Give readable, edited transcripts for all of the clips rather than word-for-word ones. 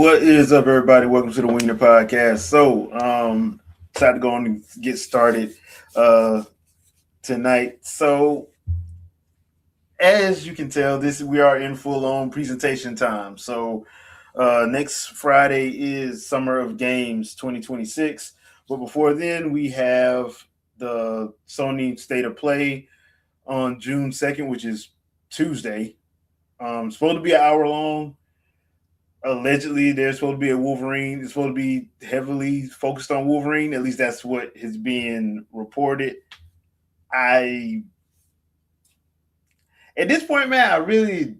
What is up, everybody? Welcome to the Wingin IT podcast. Decided to go on and get started uh, tonight. So, as you can tell, this we are in full on presentation time. Next Friday is Summer of Games 2026. But before then, we have the Sony State of Play on June 2nd, which is Tuesday. Supposed to be an hour long. Allegedly there's supposed to be a Wolverine. It's supposed to be heavily focused on Wolverine. At least that's what is being reported. I At this point, man, I really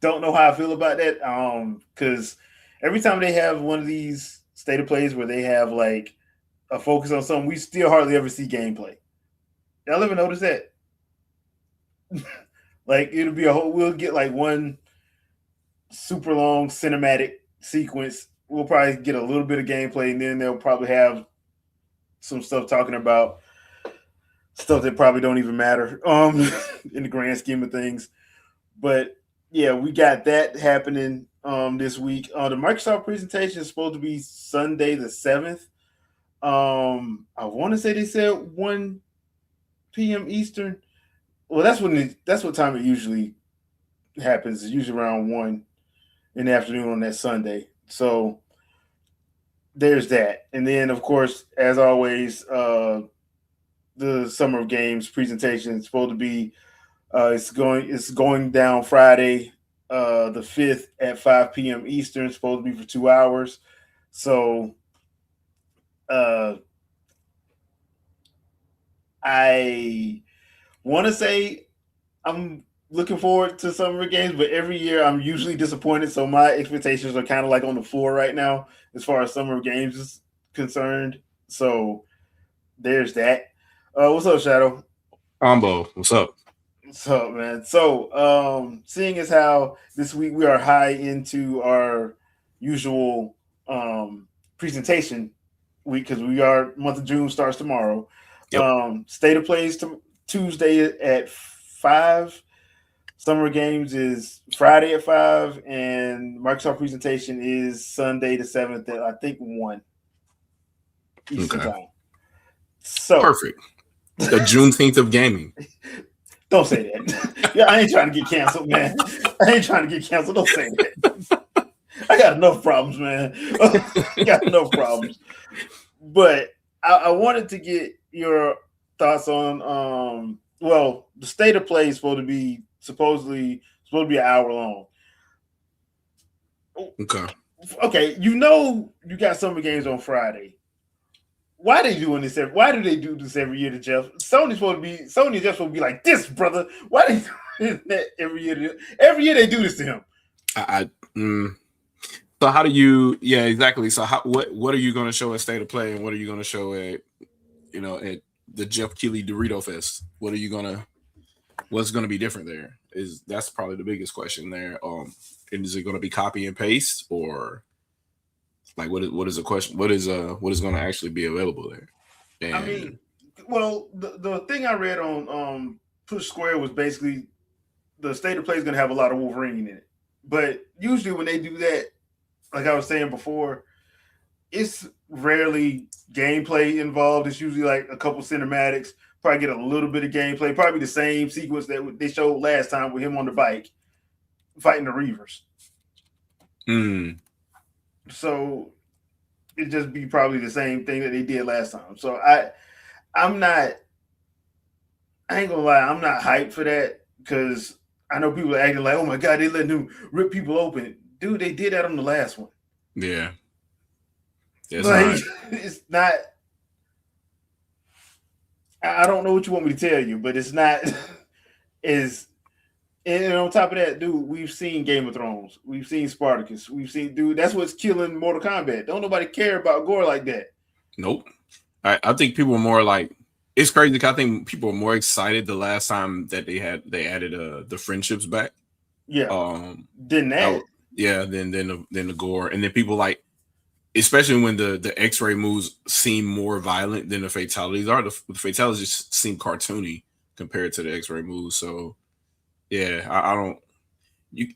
don't know how I feel about that. Because every time they have one of these state of plays where they have like a focus on something, we still hardly ever see gameplay. Y'all ever notice that? Like it'll be we'll get like one super long cinematic sequence. We'll probably get a little bit of gameplay, and then they'll probably have some stuff talking about stuff that probably don't even matter in the grand scheme of things. But yeah, we got that happening this week. The Microsoft presentation is supposed to be Sunday the 7th. I want to say they said 1 p.m. Eastern. Well, that's what time it usually happens. It's usually around 1 in the afternoon on that Sunday. So there's that. And then, of course, as always, the Summer of Games presentation is supposed to be it's going down Friday, the 5th at 5 p.m. Eastern. It's supposed to be for 2 hours. So I want to say I'm looking forward to Summer Games, but every year I'm usually disappointed. So my expectations are kind of like on the floor right now as far as Summer Games is concerned. So there's that. What's up, Shadow? Combo, what's up? What's up, man? So, seeing as how this week we are high into our usual presentation week because month of June starts tomorrow. Yep. State of Plays Tuesday at 5. Summer Games is Friday at 5, and Microsoft presentation is Sunday the 7th at I think 1 Eastern time. So perfect. The Juneteenth of gaming. Don't say that. Yeah, I ain't trying to get canceled, man. I ain't trying to get canceled. Don't say that. I got enough problems, man. I got enough problems. But I wanted to get your thoughts on the State of Play is supposedly supposed to be an hour long. Okay, you got Summer Games on Friday. Why they doing this? Why do they do this every year to Jeff? Sony's just supposed to be like this, brother. Why they doing that every year? Every year they do this to him. So how do you? Yeah, exactly. So what are you going to show at State of Play, and what are you going to show at at the Jeff Keighley Dorito Fest? What's going to be different there? That's probably the biggest question there. And is it going to be copy and paste, or like what is the question? What is going to actually be available there? And I mean, well, the thing I read on Push Square was basically the State of Play is going to have a lot of Wolverine in it, but usually when they do that, like I was saying before, it's rarely gameplay involved. It's usually like a couple cinematics. Probably get a little bit of gameplay. Probably the same sequence that they showed last time with him on the bike fighting the Reavers. So it'd just be probably the same thing that they did last time. So I ain't gonna lie, I'm not hyped for that because I know people are acting like, oh my god, they letting him rip people open. Dude, they did that on the last one. Yeah. It's not. I don't know what you want me to tell you, but it's not as. And on top of that, dude, we've seen Game of Thrones. We've seen Spartacus. We've seen, dude, that's what's killing Mortal Kombat. Don't nobody care about gore like that. Nope. I think people are more like, it's crazy because I think people were more excited the last time that they added the friendships back. Yeah. Than that. Than the gore. And then people like, especially when the X-ray moves seem more violent than the fatalities are. The fatalities seem cartoony compared to the X-ray moves. So yeah, I don't.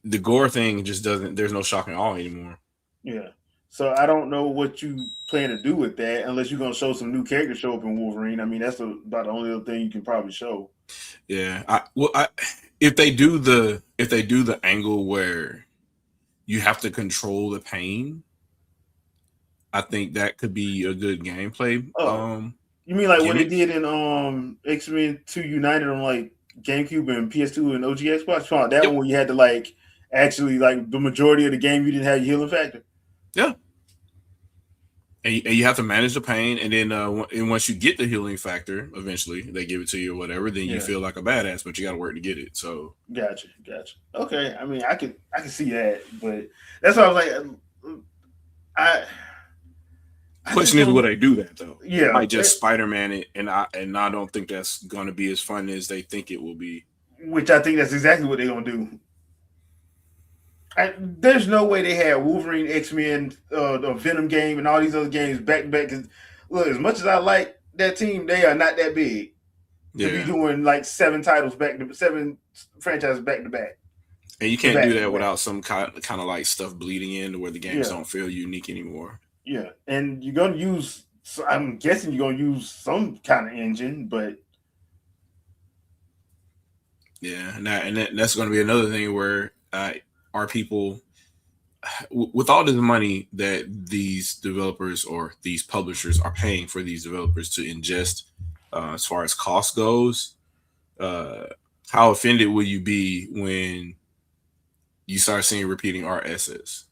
The gore thing just doesn't. There's no shock and awe anymore. Yeah. So I don't know what you plan to do with that unless you're gonna show some new characters show up in Wolverine. I mean, that's about the only other thing you can probably show. Yeah, if they do the angle where you have to control the pain, I think that could be a good gameplay Oh, you mean like what they gimmick. did in X-Men 2 United on like GameCube and PS2 and OG Xbox? That Yep. one where you had to like actually like the majority of the game you didn't have your healing factor. Yeah. And you have to manage the pain, and then and once you get the healing factor, eventually they give it to you or whatever, then you Yeah. feel like a badass, but you got to work to get it. So Gotcha, gotcha. Okay, I mean, I could see that, but that's why I was like, I I just question is, will don't. they do that though? They Yeah, might just Spider-Man it, and I don't think that's going to be as fun as they think it will be. which I think that's exactly what they're gonna do. There's no way they had Wolverine, X Men, the Venom game, and all these other games back to back. Because look, as much as I like that team, they are not that big to be Yeah, doing like seven franchises back to back and you to can't do back to that back. without some kind of like stuff bleeding in to where the games Yeah, don't feel unique anymore. yeah, and you're gonna use. So I'm guessing you're gonna use some kind of engine, but Yeah, that's going to be another thing where are people with all this money that these developers or these publishers are paying for these developers to ingest, as far as cost goes, uh, how offended will you be when you start seeing repeating art assets?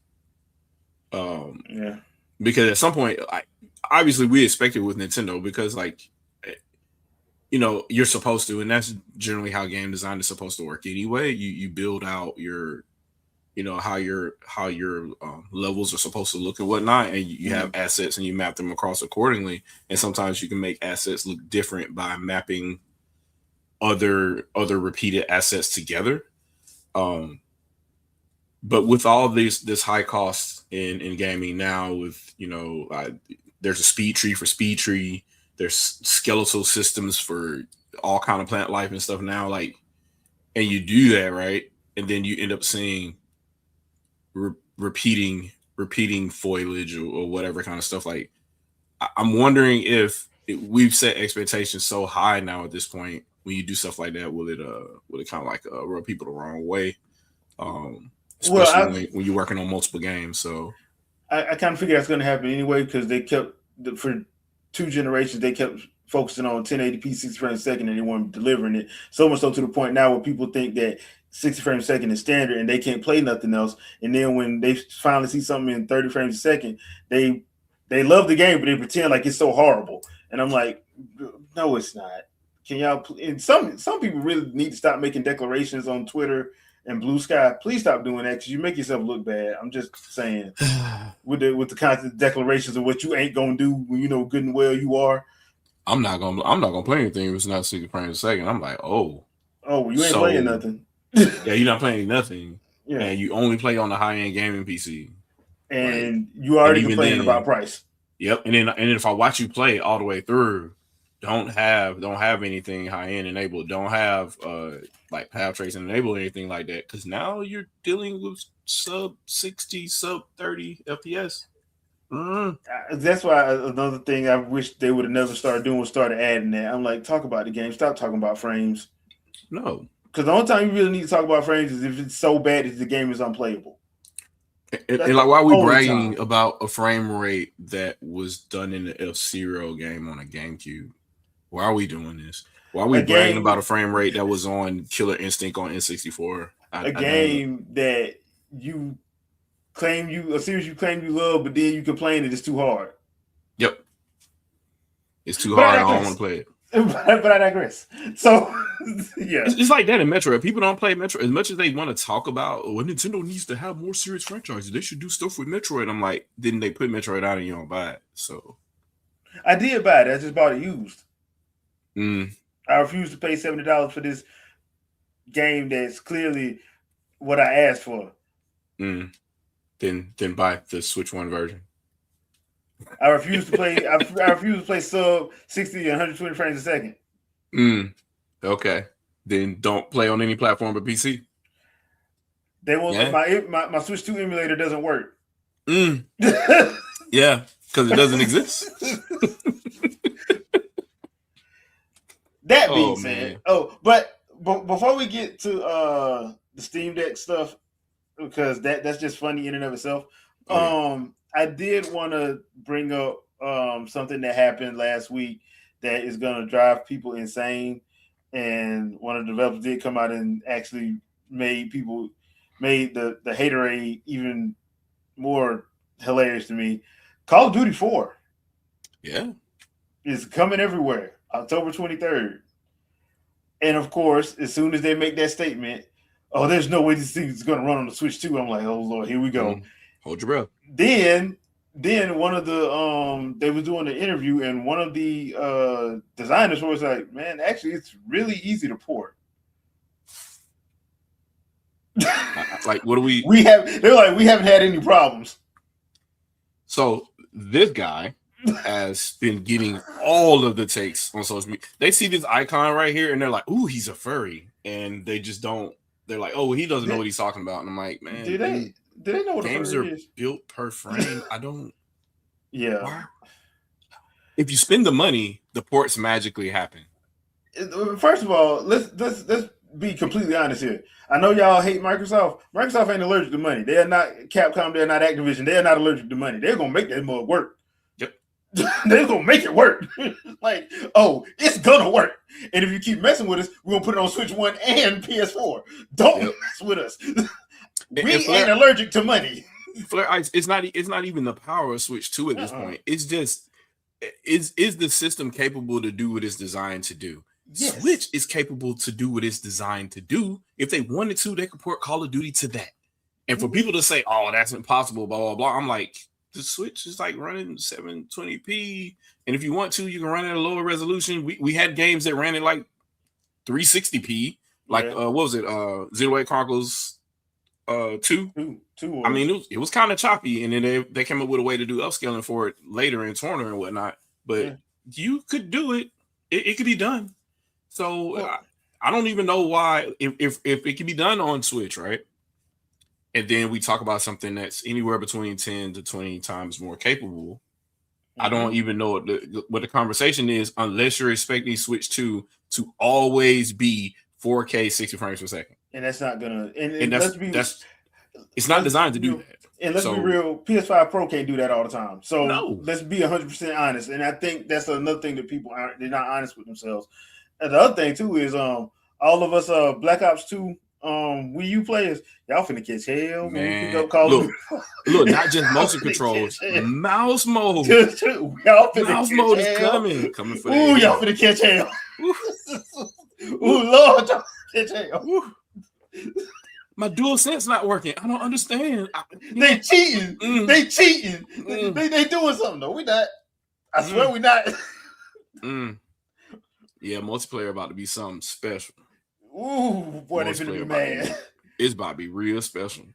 Um, yeah, because at some point, obviously we expect it with Nintendo because you're supposed to, and that's generally how game design is supposed to work anyway. You build out your how your levels are supposed to look and whatnot, and you have mm-hmm. assets and you map them across accordingly. And sometimes you can make assets look different by mapping other repeated assets together. Um, but with all this high cost in gaming now, with there's a speed tree for speed tree, there's skeletal systems for all kind of plant life and stuff now, like, and you do that right, and then you end up seeing repeating foliage or whatever kind of stuff. Like, I'm wondering if we've set expectations so high now at this point. When you do stuff like that, will it kind of like rub people the wrong way? Um, Well, Especially when you're working on multiple games. So I kind of figured that's going to happen anyway because they kept for 2 generations they kept focusing on 1080p 60 frames a second and they weren't delivering it so much so to the point now where people think that 60 frames a second is standard and they can't play nothing else. And then when they finally see something in 30 frames a second, they they love the game but they pretend like it's so horrible. And I'm like, no, it's not. Can y'all? And some people really need to stop making declarations on Twitter and Blue Sky. Please stop doing that because you make yourself look bad. I'm just saying with the constant declarations of what you ain't gonna do when you know good and well you are. I'm not gonna play anything if it's not 60 frames a second. I'm like, oh, Oh, well, you ain't playing so nothing. yeah, you're not playing nothing, Yeah, and you only play on the high end gaming PC. Like, and you and already even complaining about then, price. yep. And then if I watch you play all the way through, don't have anything high end enabled. Don't have like path tracing enabled or anything like that. Because now you're dealing with sub 60, sub 30 FPS. Mm, That's why another thing I wish they would have never started doing was started adding that. I'm like, talk about the game. Stop talking about frames. no. Because the only time you really need to talk about frames is if it's so bad that the game is unplayable. And That's like, the why are we only bragging time. about a frame rate that was done in the F-Zero game on a GameCube? Why are we doing this? Why are we A bragging about game, a frame rate that was on Killer Instinct on N64? a I don't. game that you a series you claim you love, but then you complain that it's too hard. Yep, it's too But I hard. I don't want digress. to play it. But I digress. So yeah, It's like that in Metro. People don't play Metro as much as they want to talk about. Well, Nintendo needs to have more serious franchises. They should do stuff with Metroid. I'm like, then they put Metroid out and you don't buy it. So, I did buy it. I just bought it used. mm, I refuse to pay $70 for this game that's clearly what I asked for. mm, then buy the Switch One version. I refuse to play. I refuse to play sub 60 and 120 frames a second. Mm, okay, then don't play on any platform but PC. They won't let Yeah. my Switch 2 emulator doesn't work. Mm. Yeah, because it doesn't exist. That being Oh said, man. but before we get to the Steam Deck stuff, because that's just funny in and of itself. Oh yeah. I did want to bring up something that happened last week that is going to drive people insane, and one of the developers did come out and actually made people made the haterade even more hilarious to me. Call of Duty 4 Yeah. is coming everywhere, October 23rd. And of course, as soon as they make that statement, oh, there's no way this thing is going to run on the Switch too. I'm like, oh Lord, here we go. Hold your breath. Then, then one of the they was doing the interview, and one of the designers was like, man, actually, it's really easy to port. Like, what do we? They're like, we haven't had any problems. So this guy has been getting all of the takes on social media. They see this icon right here, and they're like, "Ooh, he's a furry," and they just don't. They're like, "Oh, he doesn't know what he's talking about." And I'm like, "Man, do they know what games a furry are is? built per frame. I don't. Yeah. Why? If you spend the money, the ports magically happen." First of all, let's be completely honest here. I know y'all hate Microsoft. Microsoft ain't allergic to money. They're not Capcom. They're not Activision. They're not allergic to money. They're gonna make that mug work. Yep. They're gonna make it work. Like, oh, it's gonna work. And if you keep messing with us, we're gonna put it on Switch 1 and PS4. Don't mess with us. We ain't allergic to money. Flare Ice, it's not even the power of Switch 2 at this point. It's just is the system capable to do what it's designed to do? Yes. Switch is capable to do what it's designed to do. If they wanted to, they could port Call of Duty to that. And for people to say, "Oh, that's impossible," blah blah blah, I'm like, the Switch is like running 720p, and if you want to, you can run at a lower resolution. We had games that ran at like 360p, like what was it? Zero Chronicles 2. I mean, it was kind of choppy, and then they came up with a way to do upscaling for it later in Torner and whatnot. But you could do it. It could be done. So I don't even know why if it can be done on Switch, right? And then we talk about something that's anywhere between 10 to 20 times more capable. I don't even know what the conversation is unless you're expecting Switch 2 to always be 4K 60 frames per second. And that's not gonna. And it's not designed to do that. And let's be real, PS5 Pro can't do that all the time. So let's be 100% honest. And I think that's another thing that people they're not honest with themselves. And the other thing too is all of us Black Ops 2 Wii U players, y'all finna catch hell when we pick up Call of Duty. Look, not just motion controls, mouse mode. Mouse mode is coming for that. Ooh, y'all finna catch hell. Ooh, Lord, y'all catch hell. My DualSense not working. I don't understand. They cheating. They cheating. They doing something though. We not. I swear we not. Yeah, multiplayer about to be something special. Ooh, boy, they finna be mad. It's about to be real special.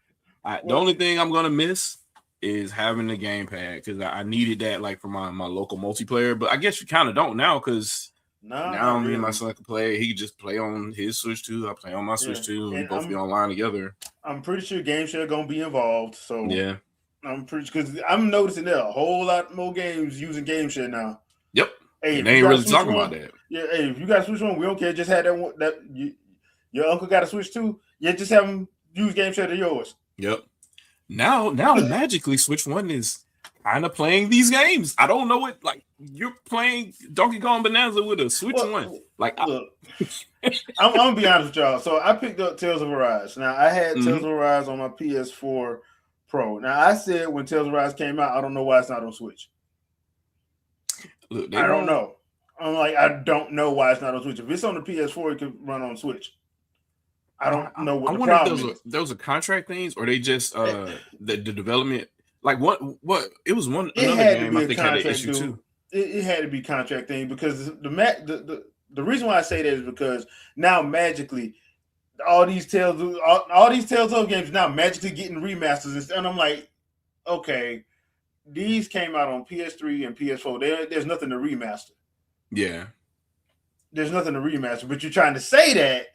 The only thing I'm gonna miss is having the gamepad because I needed that like for my local multiplayer. But I guess you kind of don't now because now me and my son can play. He can just play on his Switch 2. I play on my Switch 2. And we both be online together. I'm pretty sure GameShare gonna be involved. So yeah, I'm pretty because I'm noticing there are a whole lot more games using GameShare now. Yep. Hey, and they ain't really talking about that. Yeah, hey, if you got a Switch 1, we don't care. Just had that one your uncle got a Switch 2. Yeah, just have him use GameShare to yours. Yep. Now magically Switch 1 is kind of playing these games. I don't know what you're playing Donkey Kong Bonanza with a Switch 1. Like look, I'm gonna be honest with y'all. So I picked up Tales of Arise. Now I had Tales of Arise on my PS4 Pro. Now I said when Tales of Arise came out, I don't know why it's not on Switch. Look, I don't know. I'm like, I don't know why it's not on Switch. If it's on the PS4, it could run on Switch. I don't know what the problem is. Those are contract things, or they just the development. Like what it was one another game I think had an issue too. It had to be contract thing because the reason why I say that is because now magically all these Telltale games now magically getting remasters, and I'm like, okay, these came out on PS3 and PS4. There's nothing to remaster. Yeah, there's nothing to remaster. But you're trying to say that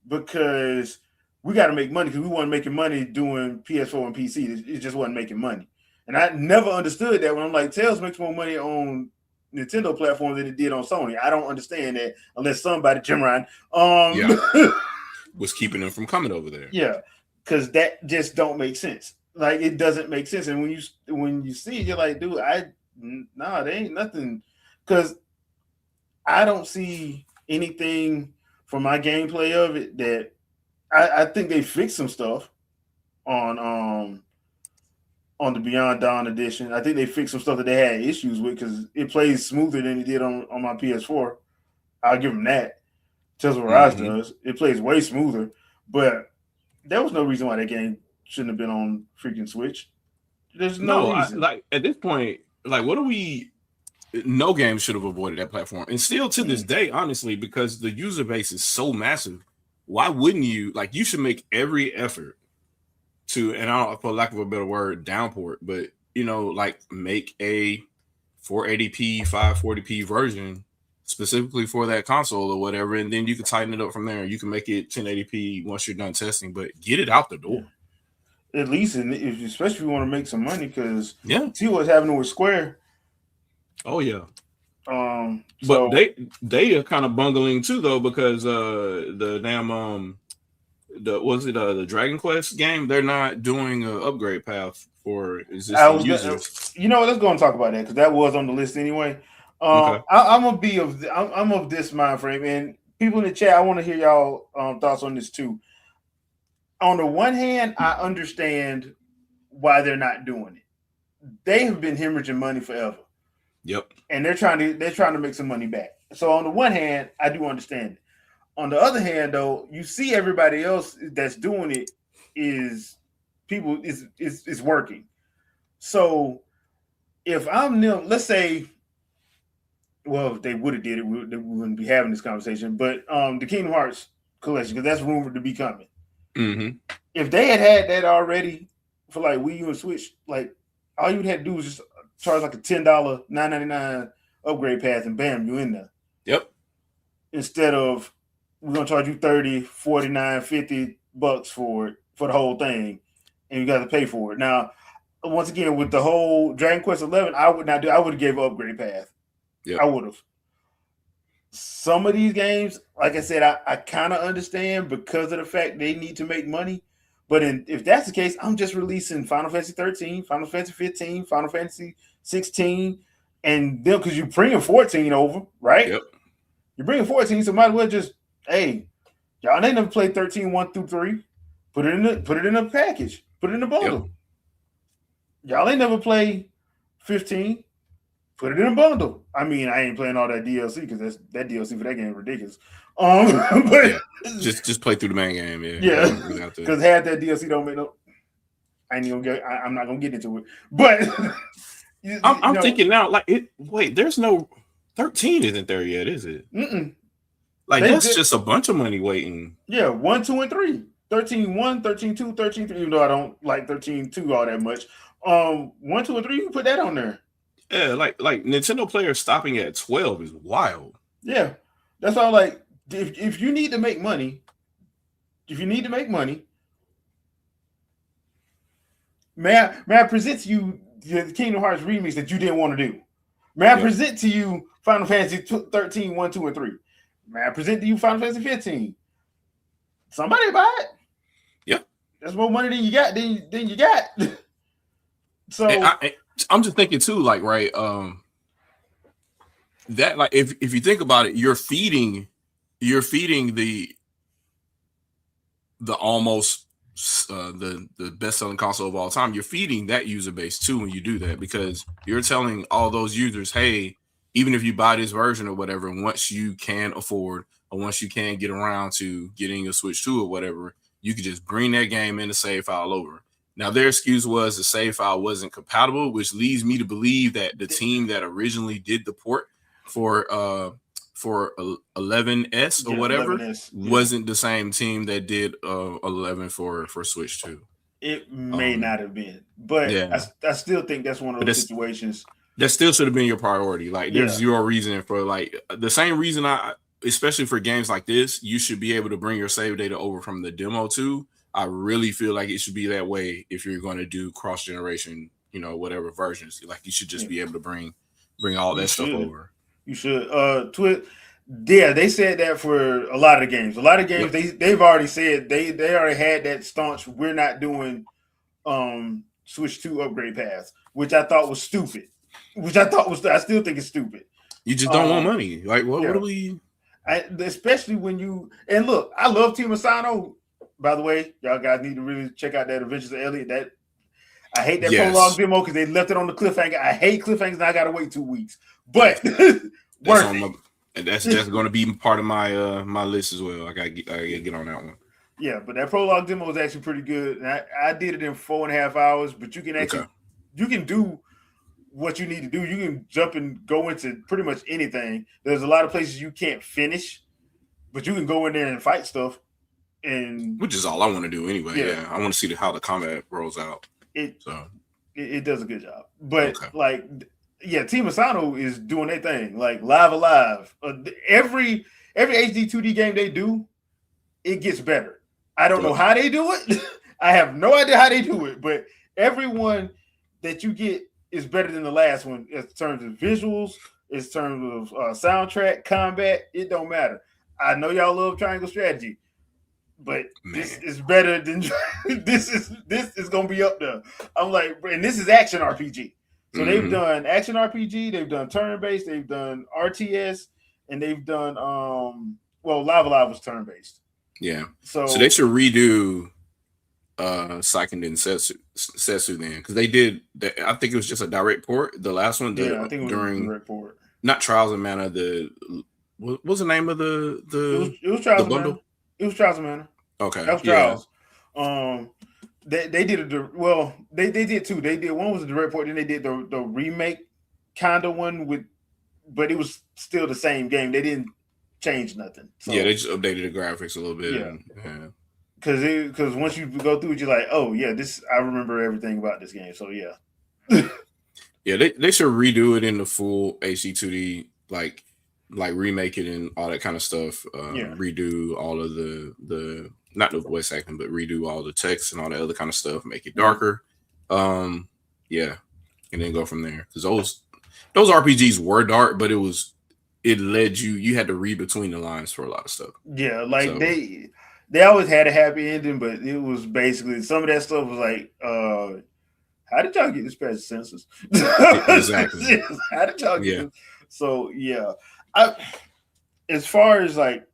because we got to make money because we weren't making money doing PS4 and PC. It just wasn't making money. And I never understood that when I'm like, Tails makes more money on Nintendo platform than it did on Sony. I don't understand that unless somebody, Jim Ryan, Yeah, was keeping them from coming over there. yeah, because that just don't make sense. Like it doesn't make sense. And when you see it, you're like, dude, nah, there ain't nothing. Because I don't see anything from my gameplay of it that I think they fixed some stuff on on the Beyond Dawn edition. I think they fixed some stuff that they had issues with because it plays smoother than it did on my PS4. I'll give them that. Tales of Arise Mm-hmm. does. It plays way smoother, but there was no reason why that game shouldn't have been on freaking Switch. There's no No, reason. like at this point, like what are we? No game should have avoided that platform, and still to this day, honestly, because the user base is so massive. Why wouldn't you? Like, you should make every effort to, and I don't, for lack of a better word, downport, but like make a 480p, 540p version specifically for that console or whatever, and then you can tighten it up from there. You can make it 1080p once you're done testing, but get it out the door. At least, especially if you want to make some money, because Yeah. see what's happening with Square. Oh yeah. But So they are kind of bungling too though, because the damn the Dragon Quest game, they're not doing an upgrade path for I existing was gonna, users. let's go and talk about that because that was on the list anyway. Okay. I'm gonna be I'm of this mind frame, and people in the chat, I want to hear y'all thoughts on this too. On the one hand, I understand why they're not doing it. They have been hemorrhaging money forever. Yep. And they're trying to make some money back. So on the one hand, I do understand it. On the other hand, though, you see everybody else that's doing it is people is working. So if I'm them, let's say, well, if they would have did it, we wouldn't be having this conversation. But the Kingdom Hearts collection, because that's rumored to be coming. Mm-hmm. If they had that already for like Wii U and Switch, like all you'd have to do is just charge like a $10 $9.99 upgrade pass, and bam, you in there. Yep. Instead of we're gonna charge you 30, 49, $50 for it for the whole thing, and you got to pay for it. Now, once again, with the whole Dragon Quest 11, I would not do. I would have gave upgrade path. Yep. I would have. Some of these games, like I said, I kind of understand because of the fact they need to make money. But if that's the case, I'm just releasing Final Fantasy 13, Final Fantasy 15, Final Fantasy 16, and then because you bringing 14 over, right? Yep. You're bringing 14, so might as well just, hey, y'all ain't never played 13 1 through 3. Put it in a package. Put it in a bundle. Yep. Y'all ain't never played 15. Put it in a bundle. I mean, I ain't playing all that DLC because that DLC for that game is ridiculous. But yeah, just play through the main game. Yeah, because half that DLC don't make no. I ain't gonna get. I'm not gonna get into it. But I'm thinking now, like wait, there's no 13 isn't there yet, is it? Mm-mm. Like that's just a bunch of money waiting. Yeah, 1, 2, and 3. 13 1, 13 2, 13 3. Even though I don't like 13 2 all that much. 1, 2, and 3. You can put that on there. Yeah, like Nintendo players stopping at 12 is wild. Yeah, that's why I'm like, if you need to make money, may I present to you the Kingdom Hearts remix that you didn't want to do? May I present to you Final Fantasy 13 1, 2, and 3? May I present to you Final Fantasy 15? Somebody buy it. Yeah, that's more money than you got. Than you got. So I'm just thinking too, like, right, that, like, if you think about it, you're feeding the almost the best selling console of all time. You're feeding that user base too when you do that, because you're telling all those users, hey, even if you buy this version or whatever, once you can afford or once you can get around to getting a Switch 2 or whatever, you could just bring that game in the save file over. Now, their excuse was the save file wasn't compatible, which leads me to believe that the team that originally did the port for 11S or whatever 11S, wasn't the same team that did 11 for Switch 2. It may not have been, but I still think that's one of those situations. That still should have been your priority. Like, there's zero reason for, like, the same reason especially for games like this, you should be able to bring your save data over from the demo too. I really feel like it should be that way if you're going to do cross-generation whatever versions. Like you should just Yeah. be able to bring all You that stuff should. over. You should. Yeah, they said that for a lot of games. A lot of games Yep. they've already said they already had that staunch. We're not doing Switch 2 upgrade paths, which I thought was stupid. Which I still think it's stupid. You just don't want Um, money. Like what yeah, do we? especially when you and look, I love Team Asano. By the way, y'all guys need to really check out that Adventures of Elliot. That I hate that prologue Yes, demo because they left it on the cliffhanger. I hate cliffhangers and I gotta wait 2 weeks. that's But that's worth on my. And that's it. going to be part of my list as well. I gotta get on that one. Yeah, but that prologue demo was actually pretty good. And I did it in 4.5 hours, but you can Okay. actually you can do what you need to do. You can jump and go into pretty much anything. There's a lot of places you can't finish, but you can go in there and fight stuff. And Which is all I want to do anyway. yeah, Yeah, I want to see how the combat rolls out. it So it does a good job. But okay. like, yeah, Team Asano is doing their thing. Like Live Alive, every HD 2D game they do, it gets better. I don't know Yep. how they do it. I have no idea how they do it, but everyone that you get is better than the last one in terms of visuals, in terms of soundtrack, combat. It don't matter. I know y'all love triangle strategy, but this Man. is better than this is gonna be up there. I'm like, and this is action RPG. So they've Hmm. done action RPG, they've done turn based, they've done RTS, and they've done Lava Live was turn based. Yeah. So they So should redo Seiken and Setsu then, because they did. I think it was just a direct port. The last one, yeah, I think it was a during direct port. not Trials and Mana. What was the name of It was the Trials of Mana. bundle? It was Trials of Mana. Okay. That was Yeah. Trials. Um, they did they did two. They did one was a direct port, then they did the remake kind of one with, but it was still the same game. They didn't change nothing. Yeah. They So just updated the graphics a little bit. yeah, And, yeah. because once you go through it, you're like, oh yeah, this I remember everything about this game. So yeah, Yeah, they should redo it in the full HD 2D, like remake it and all that kind of stuff. yeah, Redo all of the not the voice acting, but redo all the text and all the other kind of stuff. Make it yeah, darker. Yeah, and then go from there. Because those RPGs were dark, but it led you had to read between the lines for a lot of stuff. yeah. Like So they always had a happy ending, but it was basically some of that stuff was like, how did y'all get this past the census? exactly, How did y'all get yeah, this? So yeah, I as far as like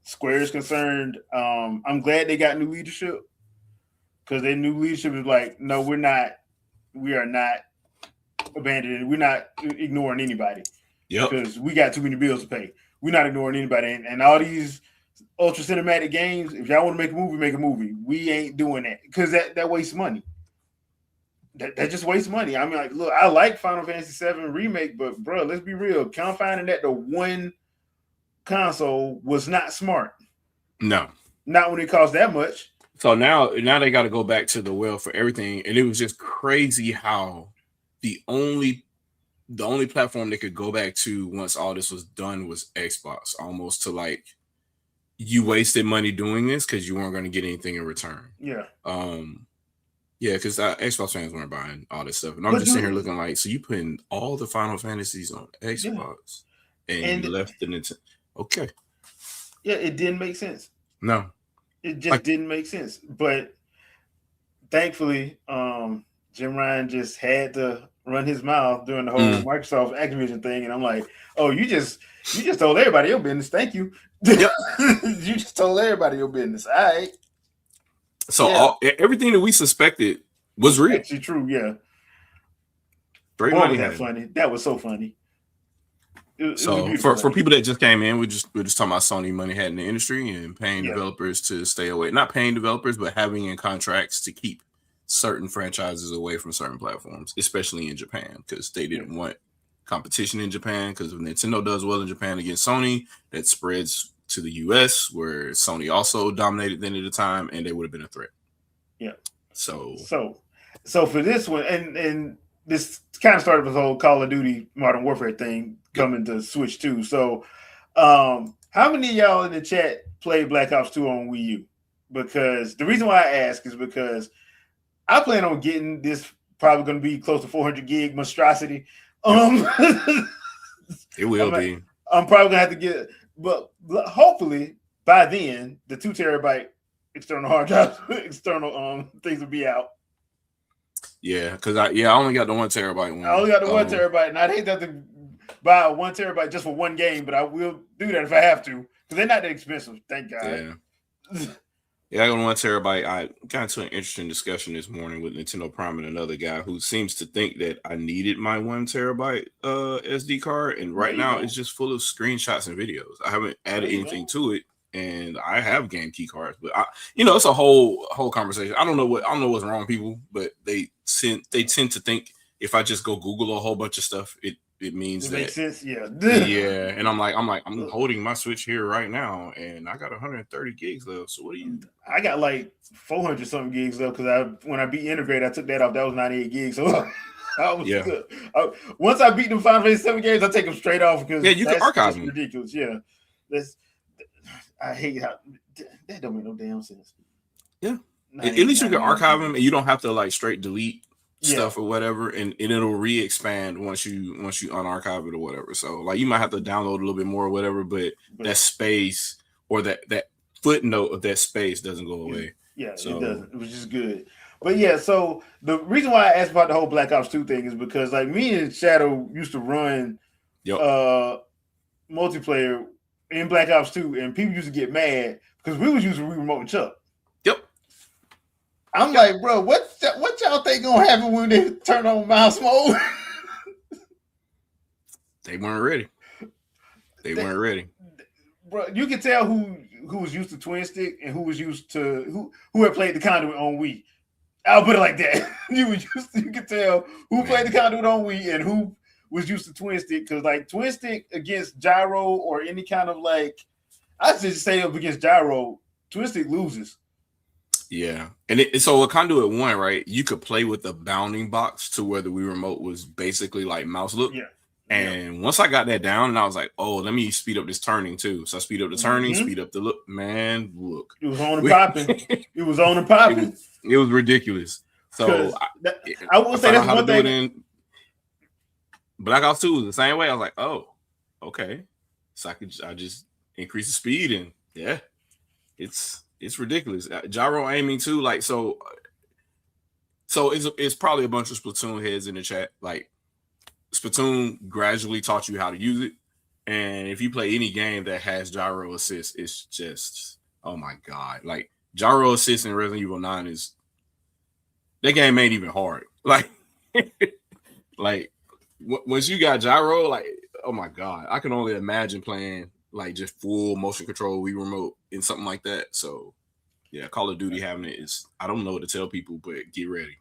Square is concerned, I'm glad they got new leadership because their new leadership is like, no, we are not abandoning, we're not ignoring anybody yep, because we got too many bills to pay. We're not ignoring anybody, and all these ultra cinematic games. If y'all want to make a movie, make a movie. We ain't doing that because that wastes money. That just wastes money. I mean, like, look, I like Final Fantasy VII remake, but bro, let's be real. Confining that to one console was not smart. no. Not when it costs that much. So now they got to go back to the well for everything, and it was just crazy how the only platform they could go back to once all this was done was Xbox, almost to like you wasted money doing this because you weren't going to get anything in return. Yeah, Yeah, because Xbox fans weren't buying all this stuff, and I'm but just sitting here dude, looking like, so you putting all the Final Fantasies on yeah, Xbox, and you and left the Nintendo. Okay, yeah, it didn't make sense. no, It just like didn't make sense. But thankfully, Jim Ryan just had to run his mouth during the whole mm, Microsoft Activision thing, and I'm like, oh, you just told everybody your business. Thank you. yep. You just told everybody your business. All right. So Yeah, everything that we suspected was was real. actually true. Yeah. Great Boy, money was that had. funny. That was so funny. It was a So beautiful for thing. people that just came in, we're just talking about Sony money had in the industry and paying Yeah. developers to stay away. Not paying developers, but having in contracts to keep certain franchises away from certain platforms, especially in Japan, because they Yeah. didn't want competition in Japan. Because if Nintendo does well in Japan against Sony, that spreads to the US, where Sony also dominated then at the time, and they would have been a threat. Yeah. So So for this one, and this kind of started with the whole Call of Duty Modern Warfare thing yep. coming to Switch too. So, how many of y'all in the chat played Black Ops 2 on Wii U? Because the reason why I ask is because I plan on getting this probably going to be close to 400 gig monstrosity. Yep. It will I'm, be. I'm probably gonna have to get, but hopefully by then the 2 terabyte external hard drive, external things will be out. Yeah, because I only got the 1 terabyte I one. only got the 1 terabyte, and I'd hate to have to buy a 1 terabyte just for one game, but I will do that if I have to because they're not that expensive. Thank God. Yeah. Yeah, I got 1 terabyte. I got into an interesting discussion this morning with Nintendo Prime and another guy who seems to think that I needed my 1 terabyte SD card, and right now it's just full of screenshots and videos. I haven't added anything to it, and I have game key cards, but it's a whole conversation. I don't know what's wrong with people, but they tend to think if I just go Google a whole bunch of stuff, it means It that makes sense, yeah. Yeah, and I'm holding my Switch here right now, and I got 130 gigs left. So what do you? I got like 400 something gigs though because when I beat Integrate, I took that off. That was 98 gigs, so I was good. Once I beat them Final Fantasy 7 games, I take them straight off because you can archive them. Ridiculous. Yeah, I hate how that don't make no damn sense. Yeah, at least you can archive them, and you don't have to like straight delete stuff or whatever, and it'll re-expand once you unarchive it or whatever. So like you might have to download a little bit more or whatever, but that space or that footnote of that space doesn't go away. Yeah, so, it doesn't. It was just good. But yeah, so the reason why I asked about the whole Black Ops 2 thing is because like me and Shadow used to run multiplayer in Black Ops 2, and people used to get mad because we was using remote and Chuck. Yep. I'm like, bro, what y'all think gonna happen when they turn on mouse mode? They weren't ready. They weren't ready. Bro, you can tell who was used to twin stick and who was used to who had played the conduit on Wii. I'll put it like that. You can tell who played the conduit on Wii and who was used to twin stick, because like twin stick against gyro or any kind of like, I just say up against gyro, twin stick loses. Yeah, and so a Conduit 1, right? You could play with the bounding box to where the Wii remote was basically like mouse look. Yeah. And once I got that down, and I was like, oh, let me speed up this turning too. So I speed up the turning, speed up the look. Man, look. It was on and popping. It was on and popping. It was ridiculous. So I will say that's one thing. Black Ops 2 was the same way. I was like, oh, okay. So I just increase the speed, and yeah, it's ridiculous. Gyro aiming too, like so it's probably a bunch of Splatoon heads in the chat. Like Splatoon gradually taught you how to use it, and if you play any game that has gyro assist, it's just, oh my god. Like gyro assist in Resident Evil 9 is, that game ain't even hard. Like once you got gyro, like, oh my god, I can only imagine playing like just full motion control Wii remote in something like that. So yeah, Call of Duty having it is, I don't know what to tell people, but get ready.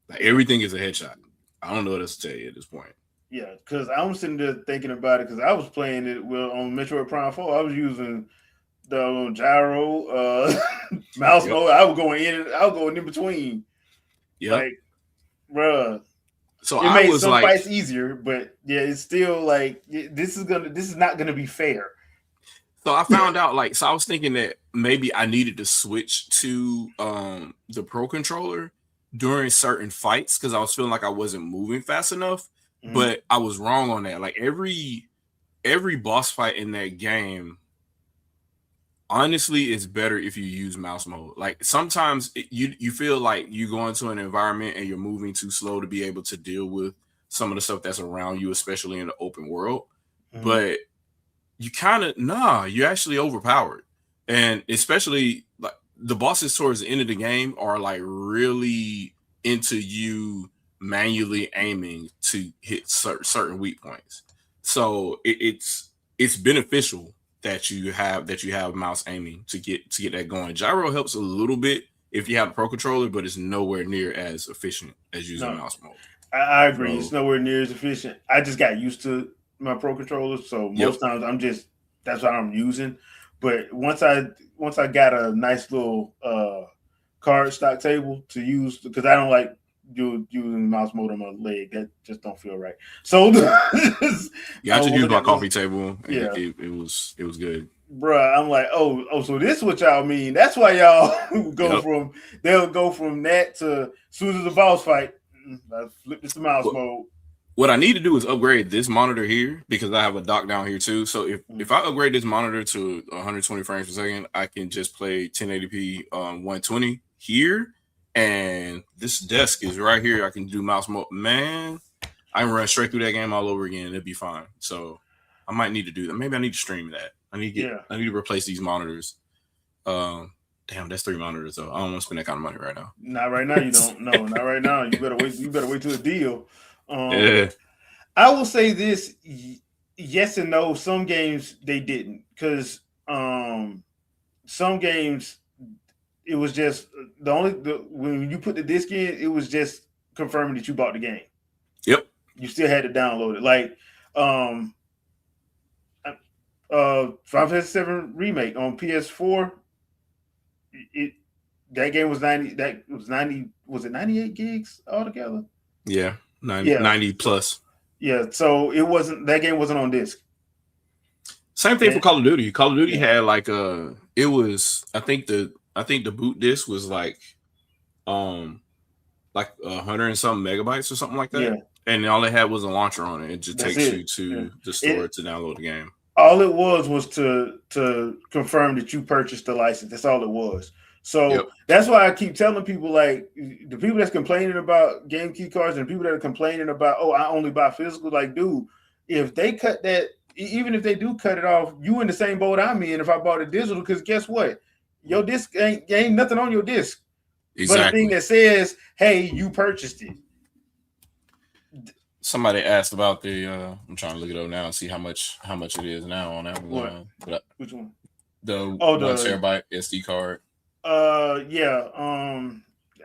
Like everything is a headshot. I don't know what else to tell you at this point. Yeah, because I'm sitting there thinking about it because I was playing it on Metroid Prime 4. I was using the gyro, mouse mode. I was going in between. Yeah, like, bruh. So it made some fights easier, but yeah, it's still like this is not gonna be fair. So I found out, like, so I was thinking that maybe I needed to switch to the Pro controller during certain fights because I was feeling like I wasn't moving fast enough. Mm-hmm. But I was wrong on that. Like every boss fight in that game, honestly, it's better if you use mouse mode. Like sometimes you feel like you go into an environment and you're moving too slow to be able to deal with some of the stuff that's around you, especially in the open world. Mm-hmm. But you're actually overpowered. And especially like the bosses towards the end of the game are like really into you manually aiming to hit certain weak points. So it's beneficial that you have mouse aiming to get that going. Gyro helps a little bit if you have a Pro controller, but it's nowhere near as efficient as using mouse mode. I agree. It's nowhere near as efficient. I just got used to my Pro controller, so most times that's what I'm using. But once I got a nice little card stock table to use, because I don't like using mouse mode on my leg, that just don't feel right. So I just used my coffee table. Yeah, it was good, bruh. I'm like, oh, so this is what y'all mean? That's why y'all they'll go from that to as soon as the boss fight, I flip this to mouse What mode. what I need to do is upgrade this monitor here because I have a dock down here too. So if Mm. I upgrade this monitor to 120 frames per second, I can just play 1080p 120 here, and this desk is right here. I can do mouse mode. Man, I can run straight through that game all over again. It'd be fine. So I might need to do that. Maybe I need to stream that. Yeah. I need to replace these monitors. Um, damn, that's 3 monitors though. I don't want to spend that kind of money right now. Not right now. You don't. No, not right now. You better wait. You better wait till the deal. Um, Yeah. I will say this: yes and no. Some games they didn't because some games it was just when you put the disc in, it was just confirming that you bought the game. Yep. You still had to download it. Like um, Final Fantasy Seven remake on PS4. It that game was 90. That was 90. Was it 98 gigs altogether? Yeah. 90, Yeah. 90 So plus. yeah. So it wasn't that game wasn't on disc. Same thing for And Call of Duty. Call of Duty yeah, had like it was I think the boot disc was um like 100 and something megabytes or something like that. yeah. And all it had was a launcher on it. It just That's takes you it. Yeah. to the store It to download the game. all it was to confirm that you purchased the license. That's all it was. Yep. So that's why I keep telling people like the people that's complaining about game key cards and people that are complaining about I only buy physical. Like, dude, if they cut that, even if they do cut it off, you in the same boat I'm in. If I bought it digital, because guess what, your disc ain't nothing on your disc, but a thing Exactly. that says, "Hey, you purchased it." Somebody asked about the I'm trying to look it up now and see how much it is now on What? Amazon. But Which one? the Oh, one the terabyte SD card. yeah.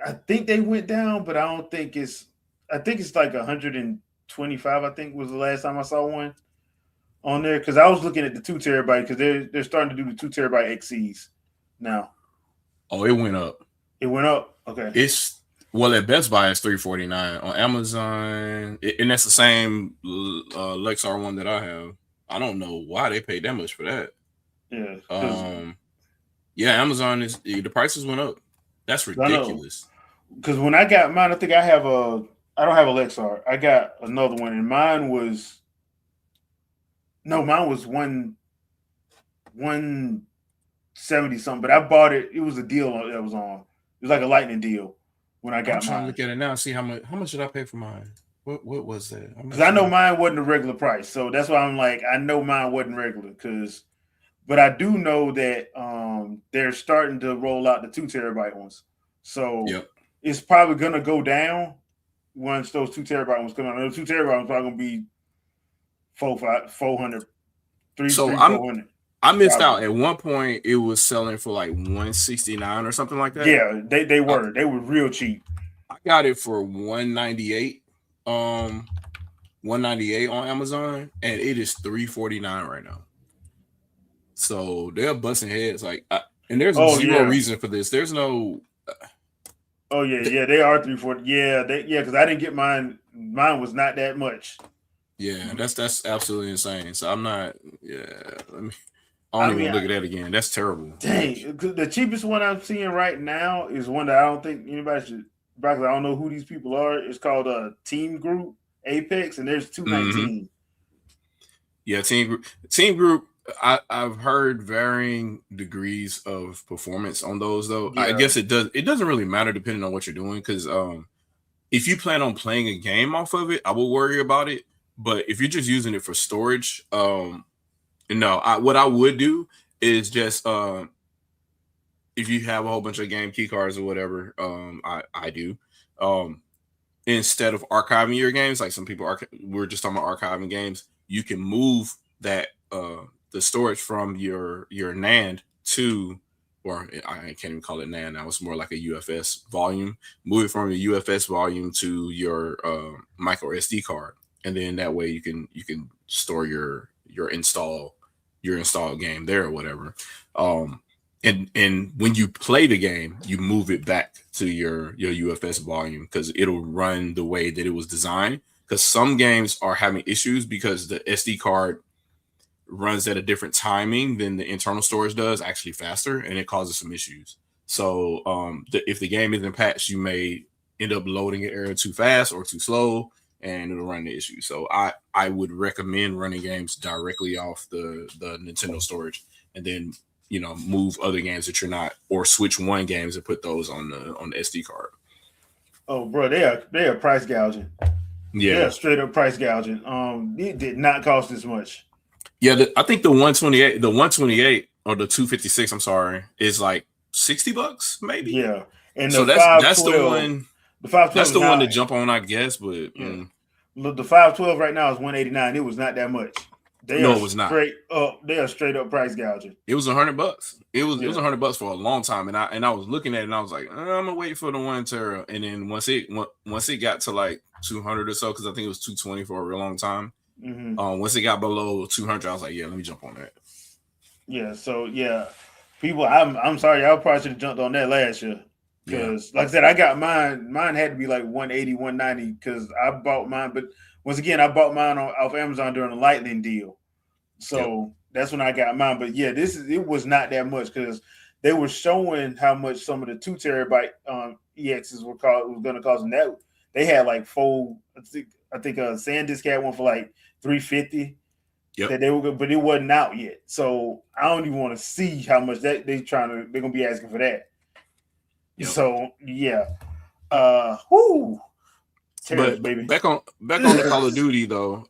I think they went down, but I don't think it's. I think it's like 125. I think was the last time I saw one on there because I was looking at the 2 terabyte because they're starting to do the 2 terabyte XCs now. Oh, it went up. It went up. Okay. It's well at Best Buy it's $349 on Amazon, and that's the same Lexar one that I have. I don't know why they paid that much for that. Yeah, because Um, yeah, Amazon is the prices went up. That's I know ridiculous. because when I got mine, I think I have a. I don't have a Lexar. I got another one, and mine was no, mine was 170 something. But I bought it. It was a deal that was on. It was like a lightning deal when I I'm got trying to mine. look at it now and see how much did I pay for mine. What was that? I'm Because not I know sure. mine wasn't a regular price, so that's why I'm like, I know mine wasn't regular. Because, but I do know that they're starting to roll out the 2 terabyte ones, so Yep. it's probably gonna go down once those 2 terabyte ones come out. Those 2 terabyte ones probably gonna be 400, So 400 I missed probably. out at one point. It was selling for like 169 or something like that. Yeah, they I, were real cheap. I got it for 198. 198 on Amazon, and it is 349 right now. So they're busting heads and there's Oh zero yeah, reason for this. There's no oh yeah, th- yeah. They are 340. Yeah, because I didn't get mine. Mine was not that much. yeah, that's absolutely insane. So I'm not yeah. Let me. I don't I even mean, want to look at that again. That's terrible. Like dang, the cheapest one I'm seeing right now is one that I don't think anybody should. Because I don't know who these people are. It's called Team Group Apex, and there's mm-hmm. 219. Yeah, team group. I've heard varying degrees of performance on those though. I Yeah, guess it doesn't really matter depending on what you're doing because if you plan on playing a game off of it, I will worry about it. But if you're just using it for storage, no, what I would do is just if you have a whole bunch of game key cards or whatever, I do. Um, Instead of archiving your games, like some people we're just talking about archiving games, you can move that the storage from your NAND to, or I can't even call it NAND now. It's more like a UFS volume. Move it from your UFS volume to your micro SD card, and then that way you can store your installed game there or whatever. Um, and when you play the game, you move it back to your UFS volume because it'll run the way that it was designed. Because some games are having issues because the SD card runs at a different timing than the internal storage does, actually faster, and it causes some issues. So if the game isn't patched, you may end up loading an error too fast or too slow, and it'll run the issue. So I would recommend running games directly off the Nintendo storage, and then move other games that you're not, or switch one games and put those on the SD card. Oh, bro, they are price gouging. They Yeah, are straight up price gouging. It did not cost this much. yeah. I think the 128 or the 256. I'm sorry, is like $60 maybe. Yeah, and So the that's five that's the twelve, one. the five That's twelve is the one now. to jump on, I guess. But Yeah, look, the 512 right now is 189. It was not that much. They no, are it was not. straight up. They are straight up price gouging. It was $100. It was Yeah. $100 for a long time, and I was looking at it and I was like, I'm gonna wait for the 1 tera. And then once it got to like 200 or so, because I think it was 220 for a real long time. Mm-hmm. Once it got below 200, I was like, yeah, let me jump on that. Yeah. So yeah, people. I'm sorry. I probably should have jumped on that last year. Yeah, Because, like I said, I got mine. Mine had to be like 180, 190 because I bought mine. But once again, I bought mine off Amazon during a Lightning deal. yep, So that's when I got mine. But yeah, it was not that much because they were showing how much some of the 2 terabyte EXs was going to cost. And that they had like four. I think SanDisk had one for like 350. yep, That they were, but it wasn't out yet. So I don't even want to see how much that they're gonna be asking for that. yep. So yeah, whoo, terrors, But baby. back on the Call of Duty though.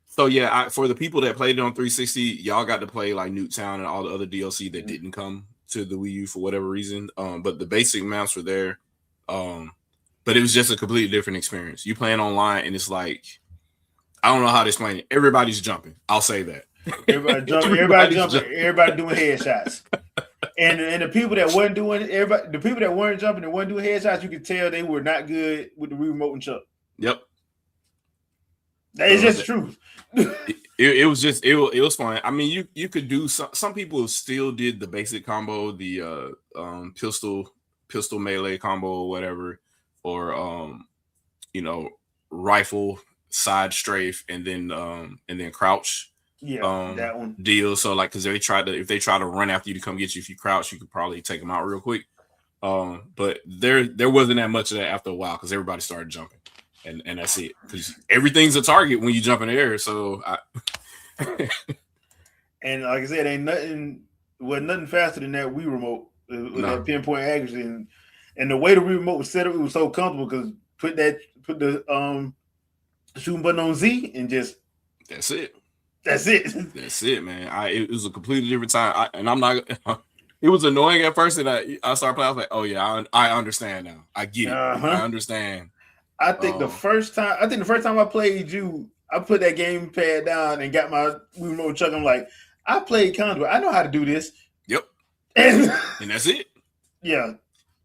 So yeah, for the people that played it on 360, y'all got to play like Nuketown and all the other DLC that didn't come to the Wii U for whatever reason. But the basic maps were there. But it was just a completely different experience. You playing online and it's like, I don't know how to explain it. Everybody's jumping. I'll say that. Everybody jumping, everybody doing headshots. And the people that wasn't doing it, the people that weren't jumping and weren't doing headshots, you could tell they were not good with the remote and chuck. Yep. That is just the truth. It was fun. I mean, you could do some people still did the basic combo, the pistol melee combo or whatever, or rifle side strafe and then crouch. Yeah, that one deal. So like, because if they try to run after you to come get you, if you crouch, you could probably take them out real quick. But there wasn't that much of that after a while because everybody started jumping, and that's it. Because everything's a target when you jump in the air. So and like I said, wasn't nothing faster than that Wii remote with that pinpoint accuracy and the way the Wii remote was set up, it was so comfortable because put the shooting button on Z and just that's it. That's it. That's it, man. It was a completely different time, and I'm not. It was annoying at first, and I started playing. I was like, "Oh yeah, I understand now. I get it. I understand." I think the first time I played you, I put that gamepad down and got my remote chuck. I'm like, I played Conduit. I know how to do this. Yep. And that's it. Yeah.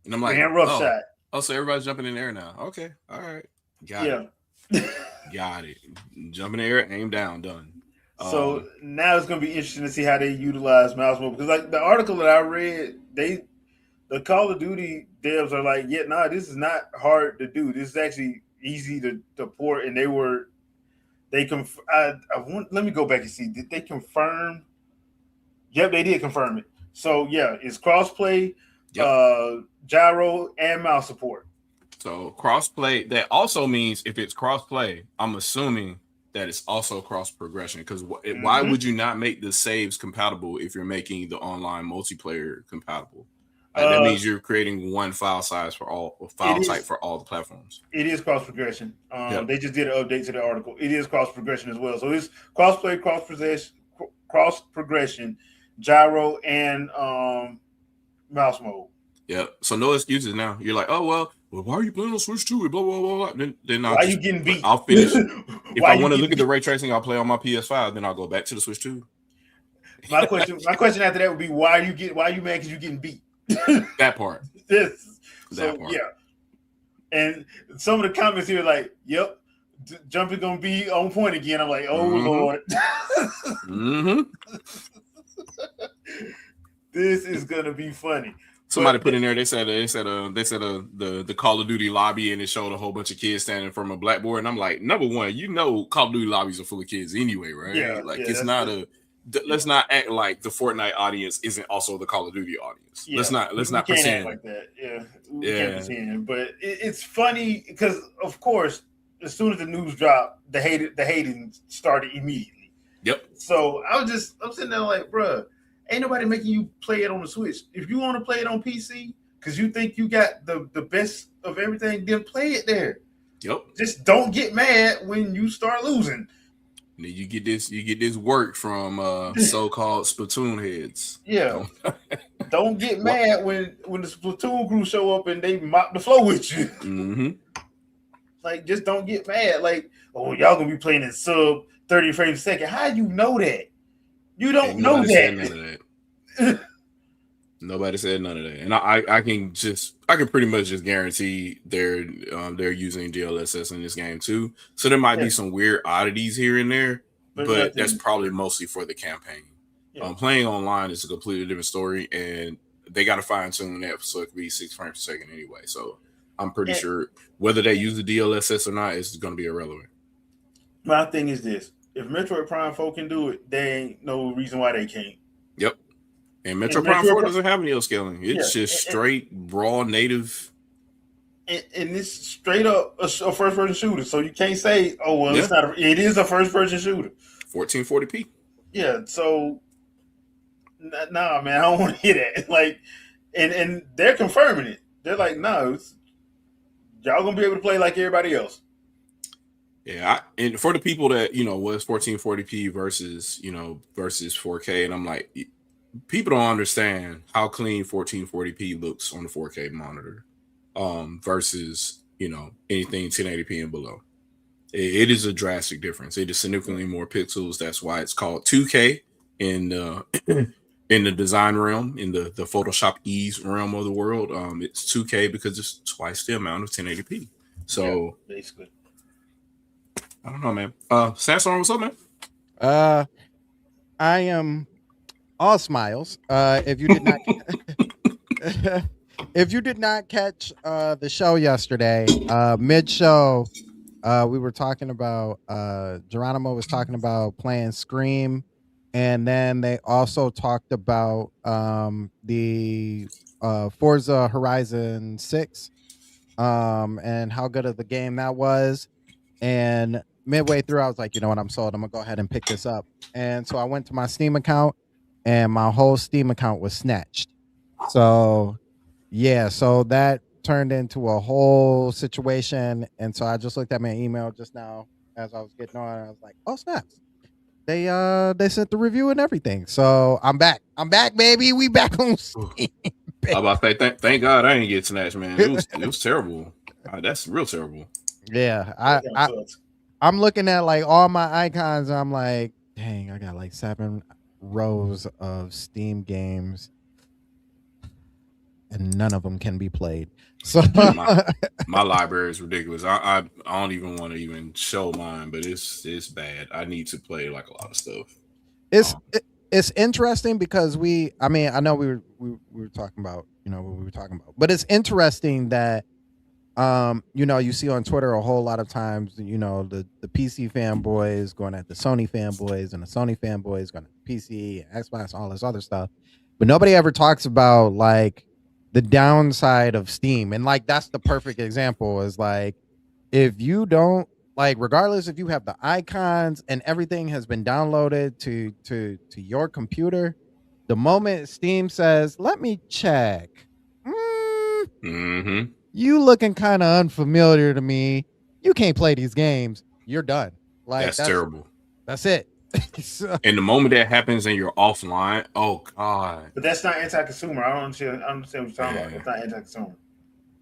And I'm like, rough shot. Oh, so everybody's jumping in the air now. Okay. All right. Got it. Got it. Jump in the air, aim down, done. So now it's going to be interesting to see how they utilize mouse mode because, like the article that I read, the Call of Duty devs are like, yeah, nah, this is not hard to do. This is actually easy to port, and let me go back and see. Did they confirm? Yep, they did confirm it. So yeah, it's crossplay, gyro, and mouse support. So crossplay. That also means if it's crossplay, I'm assuming that it's also cross progression because why would you not make the saves compatible if you're making the online multiplayer compatible? That means you're creating one file size for all type for all the platforms. It is cross progression. They just did an update to the article. It is cross progression as well. So it's crossplay, cross progression, gyro, and mouse mode. Yeah. So no excuses now. You're like, oh well, why are you playing on Switch 2? Blah blah blah blah. Then why are you getting beat? I'll finish. If I want to look at the ray tracing, I'll play on my PS5. Then I'll go back to the Switch 2. My question after that would be, why are you mad because you're getting beat? That part. Part. Yeah. And some of the comments here are like, yep, jumping gonna be on point again. I'm like, oh Lord. This is gonna be funny. Somebody put in there. They said the Call of Duty lobby, and it showed a whole bunch of kids standing from a blackboard. And I'm like, number one, Call of Duty lobbies are full of kids anyway, right? Yeah, it's not a let's not act like the Fortnite audience isn't also the Call of Duty audience. Yeah, Let's we not can't act pretend. like that. Yeah, we can't Yeah. pretend. But it's funny because, of course, as soon as the news dropped, the hating started immediately. Yep. So I'm sitting there like, bruh, ain't nobody making you play it on the Switch. If you want to play it on PC because you think you got the best of everything, then play it there. Yep. Just don't get mad when you start losing. And then you get this work from so-called Splatoon heads. Yeah, Don't don't get what? mad when the Splatoon crew show up and they mop the floor with you. Mm-hmm. Like, just don't get mad. Like, oh, y'all gonna be playing in sub 30 frames a second. How you know that? You don't Ain't know nobody said none that. of that. Nobody said none of that, and I can pretty much just guarantee they're using DLSS in this game too. So there might Yeah, be some weird oddities here and there, but but that's nothing. probably mostly for the campaign. Yeah, Playing online is a completely different story, and they got to fine tune that so it could be 6 frames per second anyway. So I'm pretty and sure whether they use the DLSS or not is going to be irrelevant. my thing is this: if Metroid Prime 4 can do it, there ain't no reason why they can't. Yep. And Metro And Prime 4 Metroid, doesn't have any upscaling. yeah, It's just straight raw native. and it's straight up a first person shooter. So you can't say, oh well, Yeah. it's not. It is a first person shooter. 1440p. Yeah, so nah, man, I don't want to hear that. Like, and they're confirming it. They're like, no, y'all gonna be able to play like everybody else. Yeah, and for the people that was 1440p versus versus 4K, and I'm like, people don't understand how clean 1440p looks on the 4K monitor, versus anything 1080p and below. It is a drastic difference. It is significantly more pixels. That's why it's called 2K in in the design realm, in the Photoshop ease realm of the world. It's 2K because it's twice the amount of 1080p. Yeah, So basically. I don't know, man. Samsung, what's up, man? Uh, I am all smiles. If you did not, if you did not catch the show yesterday, mid show, we were talking about Geronimo was talking about playing Scream, and then they also talked about the Forza Horizon 6, and how good of the game that was. And midway through, I was like, you know what, I'm sold. I'm gonna go ahead and pick this up. And so I went to my Steam account, and my whole Steam account was snatched. So yeah, so that turned into a whole situation. And so I just looked at my email just now as I was getting on. I was like, oh snaps. They sent the review and everything. So I'm back. I'm back, baby. We back on Steam. I about to say, thank God I didn't get snatched, man. It was terrible. That's real terrible. Yeah, That kind of sucks. I'm looking at like all my icons. And I'm like, dang, I got like 7 rows of Steam games, and none of them can be played. So Yeah, my library is ridiculous. I don't even want to even show mine, but it's bad. I need to play like a lot of stuff. it's Um, it's interesting because I mean, I know we were talking about what we were talking about, but it's interesting that you see on Twitter a whole lot of times, the PC fanboys going at the Sony fanboys, and the Sony fanboys going at the PC and Xbox, all this other stuff. But nobody ever talks about like the downside of Steam. And like that's the perfect example is like if you don't like, regardless if you have the icons and everything has been downloaded to your computer, the moment Steam says, let me check. mm-hmm. You looking kind of unfamiliar to me. You can't play these games. You're done. Like That's terrible. that's it. So- And the moment that happens and you're offline, oh God, But that's not anti-consumer. I don't understand. I understand what you're talking about. Yeah. It's not anti-consumer.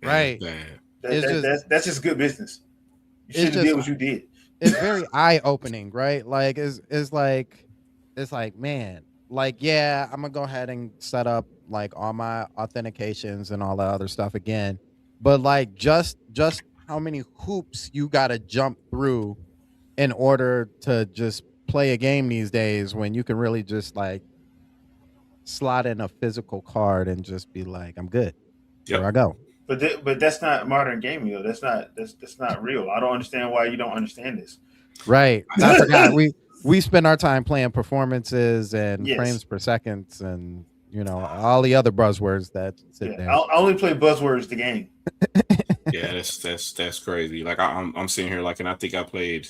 right. bad. It's just That's just good business. You it's should have just did what you did. it's very eye opening, right? Like it's like, man, like yeah, I'm gonna go ahead and set up like all my authentications and all that other stuff again. But like just how many hoops you gotta jump through in order to just play a game these days when you can really just like slot in a physical card and just be like, I'm good. Here I Yep. go. But that's not modern gaming though. That's not real. I don't understand why you don't understand this. Right. I forgot. we spend our time playing performances and Yes. frames per seconds and all the other buzzwords that sit Yeah. there. I only play buzzwords the game. Yeah, that's crazy. Like I'm sitting here like, and I think I played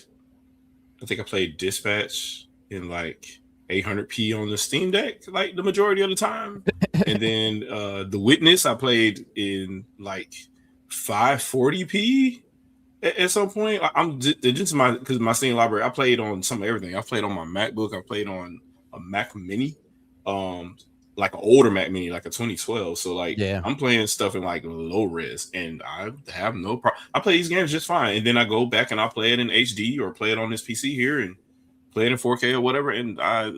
Dispatch in like 800p on the Steam Deck, like the majority of the time. And then The Witness I played in like 540p at some point. I'm just my Steam library. I played on some of everything. I played on my MacBook. I played on a Mac Mini, um, like an older Mac Mini, like a 2012. So like Yeah. I'm playing stuff in like low res, and I have no problem. I play these games just fine, and then I go back and I play it in HD or play it on this PC here and play it in 4K or whatever, and I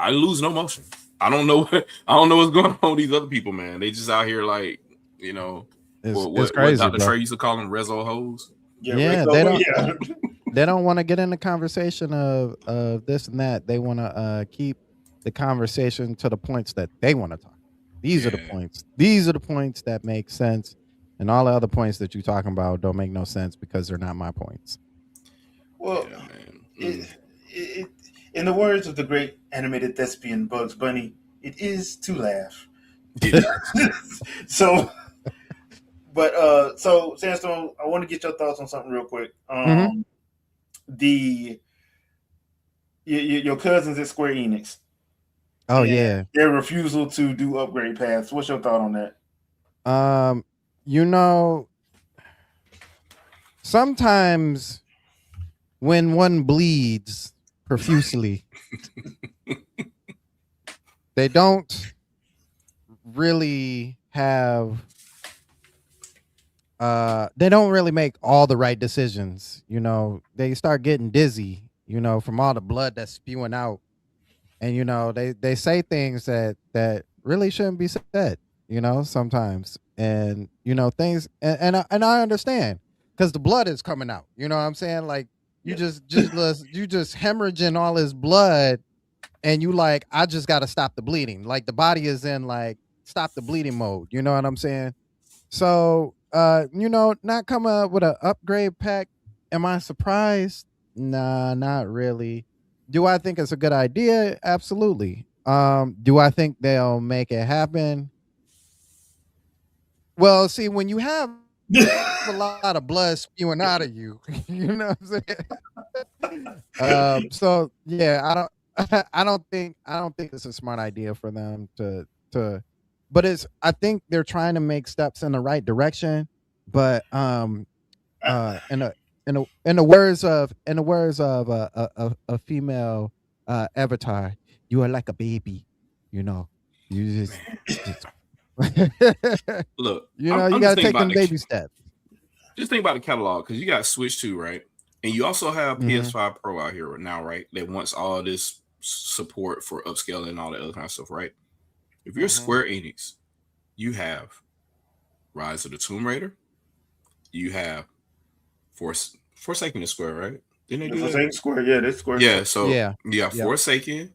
lose no motion. I don't know I don't know what's going on with these other people, man. They just out here like, you know, It's what crazy, Dr. bro. Trey used to call them rezo hoes. Yeah, Yeah, Rico. Yeah. they don't want to get in the conversation of this and that. They want to keep the conversation to the points that they want to talk. These are the Yeah, points. These are the points that make sense, and all the other points that you're talking about don't make no sense because they're not my points. Well, yeah, man. it, it, in the words of the great animated thespian Bugs Bunny, it is to laugh. It is. So, but so Sandstone, I want to get your thoughts on something real quick. Hmm. The your cousins at Square Enix Oh and yeah. their refusal to do upgrade paths. What's your thought on that? Um, you know, sometimes when one bleeds profusely, they don't really have they don't really make all the right decisions. They start getting dizzy, from all the blood that's spewing out. And they say things that really shouldn't be said, sometimes. And things and I understand because the blood is coming out. You know what I'm saying? Like Yeah. you just hemorrhaging all his blood, and you like, I just got to stop the bleeding. Like the body is in like stop the bleeding mode. You know what I'm saying? So, not come up with an upgrade pack. Am I surprised? Nah, not really. Do I think it's a good idea? Absolutely. Do I think they'll make it happen? Well, see, when you have a lot of blood spewing out of you, you know what I'm saying? So yeah, I don't think it's a smart idea for them to but I think they're trying to make steps in the right direction. But in the words of a female avatar, you are like a baby, you know. You just Look, you I'm got just to thinking take about them baby steps. just think about the catalog because you got Switch 2, right? And you also have Mhm. PS5 Pro out here now, right? That wants all this support for upscaling and all that other kind of stuff, right? If you're Mhm. Square Enix, you have Rise of the Tomb Raider, you have Forsaken is Square, right? Didn't they The do that? Forsaken Square, yeah, that's Square. Yeah, so Yeah. you got Yep. Forsaken,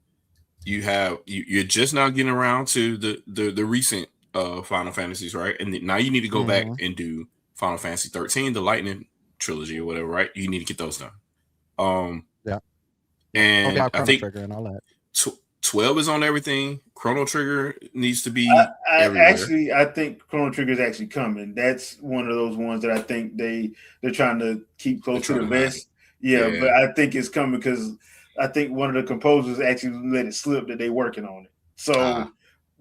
you're just now getting around to the recent Final Fantasies, right? And now you need to go back Mhm. and do Final Fantasy 13, the Lightning trilogy or whatever, right? You need to get those done. Um, Yep. Yep. Oh, and got I Chrono think Trigger and all that. 12 is on everything. Chrono Trigger needs to be everywhere. I think Chrono Trigger is actually coming. That's one of those ones that I think they're trying to keep They're close to trying the to hide. vest. Yeah, but Yeah. I think it's coming because I think one of the composers actually let it slip that they're working on it. So Ah,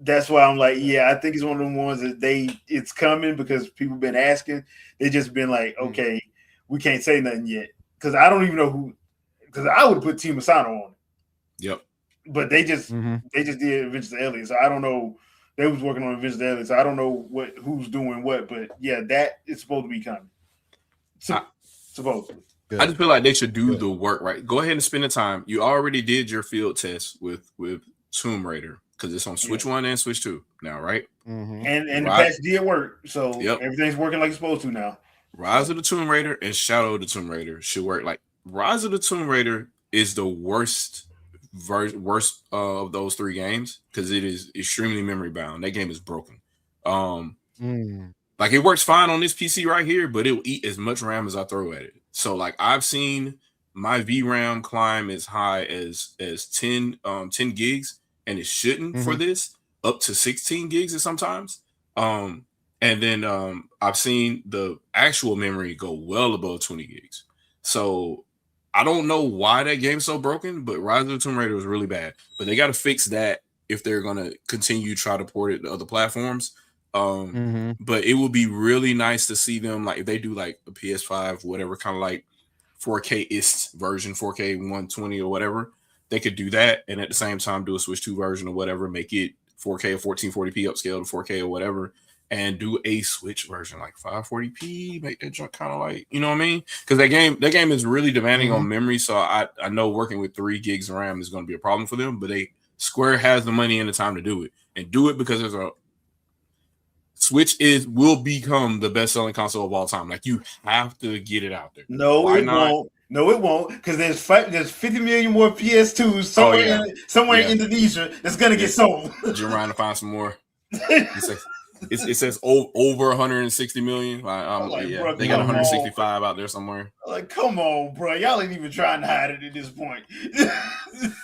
that's why I'm like, yeah, I think it's one of them ones that it's coming because people been asking. They just been like, Mhm. okay, we can't say nothing yet because I don't even know who. Because I would have put Team Asano on yep. it, but they just Mhm. they just did Avengers the Aliens. So I don't know. They was working on Avengers the Aliens. So I don't know who's doing what, but yeah, that is supposed to be coming. I, Supposedly. I Good. just feel like they should do Good. the work, right? Go ahead and spend the time. You already did your field test with Tomb Raider because it's on Yeah. Switch 1 and Switch 2 now, right? Mhm. And the Right. patch did work, so Yep. everything's working like it's supposed to now. Rise of the Tomb Raider and Shadow of the Tomb Raider should work. Like Rise of the Tomb Raider is the worst of those three games because it is extremely memory bound. That game is broken. Um, Mm. like it works fine on this PC right here, but it'll eat as much RAM as I throw at it. So like I've seen my VRAM climb as high as 10 gigs, and it shouldn't for this, up to 16 gigs at sometimes. And then I've seen the actual memory go well above 20 gigs. So I don't know why that game's so broken, but Rise of the Tomb Raider was really bad. But they got to fix that if they're gonna continue try to port it to other platforms. But it would be really nice to see them, like, if they do like a PS5, whatever, kind of like 4K ist version, 4K 120 or whatever. They could do that, and at the same time do a Switch 2 version or whatever, make it 4K or 1440p upscale to 4K or whatever, and do a Switch version like 540p. Make that junk kind of like, you know what I mean? Because that game is really demanding on memory. So I know working with 3 gigs of RAM is going to be a problem for them. But Square has the money and the time to do it, and do it because there's a Switch will become the best selling console of all time. Like, you have to get it out there. No, why it not? won't. No, it won't, because there's 50 million more PS2s somewhere in Indonesia that's gonna get sold. Jim Ryan to find some more. It says over 160 million. Bro, they got 165 out there somewhere. Like, come on, bro, y'all ain't even trying to hide it at this point.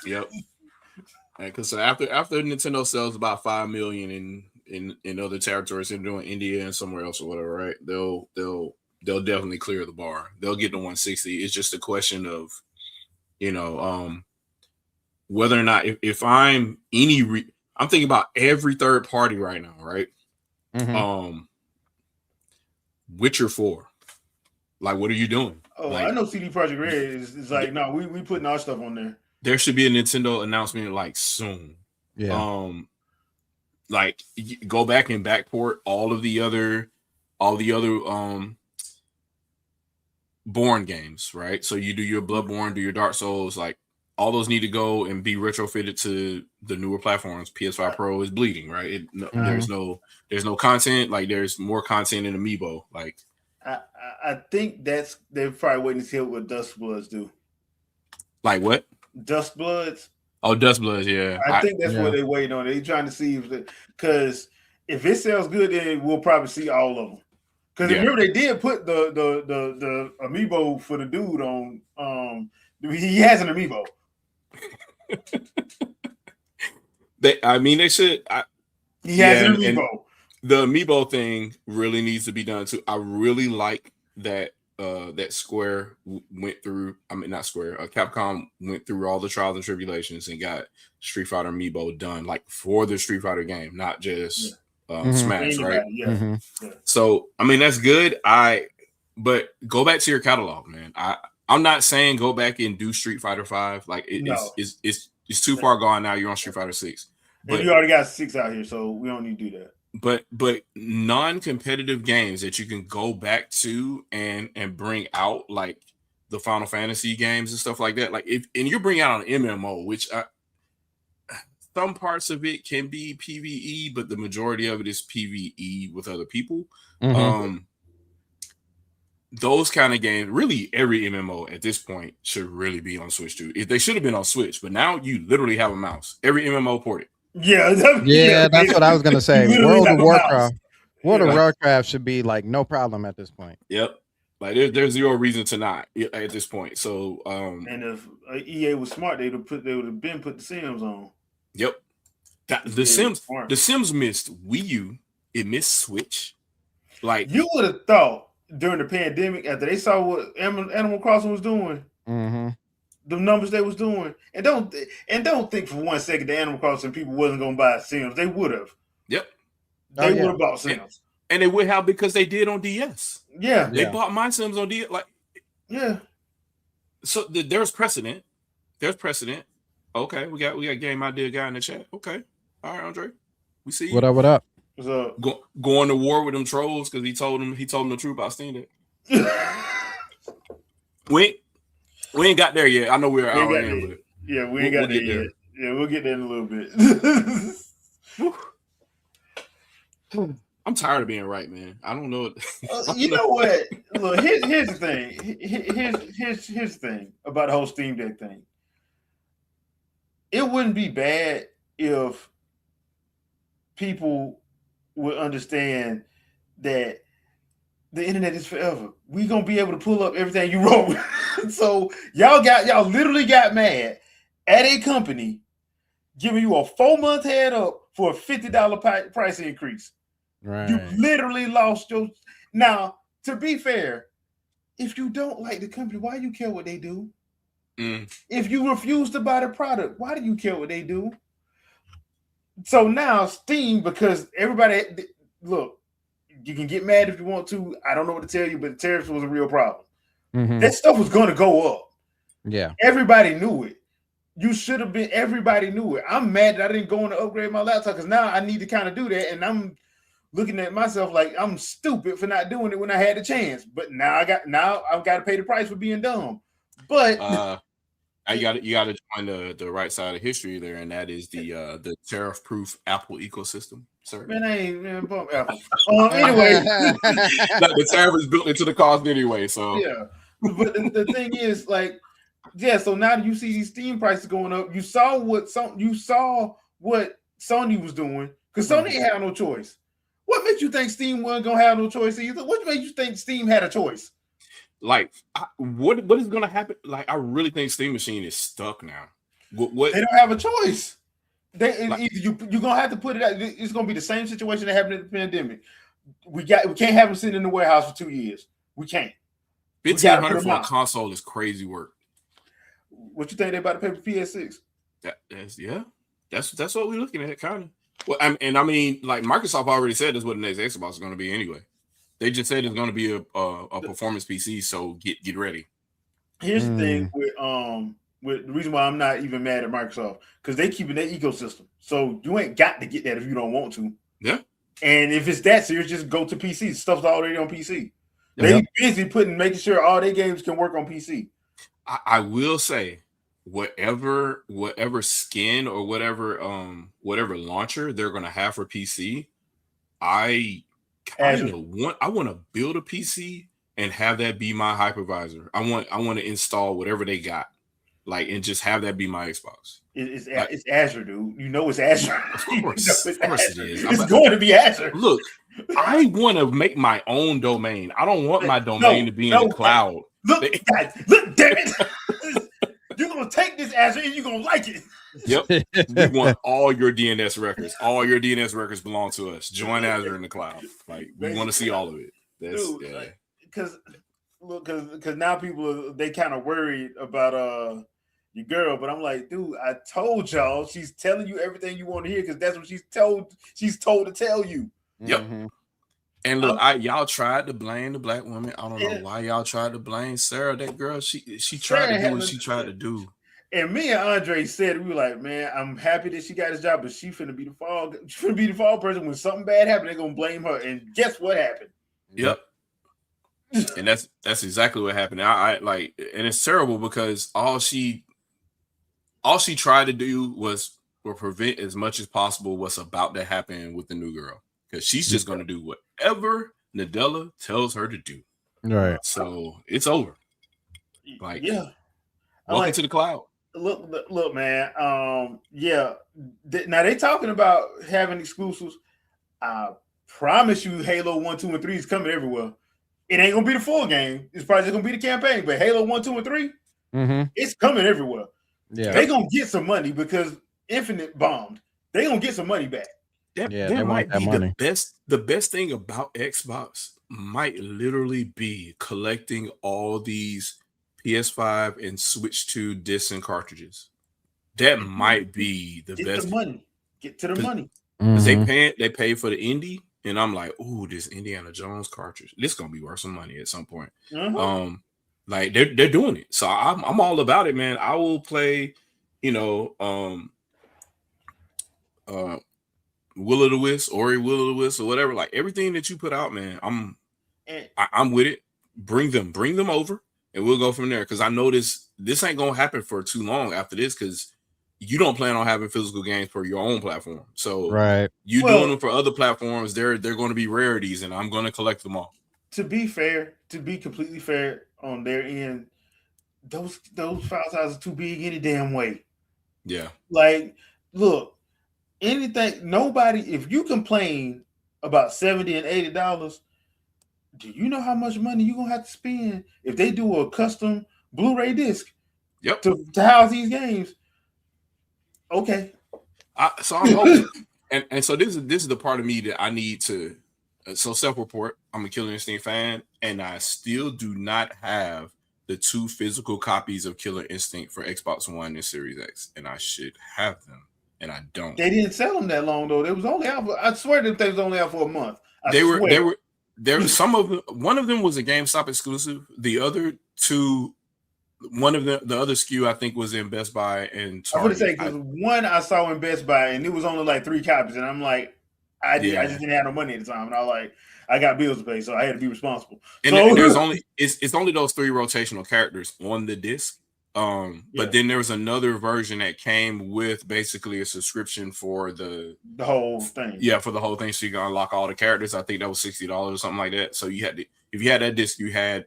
Yep. Because after Nintendo sells about 5 million in other territories, they're doing India and somewhere else or whatever, right? They'll definitely clear the bar. They'll get to 160. It's just a question of, whether or not if I'm I'm thinking about every third party right now, right? Witcher 4. Like, what are you doing? Oh, like, I know CD Projekt Red is like, no, we putting our stuff on there. There should be a Nintendo announcement like soon. Yeah. Like, go back and backport all the other Born games, right? So you do your Bloodborne, do your Dark Souls, like, all those need to go and be retrofitted to the newer platforms. PS5 Pro is bleeding, right? There's no content. Like, there's more content in Amiibo. Like, I think they're probably waiting to see what Dust Bloods do. Like what? Dust Bloods. Oh, Dust Bloods, yeah. I think that's what they're waiting on. They're trying to see because if it sells good, then we'll probably see all of them. Because remember, they did put the Amiibo for the dude on. He has an Amiibo. They should. He has an Amiibo. The Amiibo thing really needs to be done too. I really like that Square went through. I mean, not Square. Capcom went through all the trials and tribulations and got Street Fighter Amiibo done, like, for the Street Fighter game, not just Smash, right? Yeah. So, I mean, that's good. But go back to your catalog, man. I'm not saying go back and do Street Fighter 5. Like, it's too far gone now. You're on Street Fighter 6. But you already got 6 out here, so we don't need to do that. But non-competitive games that you can go back to and bring out, like the Final Fantasy games and stuff like that. Like, and you bring out an MMO, which some parts of it can be PvE, but the majority of it is PvE with other people. Those kind of games, really every MMO at this point should really be on Switch too. They should have been on Switch, but now you literally have a mouse. Every MMO ported. Yeah, that's what I was gonna say. World of Warcraft should be like no problem at this point. Yep, like there's zero reason to not at this point. So, and if EA was smart, they would have been put the Sims on. Yep, the Sims missed Wii U. It missed Switch. Like, you would have thought during the pandemic, after they saw what Animal Crossing was doing. The numbers they was doing, and don't think for one second the Animal Crossing people wasn't gonna buy Sims. They would have. Yep. They would have bought Sims, and they would have, because they did on DS. Yeah, they bought my Sims on DS. Like, yeah. So there's precedent. There's precedent. Okay, we got game idea guy in the chat. Okay, all right, Andre, we see you. What up? What's up? Going to war with them trolls because he told them the truth about Steam Deck. We ain't got there yet. I know we're out in, but yeah, we ain't got there yet. Yeah, we'll get there in a little bit. I'm tired of being right, man. I don't know. You know what? Look, here's the thing. Here's the thing about the whole Steam Deck thing. It wouldn't be bad if people would understand that the internet is forever. We gonna be able to pull up everything you wrote. So y'all literally got mad at a company giving you a 4-month head up for a $50 price increase. You Right. literally lost your. Now, to be fair, if you don't like the company, why you care what they do? If you refuse to buy the product, why do you care what they do? So now Steam, because everybody look, you can get mad if you want to. I don't know what to tell you, but the tariffs was a real problem. That stuff was going to go up. Yeah. Everybody knew it. You should have been. Everybody knew it. I'm mad that I didn't go in to upgrade my laptop because now I need to kind of do that, and I'm looking at myself like I'm stupid for not doing it when I had the chance. But now I've got to pay the price for being dumb. But you got to join the right side of history there, and that is the tariff-proof Apple ecosystem, sir. Man, I ain't man, bump Apple. Anyway, the tariff is built into the cost anyway. So yeah, but the thing is, like, yeah. So now that you see these Steam prices going up, you saw what Sony was doing because Sony ain't had no choice. What made you think Steam wasn't gonna have no choice either? What made you think Steam had a choice? Like, what is gonna happen? Like, I really think Steam Machine is stuck now. What they don't have a choice. You're gonna have to put it out. It's gonna be the same situation that happened in the pandemic. We can't have them sitting in the warehouse for 2 years. We can't. $1,500 for a console is crazy work. What you think they about to pay for PS6? That's what we're looking at, kind of. Well, I mean, like Microsoft already said that's what the next Xbox is going to be anyway. They just said it's going to be a performance PC, so get ready. Here's the thing with the reason why I'm not even mad at Microsoft because they keeping their ecosystem. So you ain't got to get that if you don't want to. Yeah. And if it's that serious, just go to PC. Stuff's already on PC. They busy making sure all their games can work on PC. I will say, whatever skin or whatever launcher they're gonna have for PC, I want to build a PC and have that be my hypervisor. I want to install whatever they got, like, and just have that be my Xbox. It's Azure, dude. You know it's Azure. Of course, it is. It's going to be Azure. Look, I want to make my own domain. I don't want my domain to be in the cloud. Look, guys, look, damn it. You're going to take this Azure and you're going to like it. Yep. We want all your DNS records. All your DNS records belong to us. Join Azure in the cloud. Like, we want to see all of it. Because now people they kind of worried about your girl, but I'm like, dude, I told y'all she's telling you everything you want to hear because that's what she's told to tell you. Yep. And look, y'all tried to blame the black woman. I don't know why y'all tried to blame Sarah. That girl, she tried to do what she tried to do. And me and Andre said, we were like, man, I'm happy that she got this job, but she finna be the fall person. When something bad happened, they're gonna blame her. And guess what happened? Yep. And that's exactly what happened. I like, and it's terrible because all she tried to do was prevent as much as possible what's about to happen with the new girl. Because she's just gonna do whatever Nadella tells her to do. Right. So it's over. Like, yeah. Welcome to the cloud. Look, man. Now they talking about having exclusives. I promise you, Halo 1, 2, and 3 is coming everywhere. It ain't gonna be the full game. It's probably just gonna be the campaign. But Halo 1, 2, and 3, it's coming everywhere. Yeah, they gonna get some money because Infinite bombed. They gonna get some money back. That might be money. The best thing about Xbox might literally be collecting all these PS5 and Switch 2 discs and cartridges. That might be the best. Get to the money. Because they pay for the indie, and I'm like, ooh, this Indiana Jones cartridge, this gonna be worth some money at some point. Like they're doing it, so I'm all about it, man. I will play, Will o' the Wisp, Ori Will o' the Wisp, or whatever. Like everything that you put out, man, I'm with it. Bring them over, and we'll go from there. Because I know this ain't gonna happen for too long after this. Because you don't plan on having physical games for your own platform, so doing them for other platforms. They're going to be rarities, and I'm going to collect them all. To be completely fair on their end, those file sizes are too big any damn way. Yeah, like look. Anything, nobody, if you complain about $70 and $80, do you know how much money you're gonna have to spend if they do a custom Blu-ray disc Yep. to house these games? Okay. So I'm hopeful, and so this is the part of me that I need to. So self-report. I'm a Killer Instinct fan, and I still do not have the 2 physical copies of Killer Instinct for Xbox One and Series X, and I should have them, and I don't. They didn't sell them that long though. They was only out for, I swear that they was only out for a month. I They were swear. they were there. Some of them. One of them was a GameStop exclusive. The other 2, one of the other SKU I think was in Best Buy and I was gonna say Target. because one I saw in Best Buy and it was only like 3 copies, and I'm like, I just didn't have no money at the time, and I was like, I got bills to pay, so I had to be responsible. And there's only it's only those 3 rotational characters on the disc. But then there was another version that came with basically a subscription for the whole thing. Yeah, for the whole thing, so you can unlock all the characters. I think that was $60 or something like that. So you had to, if you had that disc, you had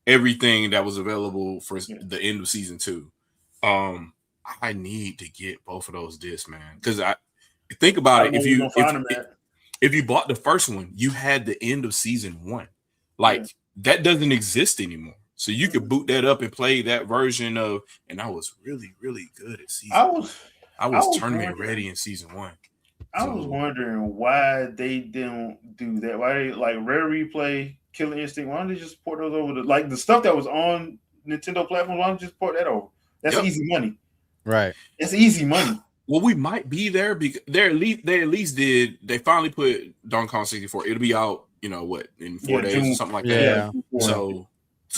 everything that was available for the end of season 2. I need to get both of those discs, man, because I think about it. If you bought the first one, you had the end of season 1. Like that doesn't exist anymore. So you could boot that up and play that version of, and I was really, really good at season. I was tournament ready in season 1. I was wondering why they don't do that. Why they like Rare Replay, Killer Instinct? Why don't they just port those over to like the stuff that was on Nintendo platforms? Why don't you just port that over? That's easy money, right? It's easy money. Well, we might be there because they finally put Donkey Kong 64. It'll be out, in 4 days or something like that. So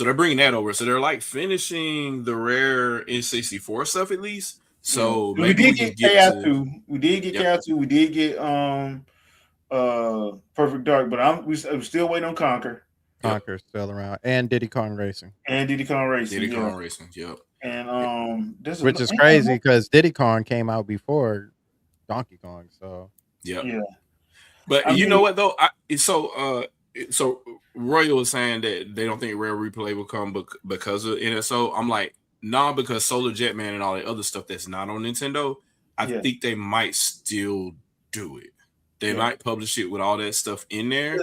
they're bringing that over. So they're like finishing the Rare N64 stuff at least. So maybe we did get KI2. We did get KI2. We did get Perfect Dark, but I'm still waiting on Conquer. Conquer's still around, and Diddy Kong Racing. Diddy Kong Racing. Yep. And which is crazy because Diddy Kong came out before Donkey Kong. So yeah. But you know what though? So Royal was saying that they don't think Rare Replay will come because of NSO. I'm like, nah, because Solar Jetman and all the other stuff that's not on Nintendo, I think they might still do it. They might publish it with all that stuff in there.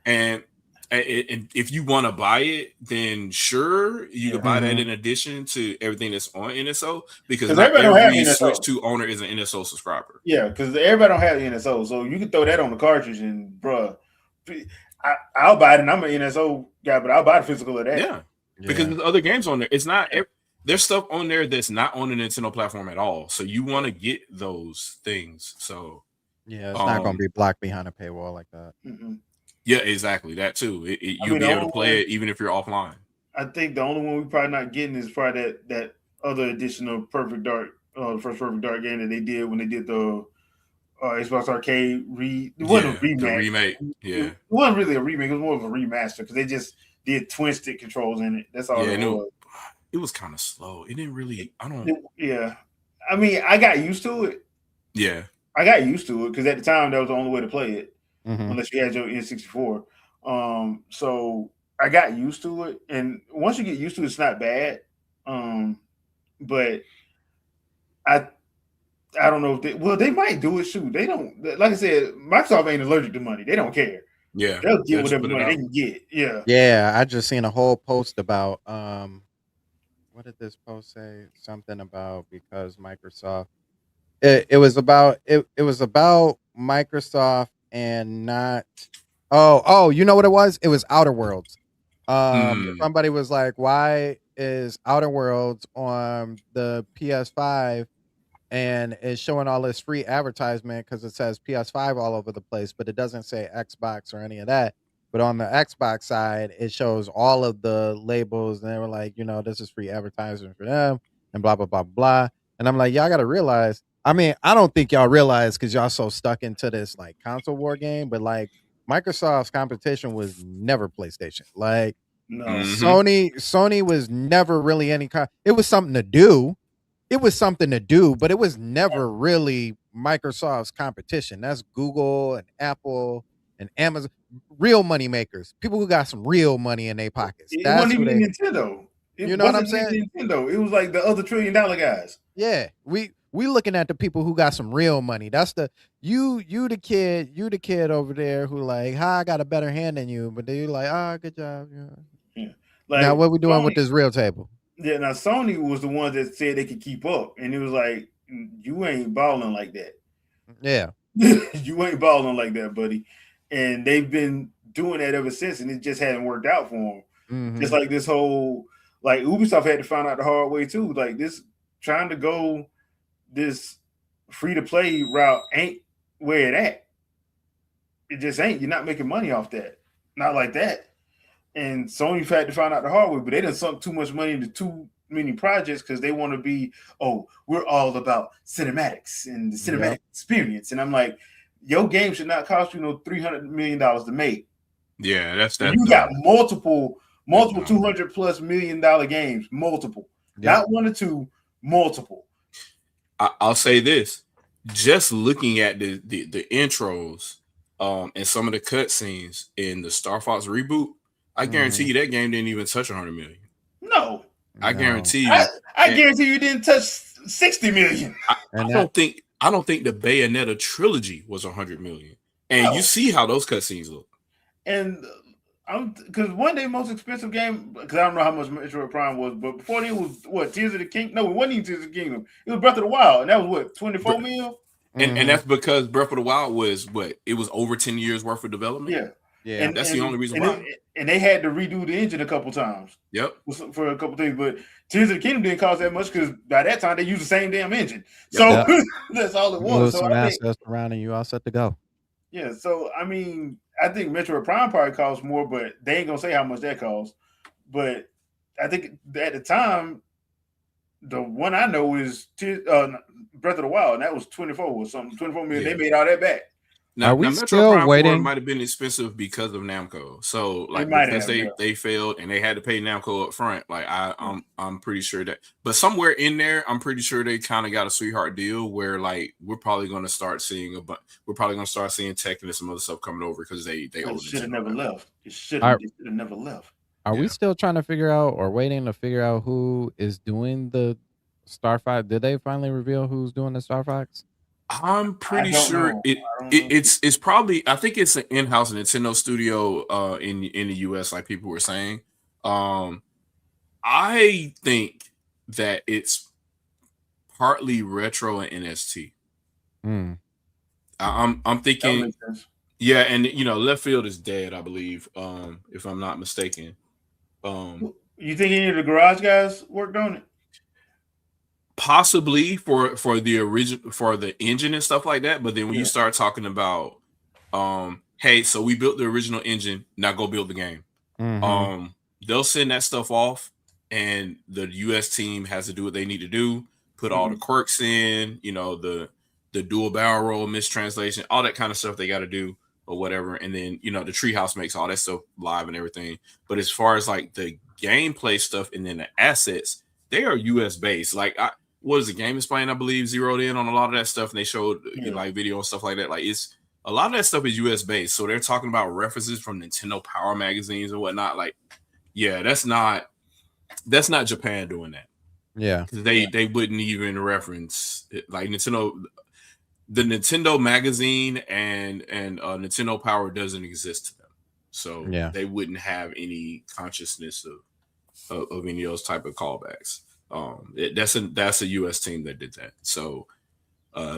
And if you want to buy it, then sure, you can buy that in addition to everything that's on NSO, because not every Switch 2 owner is an NSO subscriber. Yeah, because everybody don't have the NSO, so you can throw that on the cartridge and bruh. I'll buy it, and I'm an NSO guy, but I'll buy the physical of that. Yeah. Because there's other games on there. It's not there's stuff on there that's not on the Nintendo platform at all. So you want to get those things. So it's not going to be blocked behind a paywall like that. Mm-hmm. Yeah, exactly. That too. You'll be able to play it even if you're offline. I think the only one we're probably not getting is probably that other edition of Perfect Dark, the first Perfect Dark game that they did when they did the Xbox Arcade it wasn't a remake. It wasn't really a remake. It was more of a remaster because they just did twin stick controls in it. That's all it was. It was kind of slow. It didn't really. I mean, I got used to it. Yeah. I got used to it because at the time that was the only way to play it, unless you had your N64. So I got used to it, and once you get used to it, it's not bad. But I don't know if they might do it. Shoot, they don't. Like I said, Microsoft ain't allergic to money. They don't care. Yeah, they'll get whatever money they can get. Yeah. I just seen a whole post about what did this post say? Something about because Microsoft. It was about Microsoft and not. Oh, you know what it was? It was Outer Worlds. Somebody was like, "Why is Outer Worlds on the PS5 and it's showing all this free advertisement because it says PS5 all over the place, but it doesn't say Xbox or any of that. But on the Xbox side, it shows all of the labels, and they were like, this is free advertising for them, and blah blah blah blah." And I'm like, y'all got to realize. I mean, I don't think y'all realize because y'all so stuck into this like console war game, but like Microsoft's competition was never PlayStation. Like Sony was never really any kind. It was something to do. But it was never really Microsoft's competition. That's Google and Apple and Amazon, real money makers, people who got some real money in their pockets. It wasn't even Nintendo. You know what I'm saying? Nintendo. It was like the other $1 trillion guys. Yeah, We looking at the people who got some real money. That's the you the kid over there who like, hi, I got a better hand than you, but then you like, good job. Yeah. Yeah. Now Like what we doing with Sony, this real table? yeah. Now Sony was the one that said they could keep up, and it was like, you ain't balling like that. Yeah. You ain't balling like that, buddy. And they've been doing that ever since, and it just hasn't worked out for them. Just like this whole, like Ubisoft had to find out the hard way too. Like this, trying to go this free to play route ain't where it at. It just ain't. You're not making money off that. Not like that. And Sony had to find out the hard way, but they done sunk too much money into too many projects because they want to be, we're all about cinematics and the cinematic experience. And I'm like, your game should not cost you $300 million to make. Yeah, that's you dumb. Got multiple $200+ million games, multiple, not one or two, multiple. I'll say this: just looking at the intros, and some of the cutscenes in the Star Fox reboot, I guarantee you that game didn't even touch 100 million. No, I guarantee you. I guarantee you didn't touch 60 million. I don't think the Bayonetta trilogy was 100 million. And you see how those cutscenes look. And because one day most expensive game, because I don't know how much Metroid Prime was, but before it was what, Tears of the Kingdom? No, it wasn't even Tears of the Kingdom. It was Breath of the Wild, and that was what, 24 mil. And that's because Breath of the Wild was what, it was over 10 years worth of development. Yeah. And that's the only reason why. And they had to redo the engine a couple times. Yep. For a couple things, but Tears of the Kingdom didn't cost that much because by that time they used the same damn engine. So that's all it was. So I think around and you all set to go. Yeah. So I mean, I think Metroid Prime probably costs more, but they ain't gonna say how much that costs. But I think at the time, the one I know is Breath of the Wild, and that was 24 or something. 24 million. They made all that back. Now, are we still Prime waiting? Might have been expensive because of Namco. So like because they failed and they had to pay Namco up front. Like I'm pretty sure that, but somewhere in there, I'm pretty sure they kind of got a sweetheart deal where like we're probably going to start seeing Tekken and some other stuff coming over because they should have never left. It should have never left. Are we still trying to figure out or waiting to figure out who is doing the Star Fox? Did they finally reveal who's doing the Star Fox? I'm pretty sure it's probably, I think it's an in-house Nintendo studio in the US, like people were saying. I think that it's partly Retro and NST. I'm thinking, and Left Field is dead, I believe, if I'm not mistaken. You think any of the Garage guys worked on it? Possibly for the original, for the engine and stuff like that, but then when you start talking about hey, so we built the original engine, now go build the game. They'll send that stuff off and the US team has to do what they need to do, put all the quirks in, the dual barrel roll, mistranslation, all that kind of stuff they got to do or whatever, and then the Treehouse makes all that stuff live and everything. But as far as like the gameplay stuff and then the assets, they are US based. Like what is the Game Explain, I believe, zeroed in on a lot of that stuff, and they showed like video and stuff like that. Like it's a lot of that stuff is US based, so they're talking about references from Nintendo Power magazines and whatnot. Like, that's not Japan doing that. Because they wouldn't even reference it. Like Nintendo, the Nintendo magazine and Nintendo Power doesn't exist to them, so they wouldn't have any consciousness of any of those type of callbacks. That's a US team that did that. So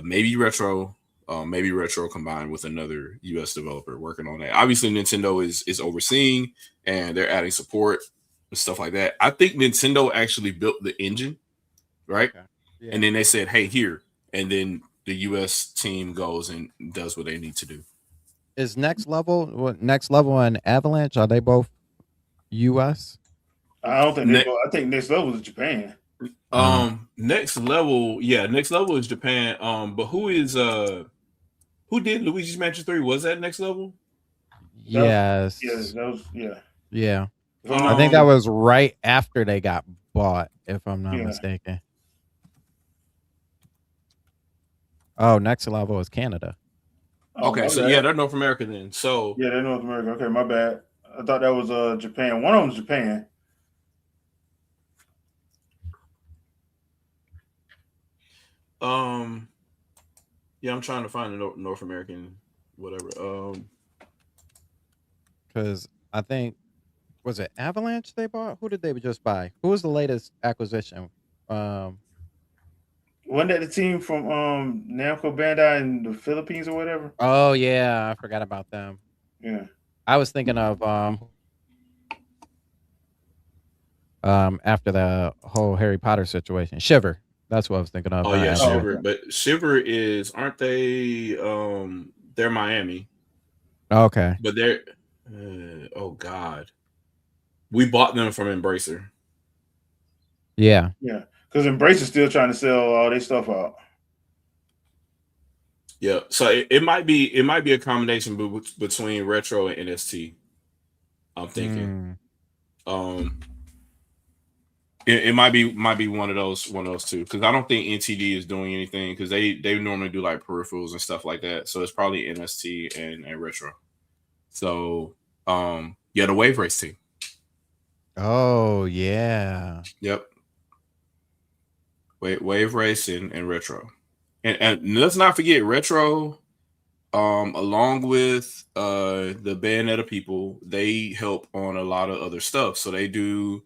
maybe Retro combined with another US developer working on that. Obviously Nintendo is overseeing and they're adding support and stuff like that. I think Nintendo actually built the engine, right? And then they said, hey, here, and then the US team goes and does what they need to do. Is Next Level and Avalanche, are they both US? I don't think I think Next Level is Japan. Next Level is Japan. But who did Luigi's Mansion 3? Was that Next Level? Yes. That was. I think that was right after they got bought, if I'm not mistaken. Oh, Next Level is Canada. Okay, so they're North America then. So they're North America. Okay, my bad. I thought that was Japan. One of them was Japan. Um, yeah, I'm trying to find the North American whatever. Because I think was it Avalanche they bought? Who did they just buy? Who was the latest acquisition? Um, Wasn't that the team from Namco Bandai in the Philippines or whatever? oh yeah, I forgot about them. Yeah. I was thinking of after the whole Harry Potter situation. Shiver. That's what I was thinking of, Oh not yeah, Oh, Avalanche. Shiver. okay. But Shiver is aren't they? They're Miami, Okay. but they're. Oh God, we bought them from Embracer. Yeah. Yeah. Because Embrace is still trying to sell all their stuff out. Yeah, so it might be a combination between retro and NST. I'm thinking. Mm, Um, it might be one of those two because I don't think NTD is doing anything because they normally do like peripherals and stuff like that. So it's probably NST and retro. So yeah, the Wave Race team. oh yeah. Yep, Wave Race and retro, and let's not forget retro. Along with the Bayonetta people, they help on a lot of other stuff. So they do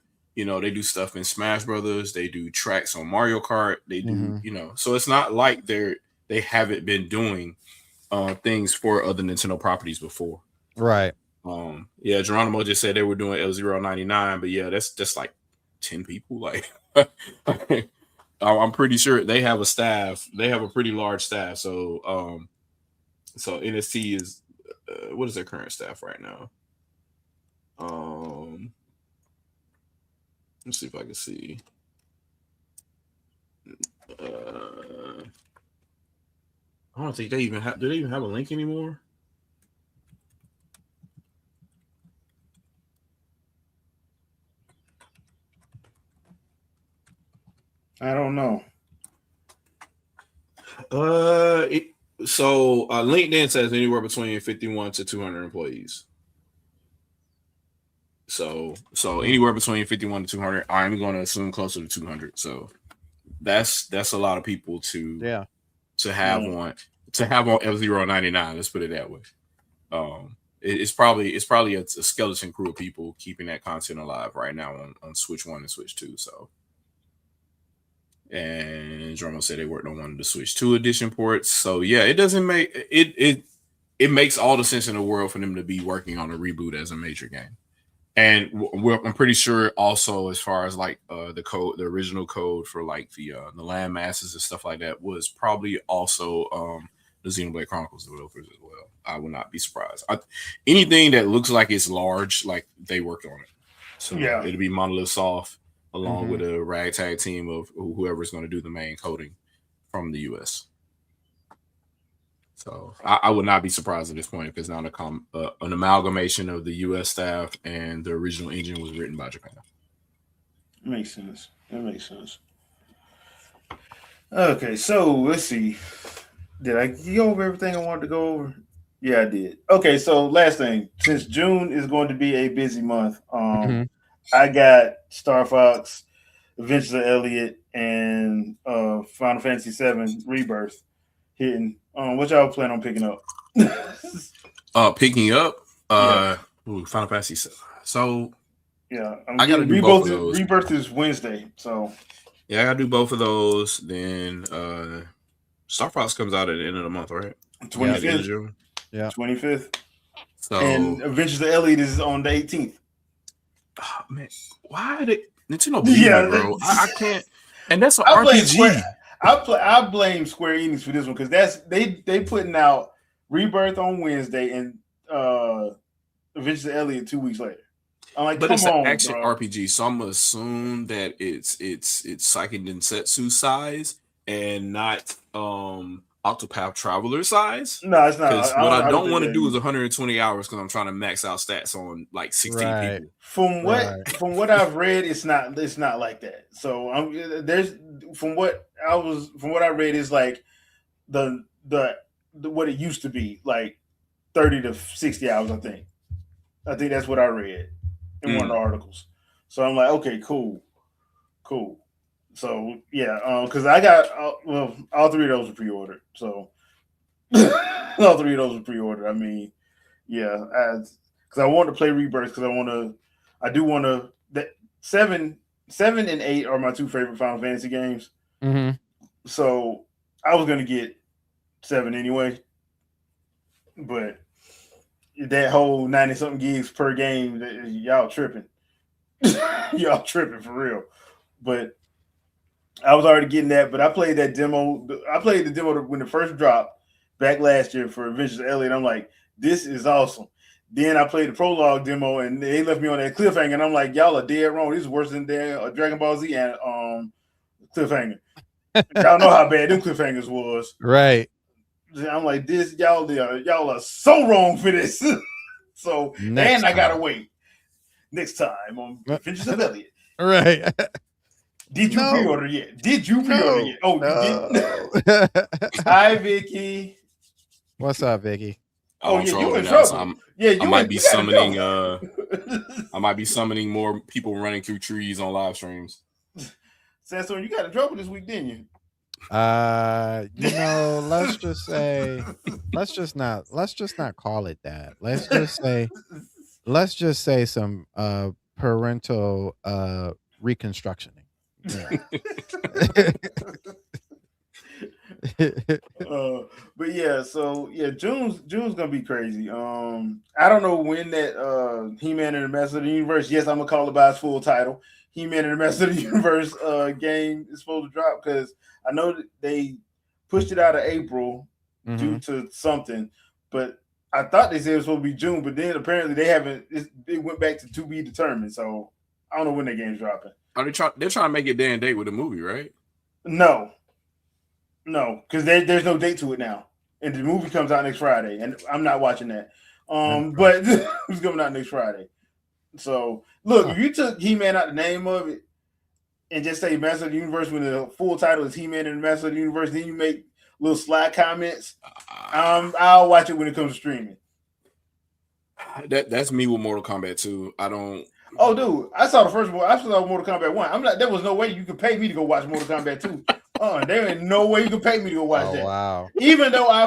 stuff in Smash Brothers. They do tracks on Mario Kart. They do, Hmm. so it's not like they haven't been doing things for other Nintendo properties before. Right. Yeah, Geronimo just said they were doing L099, but yeah, that's like 10 people. Like, I'm pretty sure they have a staff. They have a pretty large staff. So NST is what is their current staff right now? Um, let's see if I can see. I don't think they even have. Do they even have a link anymore? I don't know. It, so LinkedIn says anywhere between 51 to 200 employees. So Mm, anywhere between 51 to 200. I'm going to assume closer to 200. So that's a lot of people yeah. to have Yeah. on F099. Let's put it that way. It's probably a skeleton crew of people keeping that content alive right now on Switch 1 and Switch 2. So, and Dromo said they worked on one of the Switch 2 edition ports. So yeah, it doesn't make it makes all the sense in the world for them to be working on a reboot as a major game. And I'm pretty sure also as far as like the original code for like the land masses and stuff like that was probably also the Xenoblade Chronicles developers as well. I would not be surprised. Anything that looks like it's large, like they worked on it. So Yeah. it'll be Monolith Soft along Hmm. with a ragtag team of whoever's going to do the main coding from the US. So I would not be surprised at this point if it's not an amalgamation of the U.S. staff and the original engine was written by Japan. Makes sense. That makes sense. Okay, so let's see. Did I go over everything I wanted to go over? Yeah, I did. Okay, so last thing. Since June is going to be a busy month, Hmm. I got Star Fox, Adventures of Elliot, and Final Fantasy VII Rebirth hitting. What y'all plan on picking up? Picking up Yeah, Final Fantasy. So yeah. I'm I got to getting do both of Rebirth. those. Rebirth is Wednesday, so Yeah, I got to do both of those. Then Star Fox comes out at the end of the month, right? twenty Yep. At the end of fifth, June. Yep. 25th, and So Adventures of Elliot is on the 18th. man, why did Nintendo bleed me, Yeah, bro? I can't. And that's an I blame Square. RPG. I blame Square Enix for this one because they putting out Rebirth on Wednesday and Adventures of Elliot 2 weeks later. I'm like, But come it's an on, action bro. RPG, so I'm gonna assume that it's Seiken Densetsu size and not Octopath Traveler size. No, it's not. Because what I I don't don't think want to that do is either. 120 hours because I'm trying to max out stats on like 16 Right. people. Right. From what I've read, it's not like that. So there's from what I read is like the what it used to be like 30 to 60 hours. I think that's what I read in one of the Mm. articles. So I'm like, okay, cool. So yeah, because I got all three of those were pre-ordered. So all three of those were pre-ordered. I mean, yeah, because I want to play Rebirth because I do want to. That seven and 8 are my two favorite Final Fantasy games. Mm-hmm. So I was gonna get 7 anyway, but that whole 90 something gigs per game, y'all tripping, y'all tripping for real. But I was already getting that, but I played that demo. I played the demo when it first dropped back last year for Adventures of Elliot. I'm like, this is awesome. Then I played the prologue demo, and they left me on that cliffhanger. And I'm like, y'all are dead wrong. This is worse than Dragon Ball Z and cliffhanger. Y'all know how bad them cliffhangers was. Right. I'm like, this y'all are so wrong for this. So Next I gotta time. wait next time on Adventures of Elliot. Right. Did you pre-order yet? Did you pre-order yet? Oh, you did. Hi, Vicky. What's up, Vicky? Oh yeah, you in now, trouble. so I might be summoning. I might be summoning more people running through trees on live streams. Sanson, you got in trouble this week, didn't you? Let's just not call it that. Let's just say some parental reconstructioning. Yeah. But yeah, so yeah, June's gonna be crazy. I don't know when that He-Man and the Master of the Universe. Yes, I'm gonna call it by its full title. He-Man and the Master of the Universe game is supposed to drop because I know that they pushed it out of April due to something, but I thought they said it was supposed to be June, but then apparently they haven't. It went back to be determined. So I don't know when that game's dropping. Are they they're trying to make it day and date with the movie, right? No, because there's no date to it now, and the movie comes out next Friday, and I'm not watching that. But it's coming out next Friday. So look, if you took He-Man out the name of it and just say Master of the Universe when the full title is He-Man and the Master of the Universe, then you make little slide comments. I'll watch it when it comes to streaming. That's me with Mortal Kombat 2. I don't. Oh, dude, I saw the first one. I saw Mortal Kombat 1. I'm like, there was no way you could pay me to go watch Mortal Kombat 2. There ain't no way you could pay me to go watch that. Wow. Even though I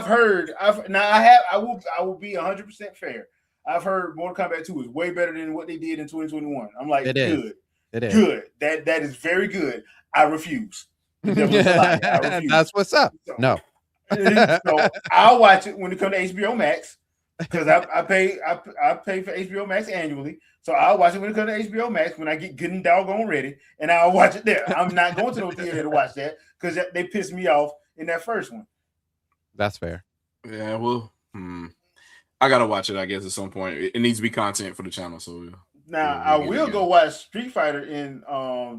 will be 100% fair. I've heard Mortal Kombat 2 is way better than what they did in 2021. I'm like, It is. Good. That is very good. I refuse. I refuse. That's what's up. So, no. So I'll watch it when it comes to HBO Max because I pay for HBO Max annually. So I'll watch it when it comes to HBO Max when I get good and doggone ready, and I'll watch it there. I'm not going to no theater to watch that because they pissed me off in that first one. That's fair. Yeah, well, I gotta watch it. I guess at some point it needs to be content for the channel. So now I will go watch Street Fighter in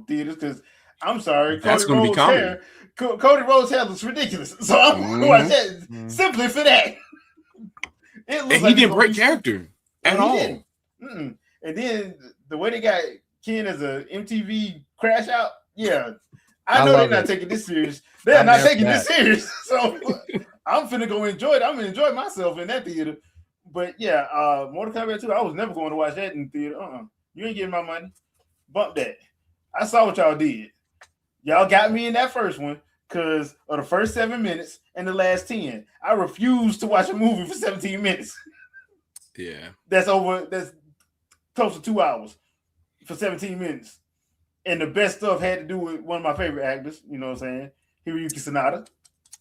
theaters because I'm sorry, that's going to be comedy. Cody Rhodes' hair looks ridiculous, so I'm going to watch that simply for that. And he didn't break character at all. And then the way they got Ken as a MTV crash out, yeah, I know they're not taking this serious. They're not taking this serious. So I'm finna go enjoy it. I'm gonna enjoy myself in that theater. But yeah, Mortal Kombat 2, I was never going to watch that in the theater. You ain't getting my money. Bump that. I saw what y'all did. Y'all got me in that first one because of the first 7 minutes and the last 10. I refuse to watch a movie for 17 minutes. Yeah. That's close to 2 hours for 17 minutes. And the best stuff had to do with one of my favorite actors, you know what I'm saying? Hiroyuki Sanada.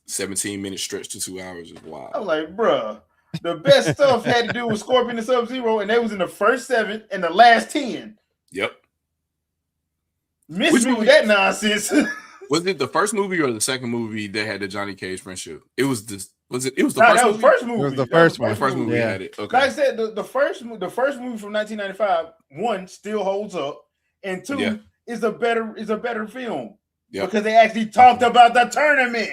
17-minute stretch to 2 hours is wild. I'm like, bruh, the best stuff had to do with Scorpion and Sub-Zero, and they was in the first 7 and the last 10. Yep. Miss me with that nonsense. Was it the first movie or the second movie that had the Johnny Cage friendship? It was this. Was it? It was the first movie. It was the first one. The first movie had it. Okay. Like I said, the first movie from 1995, 1 still holds up, and 2 is a better film because they actually talked about the tournament.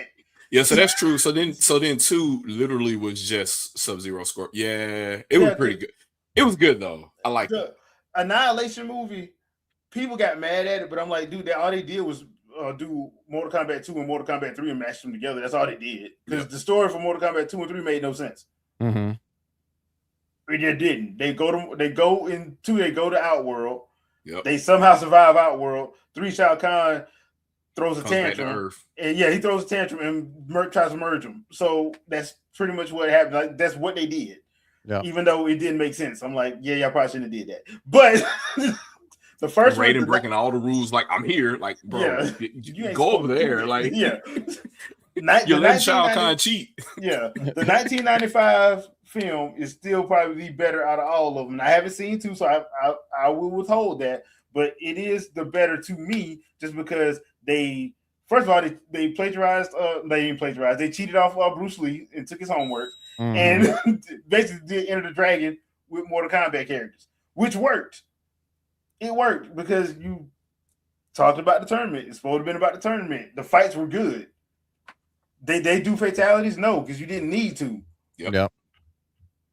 Yeah, so that's true. So then 2 literally was just Sub-Zero Scorpion. Yeah, it was pretty good. It was good though. I liked it. Annihilation movie. People got mad at it, but I'm like, dude, all they did was do Mortal Kombat 2 and Mortal Kombat 3 and mash them together. That's all they did. Because the story for Mortal Kombat 2 and 3 made no sense. Mm-hmm. It just didn't. They go to Outworld. Yep. They somehow survive Outworld. 3 Shao Kahn throws a Comes back to tantrum. Earth. And yeah, he throws a tantrum and tries to merge him. So that's pretty much what happened. Like, that's what they did. Yeah. Even though it didn't make sense. I'm like, yeah, y'all probably shouldn't have did that. But the first one, Raiden breaking all the rules. Like, I'm here. Like, bro, you ain't go over supposed to do there. that. Like, yeah. you're letting Shao Kahn cheat. Yeah, the 1995 film is still probably better out of all of them. I haven't seen two, so I will withhold that. But it is the better to me, just because they, first of all, they plagiarized. They didn't plagiarize. They cheated off Bruce Lee and took his homework, and basically did Enter the Dragon with Mortal Kombat characters, which worked. It worked because you talked about the tournament. It's supposed to have been about the tournament. The fights were good. They do fatalities? No, because you didn't need to. Yep.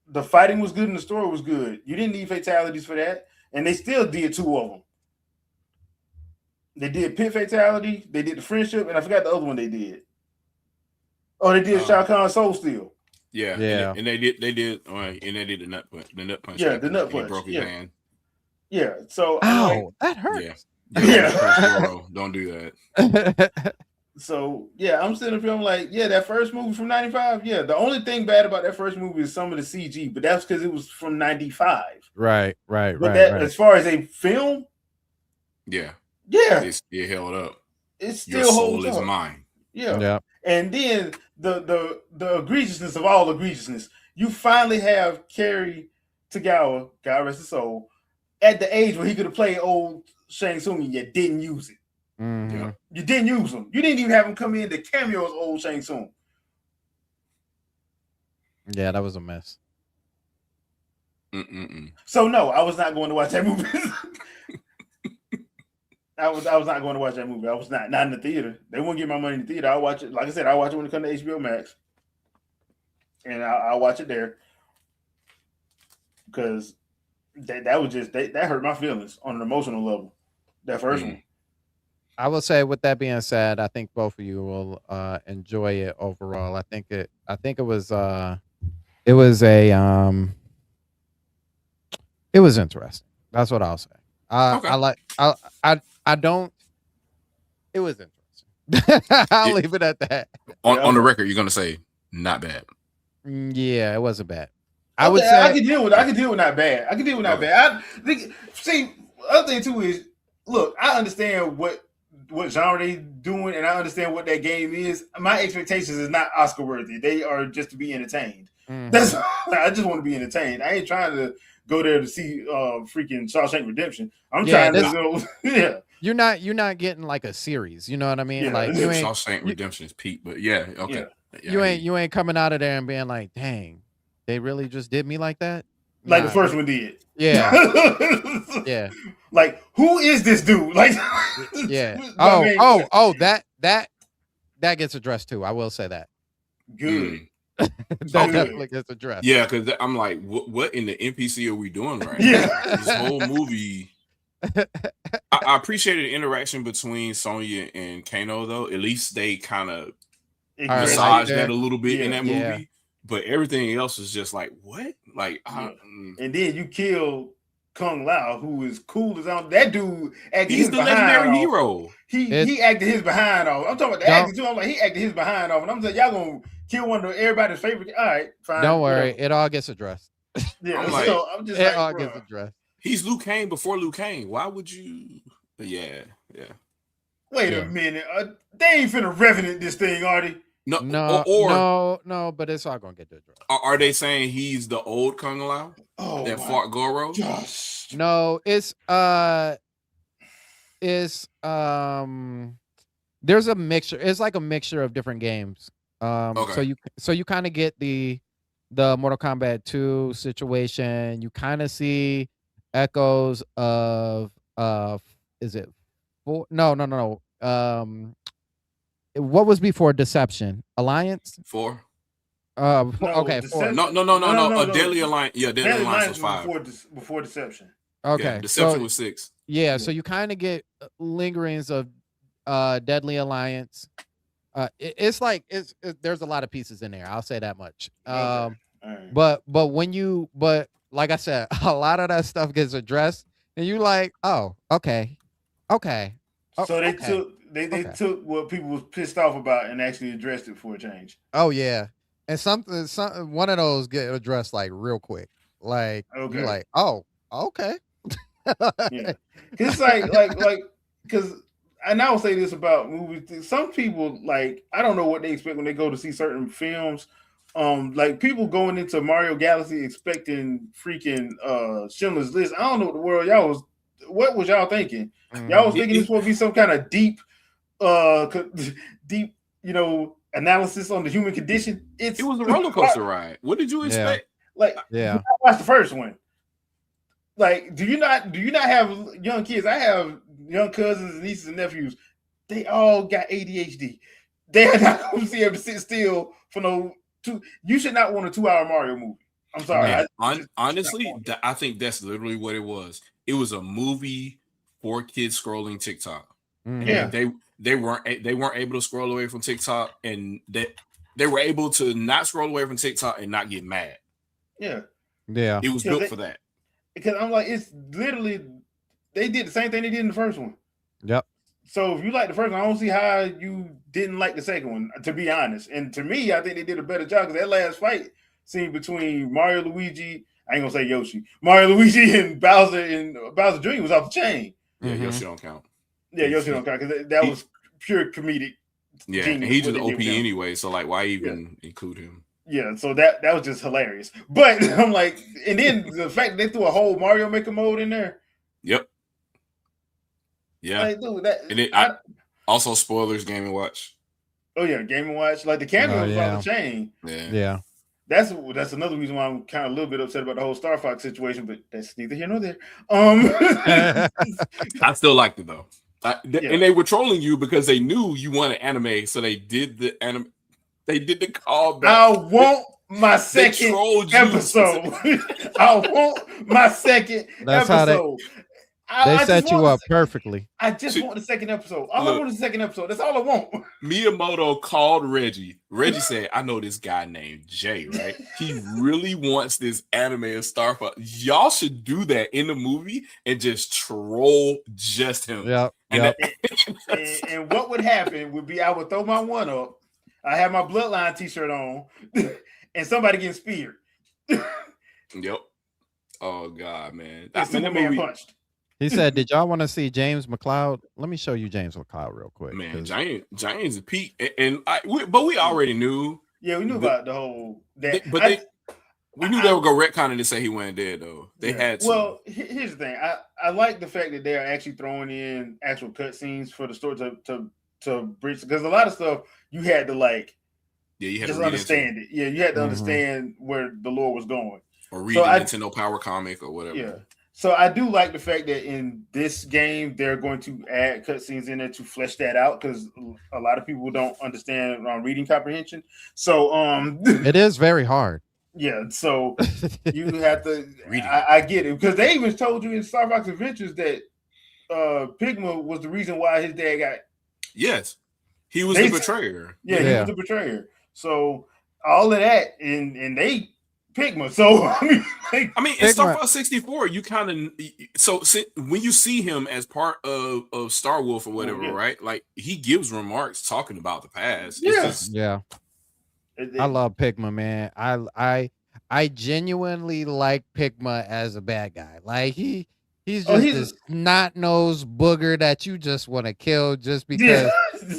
The fighting was good and the story was good. You didn't need fatalities for that. And they still did two of them. They did Pit Fatality, they did the Friendship, and I forgot the other one they did. Oh, they did Shao Kahn Soul Steal. Yeah. And they did all right, and they did the nut punch. Yeah, the nut punch. He broke his hand. Yeah. So ow, that hurts. Yeah. Don't do that. So yeah, I'm sitting there, I'm like, yeah, that first movie from '95. Yeah, the only thing bad about that first movie is some of the CG, but that's because it was from '95. Right. But as far as a film, yeah, it held up. It still Your soul holds is up. mine. Yeah. And then the egregiousness of all egregiousness, you finally have Kerry Tagawa, God rest his soul, at the age where he could have played old Shang Tsung, and you didn't use it. Mm-hmm. You didn't use him. You didn't even have him come in to cameo as old Shang Tsung. Yeah, that was a mess. So no, I was not going to watch that movie. I was not going to watch that movie. I was not in the theater. They wouldn't give my money in the theater. I'll watch it. Like I said, I'll watch it when it comes to HBO Max, and I'll watch it there because that was just that hurt my feelings on an emotional level. That first one. I will say, with that being said, I think both of you will enjoy it overall. I think it was interesting. That's what I'll say. Okay. I don't. It was interesting. I'll leave it at that. On the record, you're gonna say not bad. Yeah, it wasn't bad. I would say I can deal with not bad. I can deal with not bad. I think. See, other thing too is, look, I understand what genre they doing, and I understand what that game is. My expectations is not Oscar worthy. They are just to be entertained. That's I just want to be entertained. I ain't trying to go there to see freaking Shawshank Redemption. I'm trying to go. Yeah. You're not getting like a series. You know what I mean? Yeah. Like you ain't Shawshank Redemption is peak, but yeah, okay. Yeah. You ain't coming out of there and being like, dang, they really just did me like that? Like the first one did. Yeah. Yeah. Like, who is this dude? Like, yeah. That gets addressed too. I will say that. Good. That definitely gets addressed. Yeah, because I'm like, what in the NPC are we doing right now? This whole movie. I appreciated the interaction between Sonya and Kano, though. At least they kind of massaged that a little bit in that movie. Yeah. But everything else is just like, what? Like, and then you kill Kung Lao, who is cool as on that dude. He's the legendary hero. He acted his behind off. I'm talking about the acting too. I'm like, he acted his behind off, and I'm saying, y'all gonna kill one of everybody's favorite. All right, fine. Don't worry, it all gets addressed. Yeah, I'm just it all gets addressed. He's Liu Kang before Liu Kang. Why would you? Yeah. Wait a minute. They ain't finna Revenant this thing, are they? No, but it's all gonna get addressed. Are they saying he's the old Kung Lao that fought Goro? Gosh. No, there's a mixture. It's like a mixture of different games. So you kind of get the Mortal Kombat 2 situation. You kind of see echoes of is it 4? No. What was before Deception? Alliance? 4. Okay, 4. No. Deadly Alliance. Yeah, Deadly Alliance was 5. Before Deception. Okay. Yeah, Deception was 6. Yeah, so you kind of get lingerings of Deadly Alliance. It's like there's a lot of pieces in there. I'll say that much. Right. But like I said, a lot of that stuff gets addressed, and you like, oh, okay. So they They Okay. took what people was pissed off about and actually addressed it for a change. Oh yeah, and one of those get addressed like real quick. Like you Okay. like, oh, okay. Yeah, cause it's like because and I will say this about movies. Some people like I don't know what they expect when they go to see certain films. Like people going into Mario Galaxy expecting freaking Schindler's List. I don't know what the world y'all was. What was y'all thinking? Y'all was Mhm. thinking this supposed to be some kind of deep, deep, analysis on the human condition. It was a roller coaster ride. What did you Yeah. expect? Like Yeah. I watched the first one. Like, do you not have young kids? I have young cousins, nieces, and nephews. They all got ADHD. They're not going to be able to sit still for no two. You should not want a 2-hour Mario movie. I'm sorry. No. Honestly, I think that's literally what it was. It was a movie for kids scrolling TikTok, Mhm. Yeah. and they weren't able to scroll away from TikTok, and they were able to not scroll away from TikTok and not get mad. Yeah. Yeah. It was built for that. Because I'm like, it's literally they did the same thing they did in the first one. Yep. So if you like the first one, I don't see how you didn't like the second one, to be honest. And to me, I think they did a better job because that last fight scene between Mario, Luigi, I ain't gonna say Yoshi, Mario, Luigi, and Bowser Jr. was off the chain. Yeah, Mhm. Yoshi don't count. Yeah, Yoshi don't count because that was pure comedic. Yeah, genius and he's what just they did OP with him. anyway, so like, why even include him? Yeah, so that was just hilarious. But I'm like, and then the fact that they threw a whole Mario Maker mode in there. Yep. Yeah. Like, dude, that And it also spoilers Game and Watch. oh yeah, Game and Watch. Like the camera was yeah. off the chain. Yeah. Yeah. That's another reason why I'm kind of a little bit upset about the whole Star Fox situation, but that's neither here nor there. I still liked it though. Yeah. And they were trolling you because they knew you wanted anime, so they did the anime. They did the callback. I want my second trolled you. episode. I want my second That's how episode. they set you up perfectly. I just want the second episode. All I want is the second episode. That's all I want. Miyamoto called Reggie. Reggie said, I know this guy named Jay, right? He really wants this anime of Star Fox. Y'all should do that in the movie and just troll just him. Yep. And what would happen would be I would throw my one up. I have my Bloodline t-shirt on and somebody getting speared. Yep. Oh God, man. That movie punched. He said, "Did y'all want to see James McCloud? Let me show you James McCloud real quick." Man, Giants a peak, but we already knew. Yeah, we knew about the whole that. We knew they were gonna retcon it to say he wasn't dead though. They had to. Well, here's the thing. I like the fact that they're actually throwing in actual cutscenes for the story to bridge, because a lot of stuff you had to like. Yeah, you had just to understand it. Yeah, you had to understand where the lore was going, or read a Nintendo Power comic or whatever. Yeah. So I do like the fact that in this game they're going to add cutscenes in there to flesh that out, because a lot of people don't understand reading comprehension. So it is very hard. Yeah, so you have to. I get it, because they even told you in Star Fox Adventures that Pigma was the reason why his dad got. Yes, he was the betrayer. Yeah, he was the betrayer. So all of that, and they. Pigma. So I mean, in Star Fox 64, you kind of when you see him as part of Star Wolf or whatever, right? Like he gives remarks talking about the past. Yeah. I love Pigma, man. I genuinely like Pigma as a bad guy. Like he's just this snot-nosed booger that you just want to kill just because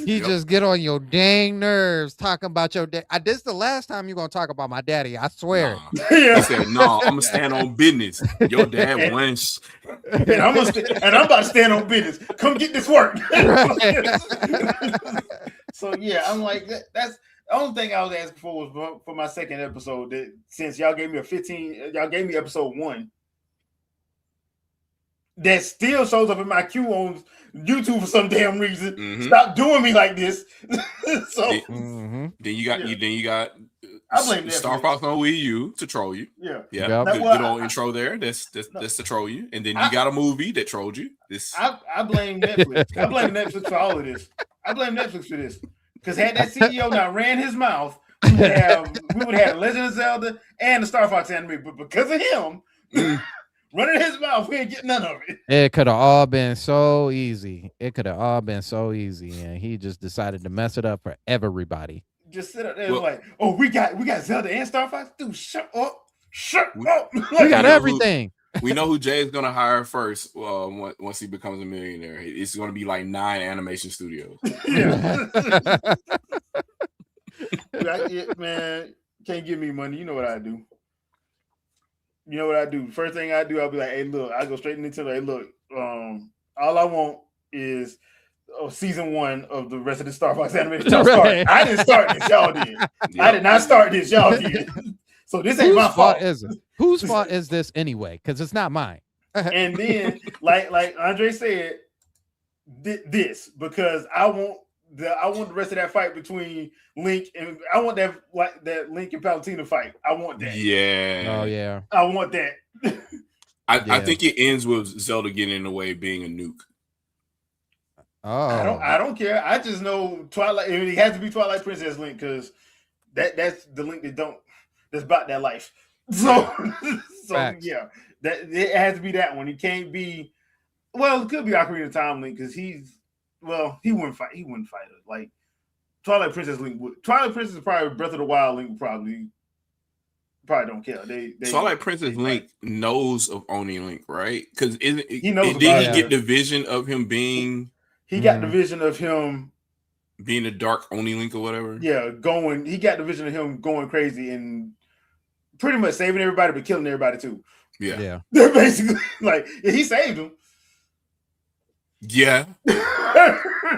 he just get on your dang nerves talking about your dad. This is the last time you're gonna talk about my daddy. I swear. He said, "No, I'm gonna stand on business. Your dad wins, and I'm about to stand on business. Come get this work." So yeah, I'm like that's. The only thing I was asking for was for my second episode. That since y'all gave me y'all gave me episode 1. That still shows up in my queue on YouTube for some damn reason. Mm-hmm. Stop doing me like this. So then you got I blame Star Fox on Wii U to troll you. Yeah. Good old intro there. That's to troll you. And then you got a movie that trolled you. I blame Netflix. I blame Netflix for all of this. I blame Netflix for this. Because had that CEO not ran his mouth, we would have Legend of Zelda and the Star Fox anime. But because of him, Run in his mouth. We ain't getting none of it. It could have all been so easy. And he just decided to mess it up for everybody. Just sit up there and like, oh, we got Zelda and Star Fox. Dude, shut up. We got everything. We know who Jay's gonna hire first. Once he becomes a millionaire, it's gonna be like 9 animation studios. Yeah. Man, can't give me money. You know what I do. First thing I do, I'll be like, hey, look, I go straight to Nintendo. Hey, look, all I want is season 1 of the rest of the Star Fox animation. Y'all started. I didn't start this. Y'all did. Yep. I did not start this. Y'all did. So this ain't my fault. Whose fault is this anyway? Because it's not mine. And then, like Andre said, this because I want the rest of that fight between Link and I want that Link and Palutena fight. I want that. Yeah. Oh yeah. I want that. I think it ends with Zelda getting in the way being a nuke. Oh. I don't care. I just know Twilight. I mean, it has to be Twilight Princess Link because that's the Link that's about that life. So yeah, that it has to be that one. It can't be. Well, it could be Ocarina of Time Link because he wouldn't fight. He wouldn't fight it like Twilight Princess Link would. Twilight Princess is probably Breath of the Wild Link. Probably don't care. Twilight Princess Link knows of Oni Link, right? Because he knows. Did he get the vision of him being? He got the vision of him being a dark Oni Link or whatever. Yeah, he got the vision of him going crazy and pretty much saving everybody, but killing everybody too. Yeah. Basically, like he saved him. Yeah.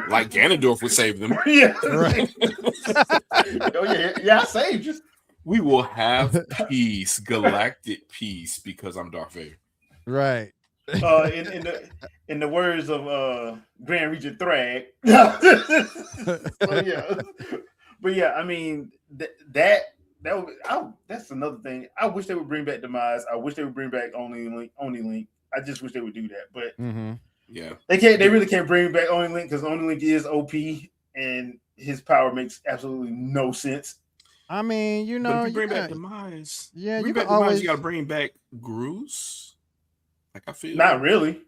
Like Ganondorf would save them. Yeah. Right. I saved you. We will have peace, galactic peace, because I'm Darth Vader. Right. In the words of Grand Regent Thrag. But yeah, I mean that's another thing. I wish they would bring back Demise. I wish they would bring back Only Link. I just wish they would do that. But yeah, they can't. They really can't bring back Only Link because Only Link is OP and his power makes absolutely no sense. I mean, but if you bring back Demise, yeah, you got to bring back Groose. Like I feel not really.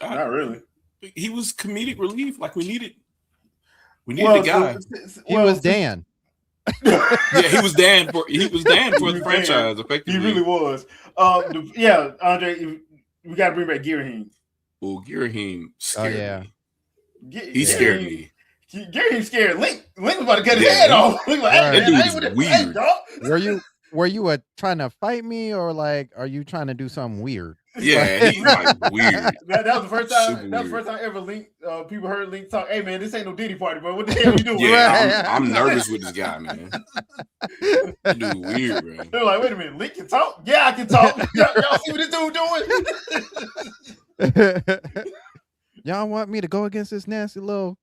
Not really. He was comedic relief. Like we needed the guy. He was Dan. Yeah, he was Dan for the franchise. Effectively, he really was. Andre, we got to bring back Girahim. Oh, Girahim scared me. He scared me. Girahim scared Link. Link was about to cut his head off. Link like, that dude's weird. Were you trying to fight me or like are you trying to do something weird? Yeah, he's like weird. That was the first time. That was the first time ever Link. People heard Link talk. Hey man, this ain't no Diddy party, bro. What the hell are you doing? Yeah, I'm nervous with this guy, man. That dude weird, bro. They're like, wait a minute, Link can talk. Yeah, I can talk. Y'all see what this dude doing? Y'all want me to go against this nasty little?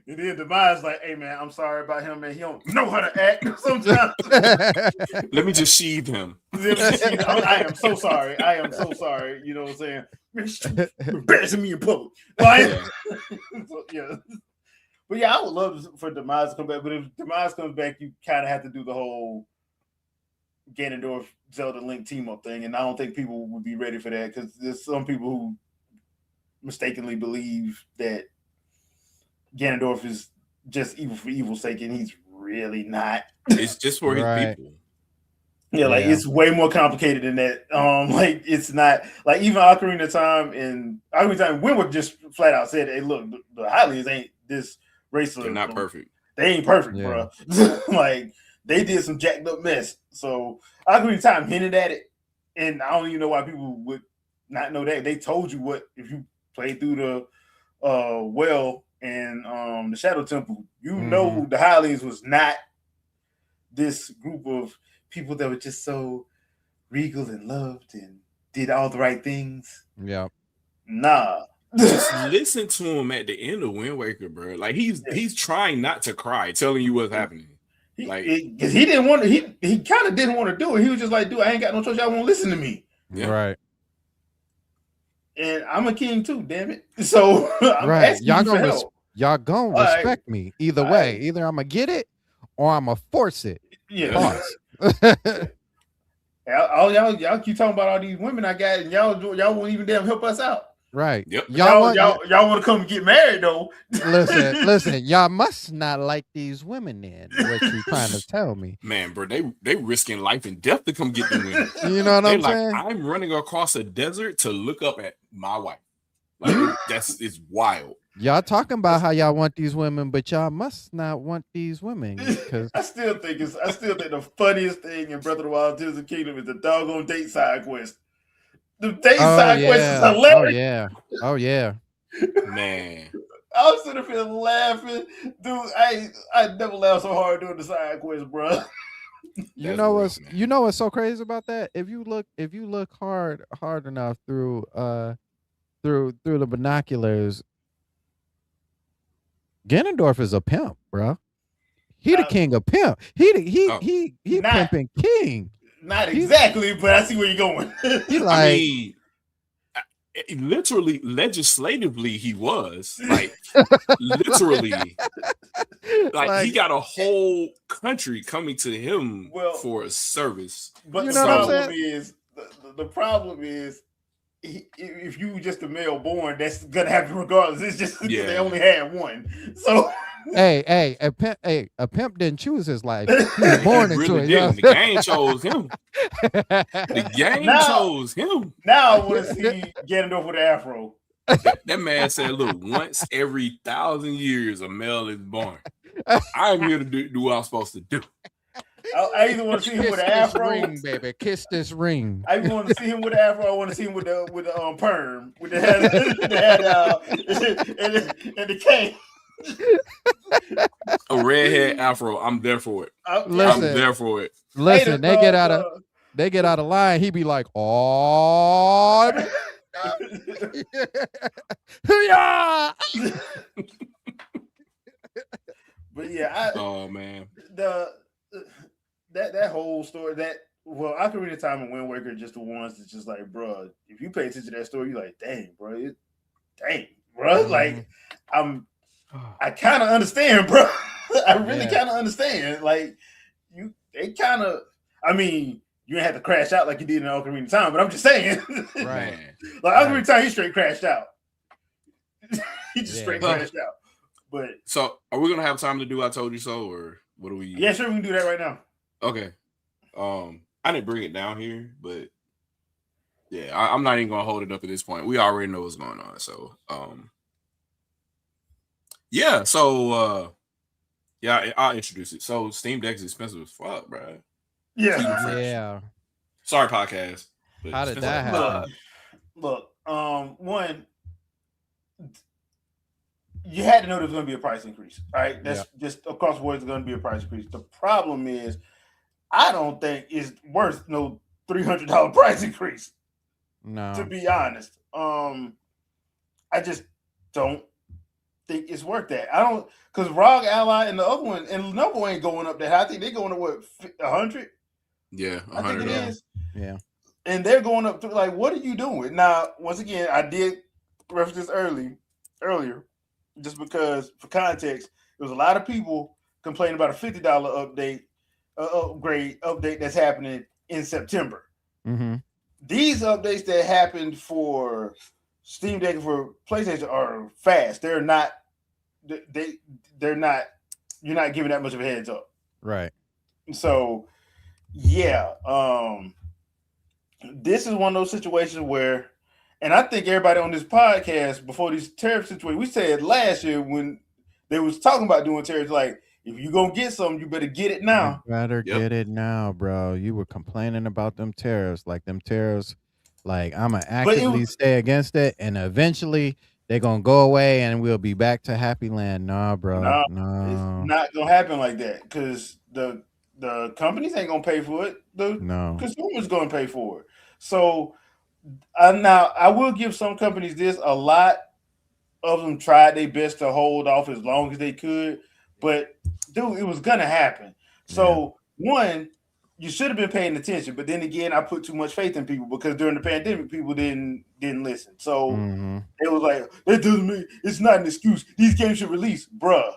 And then Demise like, hey man, I'm sorry about him, man. He don't know how to act sometimes. Let me just sheathe him. I am so sorry. You know what I'm saying? Embarrassing me in public. Like, yeah. But yeah, I would love for Demise to come back. But if Demise comes back, you kind of have to do the whole Ganondorf Zelda Link team up thing. And I don't think people would be ready for that because there's some people who mistakenly believe that Ganondorf is just evil for evil's sake, and he's really not. It's just for his people. Yeah, like it's way more complicated than that. Like it's not like even Ocarina of Time and Winwood just flat out said, "Hey, look, the Hylians ain't this race. They're not perfect. They ain't perfect, bro. Like they did some jacked up mess." So Ocarina of Time hinted at it, and I don't even know why people would not know that. They told you what if you played through the well. And the Shadow Temple, know the Hylians was not this group of people that were just so regal and loved and did all the right things. Yeah. Nah. Just listen to him at the end of Wind Waker, bro. Like he's trying not to cry, telling you what's happening. Because he didn't want to, he kind of didn't want to do it. He was just like, dude, I ain't got no choice. Y'all won't listen to me. Yeah. Right. And I'm a king too, damn it. So I'm asking y'all gonna respect me either way. Either I'm gonna get it or I'm gonna force it. Yeah. Y'all keep talking about all these women I got, and y'all won't even damn help us out. Right. Yep. Y'all want to come and get married though? Listen. Y'all must not like these women. Then what you trying to tell me? Man, bro, they risking life and death to come get them women. You know what They I'm like, saying? I'm running across a desert to look up at my wife. Like it's wild. Y'all talking about how y'all want these women, but y'all must not want these women because I still think the funniest thing in Breath of the Wild Tears of the Kingdom is the doggone date side quest. The date side quest is hilarious. oh yeah. Man. I was sitting here laughing, dude. I never laughed so hard doing the side quest, bro. You That's know real, what's man. you know what's so crazy about that? If you look hard enough through the binoculars, Ganondorf is a pimp, bro. He the king of pimp. Oh, He not pimping king. not He exactly, but I see where you're going. he I like mean, literally, legislatively, he was like literally like he like got a whole country coming to him Well, for a service. but you the know what I'm So problem saying? is the problem is if you just a male born, that's gonna happen regardless. It's just because they yeah, only had one. So A pimp didn't choose his life. He was he born into really it. You know didn't. The what game chose him. The I'm game now chose him. now I want to see Ganondorf with an afro. That man said, "Look, once every 1,000 years, a male is born. saying? I'm here to do what I'm supposed to do." I either want to see him with Kiss an this afro. ring, baby. Kiss this ring. I either want to see him with an afro. I want to see him with the perm with the head, the head and the cane. A redhead afro. I'm there for it. I'm Listen, there for it. Hey, listen. They get out of line. He be like, "Oh, yeah." but yeah, Oh man. the that whole story Ocarina of Time and Wind Waker are just the ones that's just like, bro, if you pay attention to that story, you're like, dang, bro, like I kind of understand, bro. I really Yeah. kind of understand. Like they kind of, I mean, you didn't have to crash out like you did in Ocarina of Time, but I'm just saying, Right. Man. like Ocarina of Time, he straight crashed out. He just Yeah. straight crashed out. But So are we gonna have time to do I told you so, or what do we yeah, sure, we can do that right now. Okay. I didn't bring it down here, but yeah, I'm not even gonna hold it up at this point. We already know what's going on. So yeah, so yeah, I'll introduce it. So Steam Deck is expensive as fuck, bro. Yeah. Yeah. Sorry, podcast. But How did expensive that as fuck. happen? Look, one, you had to know there was going to be a price increase. All right, that's just across the board. There's going to be a price increase. The problem is, I don't think it's worth no $300 price increase. No. To be honest, I just don't think it's worth that. I don't because ROG Ally and the other one and Lenovo ain't going up that high. I think they're going to what 100. Yeah, I think it 100. is. Yeah. And they're going up to like, what are you doing now? Once again, I did reference this earlier, just because for context, there was a lot of people complaining about a $50 update that's happening in September. Mm-hmm. These updates that happened for Steam Deck and for PlayStation are fast. They're not. They're not. You're not giving that much of a heads up. Right. So, yeah. This is one of those situations where, and I think everybody on this podcast before these tariff situations, we said last year when they was talking about doing tariffs, like if you gonna get something, you better get it now. You better get it now, bro. You were complaining about them tariffs, like I'm gonna actively stay against it, and eventually they're gonna go away, and we'll be back to happy land. Nah, bro. No. It's not gonna happen like that because the companies ain't gonna pay for it. The consumers gonna pay for it. So now I will give some companies this. A lot of them tried their best to hold off as long as they could, but dude, it was gonna happen. So one, you should have been paying attention, but then again, I put too much faith in people because during the pandemic, people didn't listen. So it was like that doesn't mean it's not an excuse. These games should release, bruh.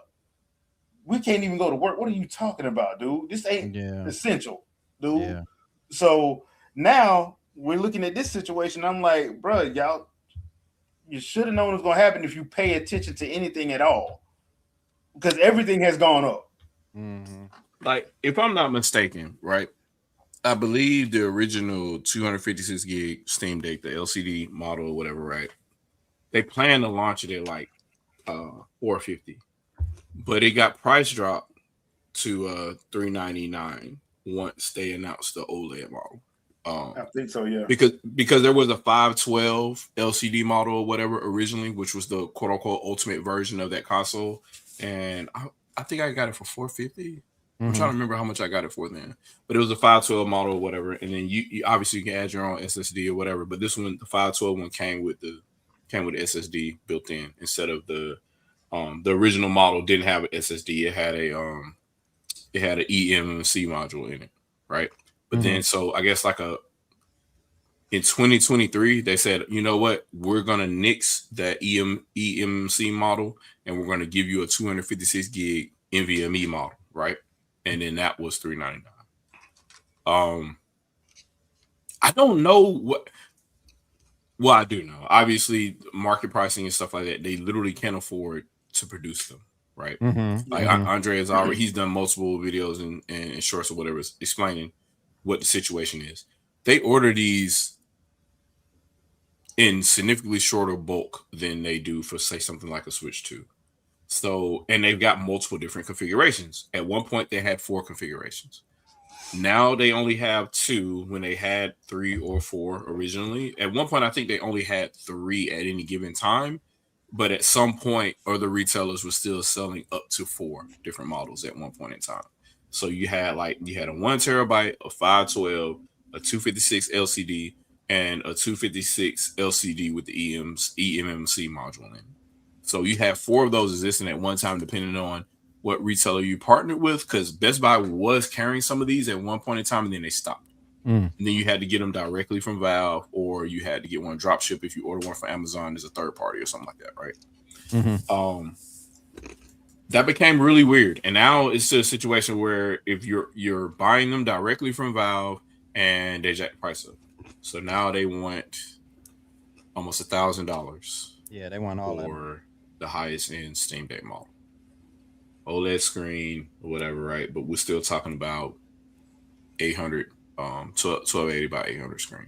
We can't even go to work. What are you talking about, dude? This ain't essential, dude. Yeah. So Now we're looking at this situation. I'm like, bro, y'all, you should have known what's gonna happen if you pay attention to anything at all, because everything has gone up. Mm-hmm. Like, if I'm not mistaken, right? I believe the original 256 gig Steam Deck, the LCD model or whatever, right? They plan to launch it at like 450, but it got price dropped to 399 once they announced the OLED model. I Um, think so. Yeah. because there was a 512 LCD model or whatever originally, which was the quote unquote ultimate version of that console, and I think I got it for 450. I'm trying Mm-hmm. to remember how much I got it for then, but it was a 512 model or whatever, and then you obviously you can add your own SSD or whatever. But this one, the 512 one, came with the SSD built in instead of the original model didn't have an SSD. It had an eMMC module in it, right? But Mm-hmm. then so I guess like a in 2023 they said, you know what, we're gonna nix that eMMC model and we're gonna give you a 256 gig NVMe model, right? And then that was 399. I don't know what. Well, I do know. Obviously, market pricing and stuff like that, they literally can't afford to produce them, right? Mm-hmm. Like Yeah. Mm-hmm. Andre has already, he's done multiple videos and shorts or whatever explaining what the situation is. They order these in significantly shorter bulk than they do for, say, something like a Switch 2. So, and they've got multiple different configurations. At one point, they had 4 configurations. Now they only have 2 when they had 3 or 4 originally. At one point, I think they only had 3 at any given time. But at some point, other retailers were still selling up to 4 different models at one point in time. So you had a 1 terabyte, a 512, a 256 LCD, and a 256 LCD with the eMMC module in it. So you have 4 of those existing at one time, depending on what retailer you partnered with, because Best Buy was carrying some of these at one point in time and then they stopped. Mm. And then you had to get them directly from Valve, or you had to get one drop ship if you order one from Amazon as a third party or something like that, right? Mm-hmm. Um, that became really weird. And now it's a situation where if you're buying them directly from Valve and they jack the price up. So now they want almost $1,000 Yeah, they want all that money. for the highest end Steam Deck model. OLED screen or whatever, right? But we're still talking about 800, 1280 by 800 screen.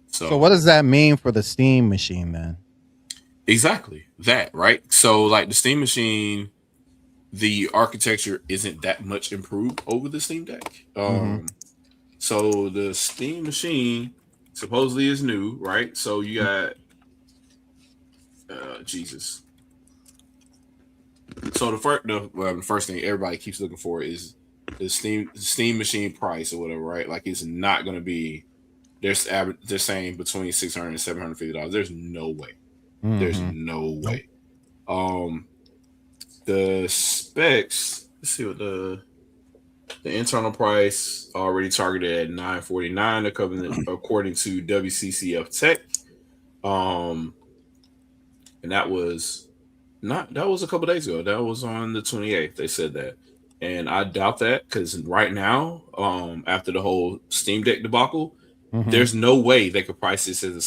So what So does that mean for the Steam machine then? exactly that, right? So like the Steam machine, the architecture isn't that much improved over the Steam Deck. Mm-hmm. So the Steam machine supposedly is new, right? So you got Jesus. So the first thing everybody keeps looking for is the Steam machine price or whatever, right? Like it's not going to be they're saying between 600 and $750. There's no way. There's Mm-hmm. no Nope. way. Um, the specs. Let's see what the internal price already targeted at 949 according to WCCF Tech. Um, and that was not that was a couple days ago. That was on the 28th. They said that, and I doubt that because right now, after the whole Steam Deck debacle, Mm-hmm. there's no way they could price this as the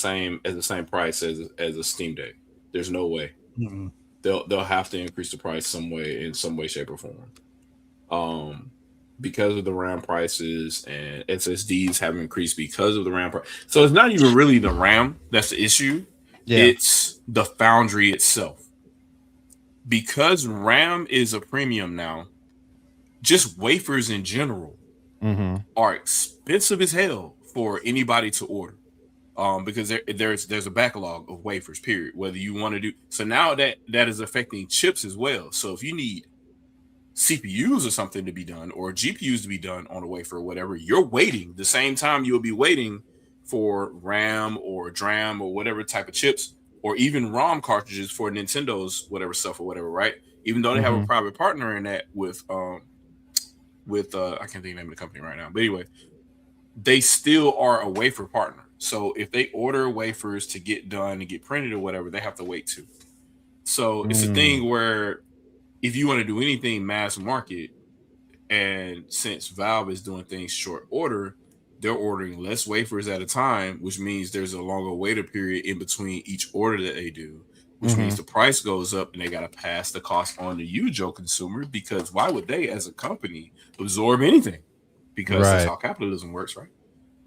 same price as a Steam Deck. There's no way. Mm-mm. They'll have to increase the price in some way, shape, or form. Um, because of the RAM prices and SSDs have increased because of the RAM price. So it's not even really the RAM that's the issue. Yeah. It's the foundry itself. Because RAM is a premium now, just wafers in general Mm-hmm. are expensive as hell for anybody to order. Because there's a backlog of wafers, period. Whether you want to do so now that is affecting chips as well. So if you need CPUs or something to be done or GPUs to be done on a wafer or whatever, you're waiting the same time you'll be waiting for RAM or DRAM or whatever type of chips or even ROM cartridges for Nintendo's whatever stuff or whatever, right? Even though they have a Mm-hmm. private partner in that with I can't think of the name of the company right now. But anyway, they still are a wafer partner. So if they order wafers to get done and get printed or whatever, they have to wait too. So it's a Mm. thing where if you want to do anything mass market, and since Valve is doing things short order, they're ordering less wafers at a time, which means there's a longer wait period in between each order that they do, which means the price goes up and they got to pass the cost on to you, Joe consumer, because why would they as a company absorb anything? Because that's Right. how capitalism works, right?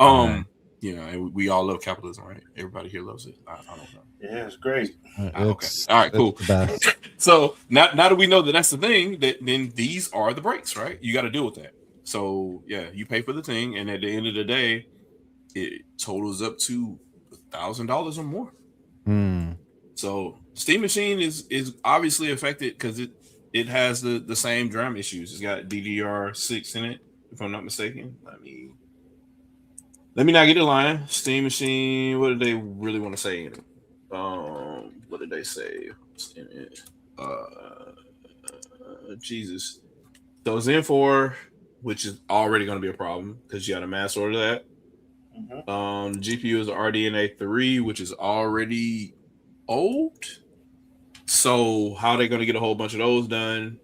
Right. And we all love capitalism, right? Everybody here loves it. I don't know. Yeah, it's great. Okay. All right, cool. The best. So now that we know that that's the thing, that then these are the breaks, right? You got to deal with that. So yeah, you pay for the thing, and at the end of the day, it totals up to $1,000 or more. So Steam Machine is obviously affected because it has the same DRAM issues. It's got DDR6 in it, if I'm not mistaken. Let me not get the line. Steam Machine. What did they really want to say in it? What did they say in it? Jesus. So Zen 4, which is already going to be a problem because you got to mass order that. GPU is RDNA 3, which is already old. So how are they going to get a whole bunch of those done?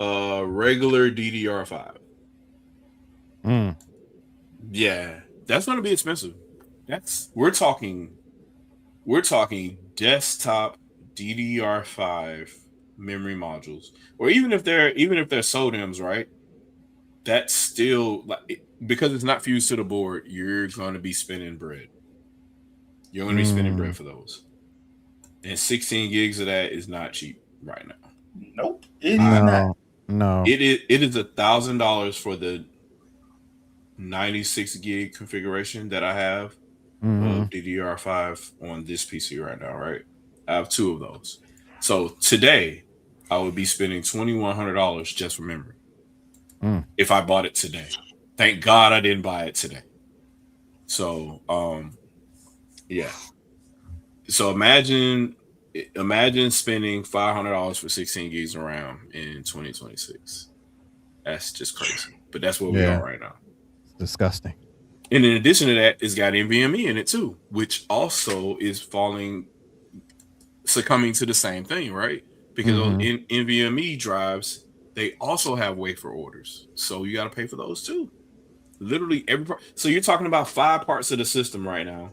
Regular DDR5. Yeah, that's going to be expensive. We're talking desktop DDR5 memory modules, or even if they're SODIMMs, right? That's still because it's not fused to the board. You're going to be spending bread. You're going to be spending bread for those, and 16 gigs of that is not cheap right now. Nope, it is not. No, it is $1,000 for the 96 gig configuration that I have of DDR5 on this PC right now, right? I have 2 of those. So today, I would be spending $2,100 just for memory if I bought it today. Thank God I didn't buy it today. So, yeah. So imagine spending $500 for 16 gigs of RAM in 2026. That's just crazy. But that's where we are right now. It's disgusting. And in addition to that, it's got NVMe in it too, which also is succumbing to the same thing, right? Because those NVMe drives, they also have wafer orders, so you got to pay for those too. Literally every part. So you're talking about 5 parts of the system right now: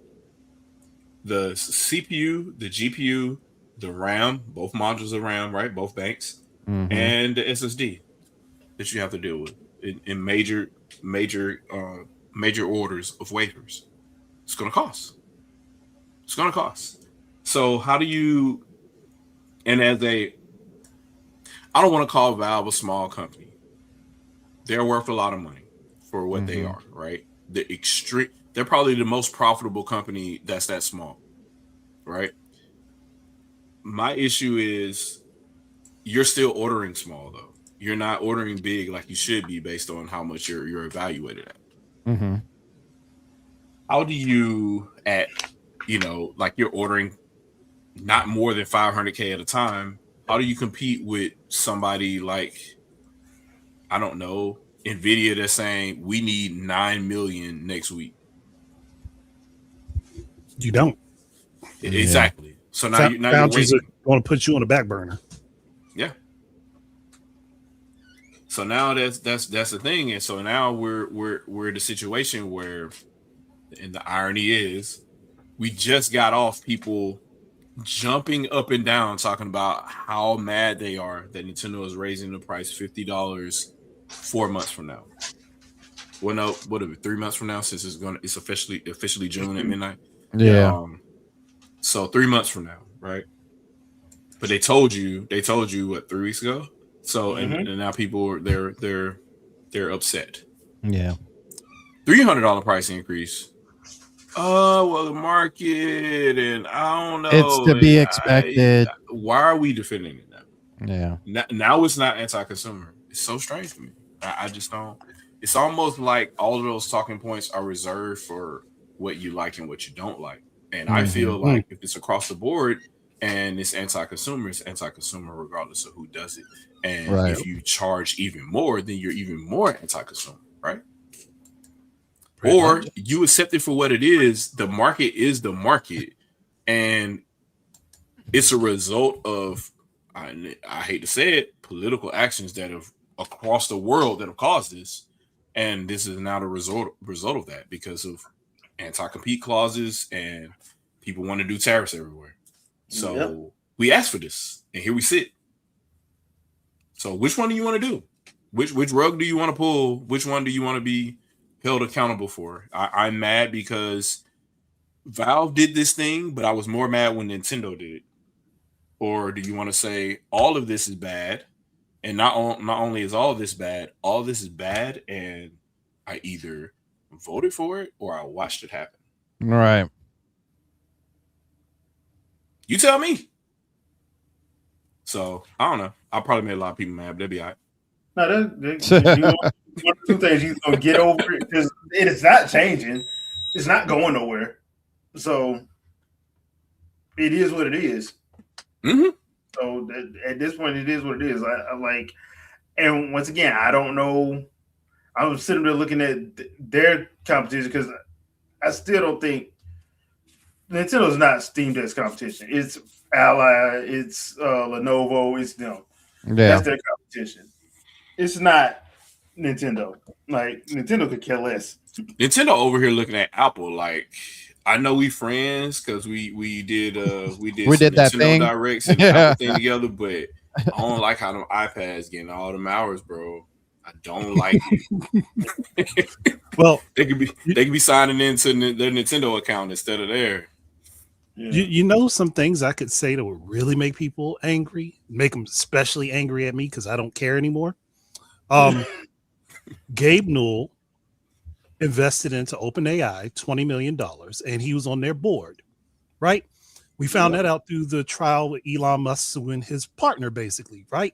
the CPU, the GPU, the RAM, both modules of RAM, right? Both banks, and the SSD that you have to deal with in major orders of wafers. It's going to cost. So how do you, and I don't want to call Valve a small company. They're worth a lot of money for what they are, right? They're probably the most profitable company that's that small, right? My issue is you're still ordering small though. You're not ordering big like you should be based on how much you're evaluated at. How do you like you're ordering not more than 500K at a time? How do you compete with somebody like, I don't know, Nvidia that's saying we need 9 million next week? You don't. Exactly. So now you're foundries waiting. are going to put you on the back burner. Yeah. So now that's the thing, and so now we're in a situation where, and the irony is, we just got off people jumping up and down talking about how mad they are that Nintendo is raising the price $50 4 months from now. Well, no, what are we, 3 months from now, since it's officially June at midnight. Yeah. So 3 months from now, right? But they told you what, 3 weeks ago. So and now people they're upset. Yeah. $300 price increase. Oh, well, the market, and I don't know. It's to be expected. Why are we defending it now? Yeah. Now it's not anti-consumer. It's so strange to me. I just don't. It's almost like all of those talking points are reserved for what you like and what you don't like. And I feel like if it's across the board and it's anti-consumer regardless of who does it. And if you charge even more, then you're even more anti-consumer, right? Or you accept it for what it is. The market is the market, and it's a result of, I hate to say it, political actions that have across the world that have caused this. And this is now the result of that because of anti-compete clauses and people want to do tariffs everywhere. So we asked for this, and here we sit. So which one do you want to do? Which rug do you want to pull? Which one do you want to be held accountable for? I'm mad because Valve did this thing, but I was more mad when Nintendo did it. Or do you want to say all of this is bad, and not only is all this bad, and I either voted for it or I watched it happen. Right. You tell me. So I don't know. I probably made a lot of people mad, but they'll be all right. No, one of two things. He's gonna get over it because it is not changing. It's not going nowhere. So it is what it is. Mm-hmm. So at this point, it is what it is. I like, and once again, I don't know. I'm sitting there looking at their competition because I still don't think Nintendo's not Steam Deck's competition. It's Ally, it's Lenovo, it's them. Yeah. That's their competition. It's not Nintendo. Like Nintendo could care less. Nintendo over here looking at Apple like, I know we friends because we did We did that Nintendo thing. Directs and Apple thing together, but I don't like how them iPads getting all them hours, bro. I don't like it. Well, they could be signing into their Nintendo account instead of their. Yeah. You know some things I could say that would really make people angry, make them especially angry at me because I don't care anymore. Gabe Newell invested into OpenAI $20 million, and he was on their board, right? We found that out through the trial with Elon Musk suing his partner, basically, right?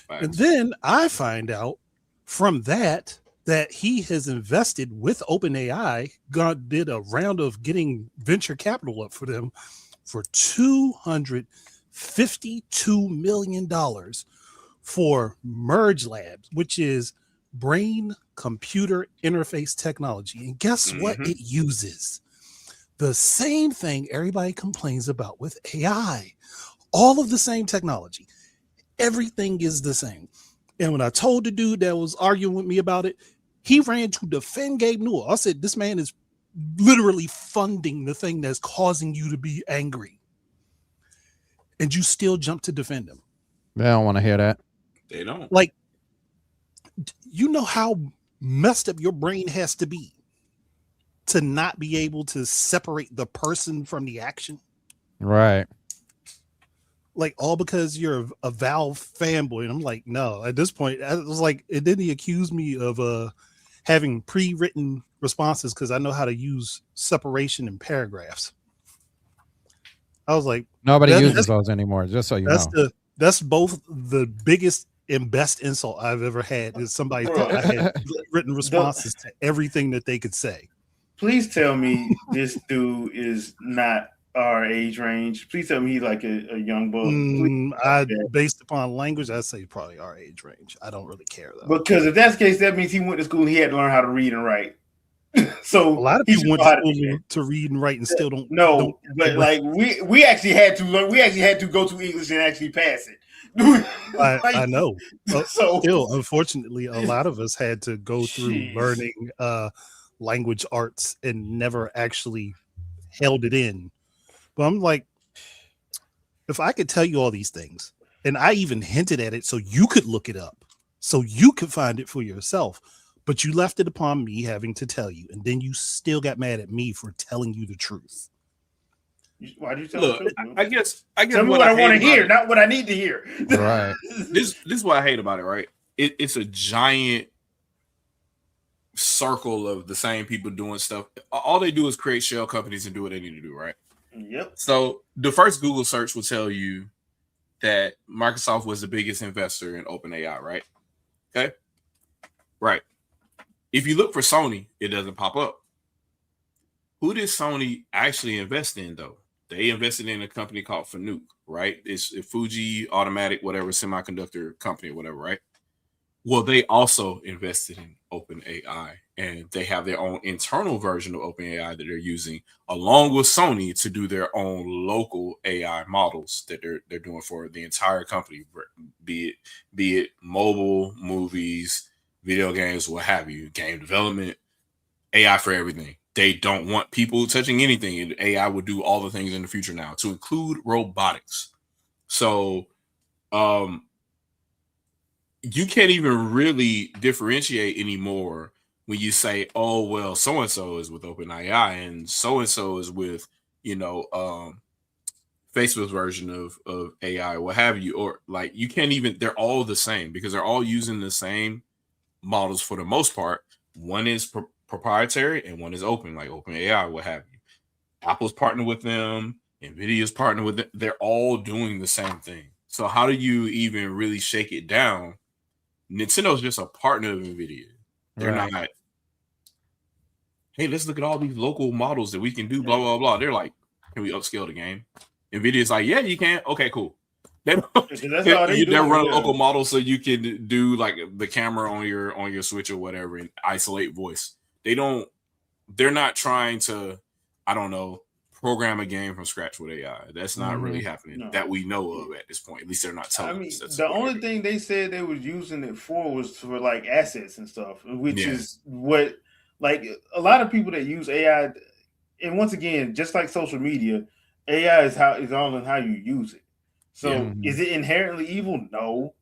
And then I find out from that he has invested with OpenAI, did a round of getting venture capital up for them for $252 million for Merge Labs, which is brain computer interface technology. And guess what it uses? The same thing everybody complains about with AI. All of the same technology. Everything is the same. And when I told the dude that was arguing with me about it, he ran to defend Gabe Newell. I said, this man is literally funding the thing that's causing you to be angry. And you still jump to defend him. They don't want to hear that. They don't. Like, you know how messed up your brain has to be to not be able to separate the person from the action? Right. Like, all because you're a Valve fanboy. And I'm like, no, at this point, I was like, and then he accused me of having pre-written responses because I know how to use separation in paragraphs. I was like, nobody uses those anymore, just so you know. That's both the biggest and best insult I've ever had is somebody thought I had written responses to everything that they could say. Please tell me this dude is not our age range. Please tell me he's like a young buck. Based upon language, I'd say probably our age range. I don't really care though. Because if that's the case, that means he went to school and he had to learn how to read and write. So a lot of people went to school to read and write and still don't. But like we actually had to learn. We actually had to go to English and actually pass it. I know. So still, unfortunately, a lot of us had to go through learning language arts and never actually held it in. But I'm like, if I could tell you all these things, and I even hinted at it so you could look it up, so you could find it for yourself, but you left it upon me having to tell you, and then you still got mad at me for telling you the truth. Why do you tell the truth? I guess tell me what I want to hear, not what I need to hear. Right. This is what I hate about it, right? It's a giant circle of the same people doing stuff. All they do is create shell companies and do what they need to do, right? Yep. So the first Google search will tell you that Microsoft was the biggest investor in OpenAI, right? Okay. Right. If you look for Sony, it doesn't pop up. Who did Sony actually invest in, though? They invested in a company called Fanuc, right? It's a Fuji Automatic, whatever, semiconductor company or whatever, right? Well, they also invested in OpenAI, and they have their own internal version of OpenAI that they're using along with Sony to do their own local AI models that they're doing for the entire company, be it mobile, movies, video games, what have you, game development, AI for everything. They don't want people touching anything, and AI will do all the things in the future now, to include robotics. So, um, you can't even really differentiate anymore when you say, "Oh, well, so and so is with OpenAI, and so is with you know Facebook's version of AI, what have you," or like you can't even. They're all the same because they're all using the same models for the most part. One is proprietary and one is open, like OpenAI, what have you. Apple's partnered with them, Nvidia's partnered with them. They're all doing the same thing. So how do you even really shake it down? Nintendo's just a partner of Nvidia. They're Right. not, hey, let's look at all these local models that we can do, blah, blah, blah. They're like, can we upscale the game? Nvidia's like, yeah, you can. Okay, cool. They don't, That's all they they're doing. running Yeah. local models so you can do like the camera on your Switch or whatever and isolate voice. They're not trying to, I don't know, program a game from scratch with AI. That's not really happening that we know of at this point. At least they're not telling us. That's the only thing they said they was using it for was for like assets and stuff, which is what like a lot of people that use AI. And once again, just like social media, AI is all in how you use it. So is it inherently evil? No.